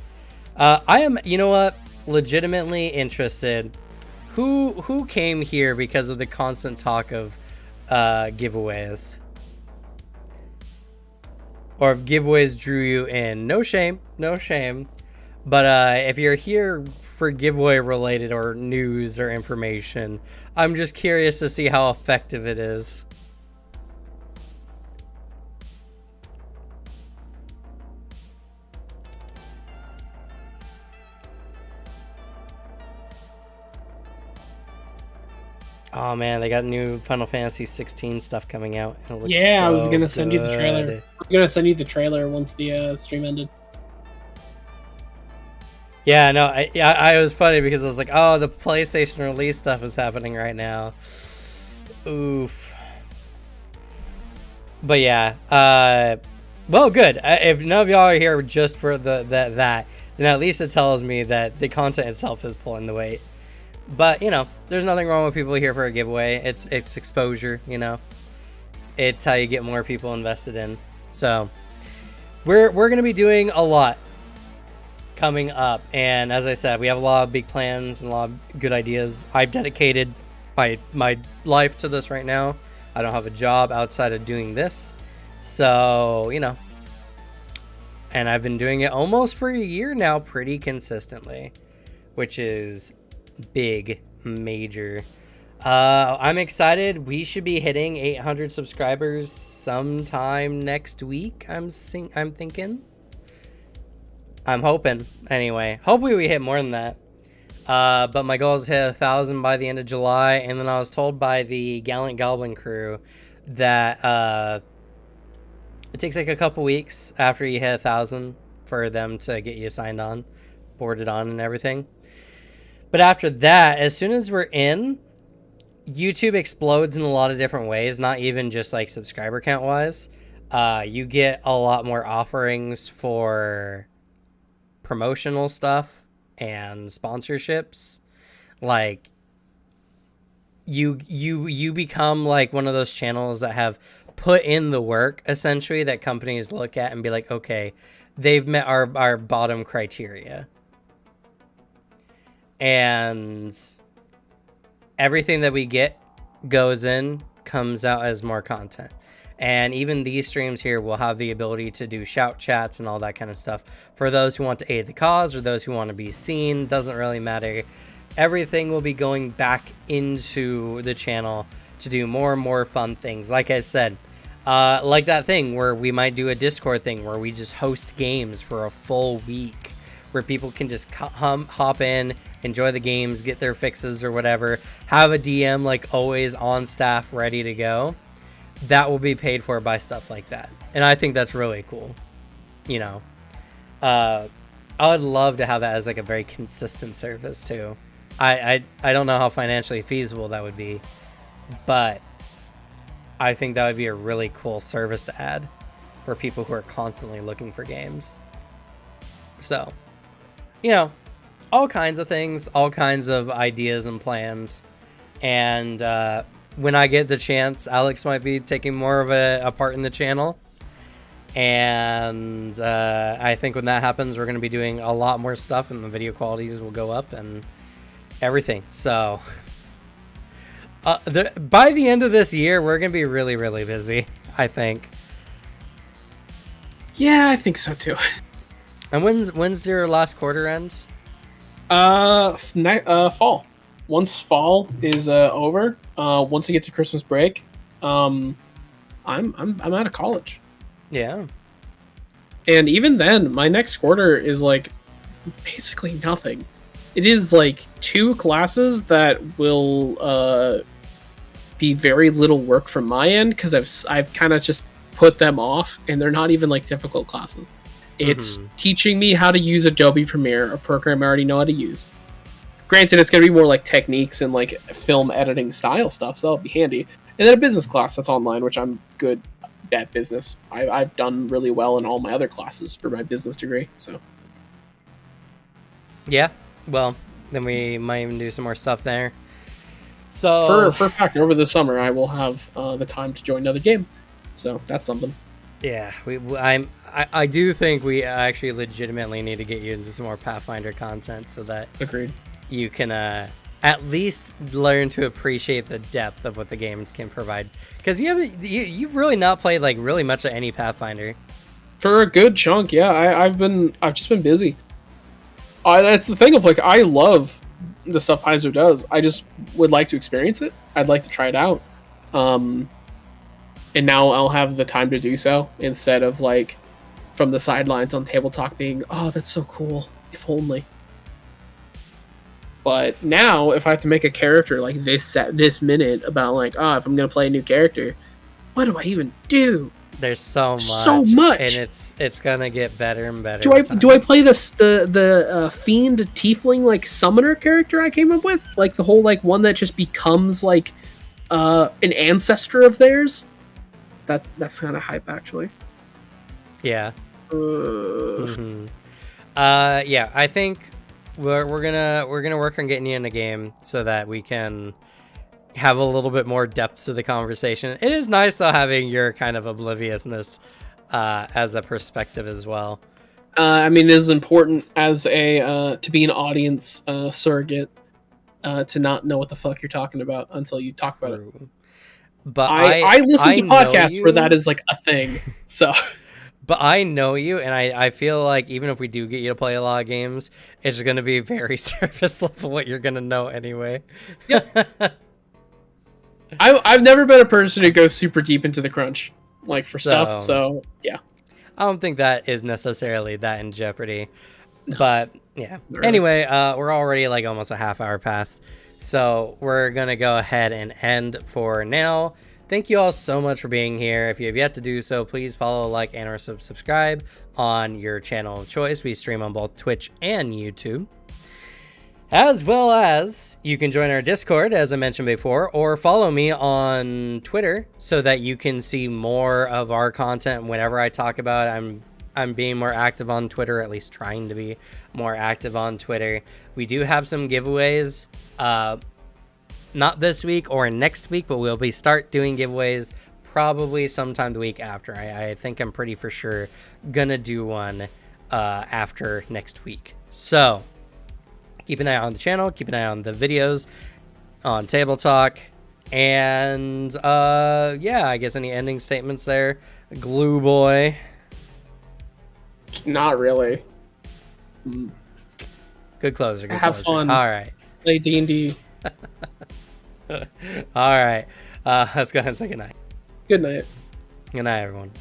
I am, you know what, legitimately interested. Who came here because of the constant talk of giveaways? Or if giveaways drew you in. No shame, no shame. But if you're here for giveaway related or news or information, I'm just curious to see how effective it is. Oh man, they got new Final Fantasy 16 stuff coming out. And it looks I was gonna so send you the trailer. I'm gonna send you the trailer once the stream ended. Yeah, no, I was funny because I was like, oh, the PlayStation release stuff is happening right now. Oof. But yeah, well, good. If none of y'all are here just for that, then at least it tells me that the content itself is pulling the weight. But, you know, there's nothing wrong with people here for a giveaway. It's exposure, you know. It's how you get more people invested in. So, we're going to be doing a lot coming up. And as I said, we have a lot of big plans and a lot of good ideas. I've dedicated my life to this right now. I don't have a job outside of doing this. So, you know. And I've been doing it almost for a year now pretty consistently, which is big, major. I'm excited. We should be hitting 800 subscribers sometime next week. I'm thinking. I'm hoping. Anyway, hopefully we hit more than that. But my goal is to hit 1,000 by the end of July, and then I was told by the Gallant Goblin crew that it takes like a couple weeks after you hit 1,000 for them to get you signed on, boarded on, and everything. But after that, as soon as we're in, YouTube explodes in a lot of different ways, not even just like subscriber count wise. You get a lot more offerings for promotional stuff and sponsorships. Like you become like one of those channels that have put in the work, essentially, that companies look at and be like, okay, they've met our bottom criteria. And everything that we get comes out as more content. And even these streams here will have the ability to do shout chats and all that kind of stuff for those who want to aid the cause or those who want to be seen. Doesn't really matter. Everything will be going back into the channel to do more and more fun things. Like I said, like that thing where we might do a Discord thing where we just host games for a full week, where people can just hop in, enjoy the games, get their fixes or whatever, have a DM like always on staff ready to go. That will be paid for by stuff like that. And I think that's really cool. You know, I would love to have that as like a very consistent service too. I don't know how financially feasible that would be, but I think that would be a really cool service to add for people who are constantly looking for games. So, you know, all kinds of things, all kinds of ideas and plans. And when I get the chance, Alex might be taking more of a part in the channel. And I think when that happens, we're going to be doing a lot more stuff and the video qualities will go up and everything. So by the end of this year, we're going to be really, really busy, I think. Yeah, I think so too. And when's your last quarter ends? Fall. Once fall is over, once we get to Christmas break, I'm out of college. Yeah. And even then, my next quarter is like basically nothing. It is like 2 classes that will be very little work from my end because I've kind of just put them off, and they're not even like difficult classes. It's teaching me how to use Adobe Premiere, a program I already know how to use. Granted, it's going to be more like techniques and like film editing style stuff, so that'll be handy. And then a business class that's online, which I'm good at business. I've done really well in all my other classes for my business degree. So yeah, well, then we might even do some more stuff there. So for a fact, over the summer I will have the time to join another game. So that's something. Yeah, I do think we actually legitimately need to get you into some more Pathfinder content so that Agreed. You can at least learn to appreciate the depth of what the game can provide. Because you've really not played like really much of any Pathfinder. For a good chunk, yeah. I've just been busy. That's the thing of like I love the stuff Paizo does. I just would like to experience it. I'd like to try it out. And now I'll have the time to do so instead of like from the sidelines on Table Talk being, oh, that's so cool. If only. But now, if I have to make a character like this minute about like, oh, if I'm gonna play a new character, what do I even do? There's so much, and it's gonna get better and better. Do I play the fiend tiefling like summoner character I came up with, like the whole like one that just becomes like an ancestor of theirs? That's kind of hype actually. Yeah. Yeah, I think we're gonna work on getting you in the game so that we can have a little bit more depth to the conversation. It is nice though having your kind of obliviousness as a perspective as well. I mean, it is important as a to be an audience surrogate to not know what the fuck you're talking about until you talk about it. But I listen to podcasts where that is like a thing. So. But I know you, and I feel like even if we do get you to play a lot of games, it's going to be very surface level what you're going to know anyway. Yep. I've never been a person who goes super deep into the crunch, like for stuff, so yeah. I don't think that is necessarily that in jeopardy. No. But yeah. Really. Anyway, we're already like almost a half hour past, so we're going to go ahead and end for now. Thank you all so much for being here. If you have yet to do so, please follow, like, and or subscribe on your channel of choice. We stream on both Twitch and YouTube. As well as you can join our Discord, as I mentioned before, or follow me on Twitter so that you can see more of our content whenever I talk about it. I'm being more active on Twitter, at least trying to be more active on Twitter. We do have some giveaways. Not this week or next week, but we'll start doing giveaways probably sometime the week after. I think I'm pretty for sure gonna do one after next week. So keep an eye on the channel, keep an eye on the videos on Table Talk, and yeah, I guess any ending statements there, Glue Boy? Not really. Good closer. Good Have closer. fun. All right. Play D&D. All right. Let's go ahead and say goodnight. Good night. Good night, everyone.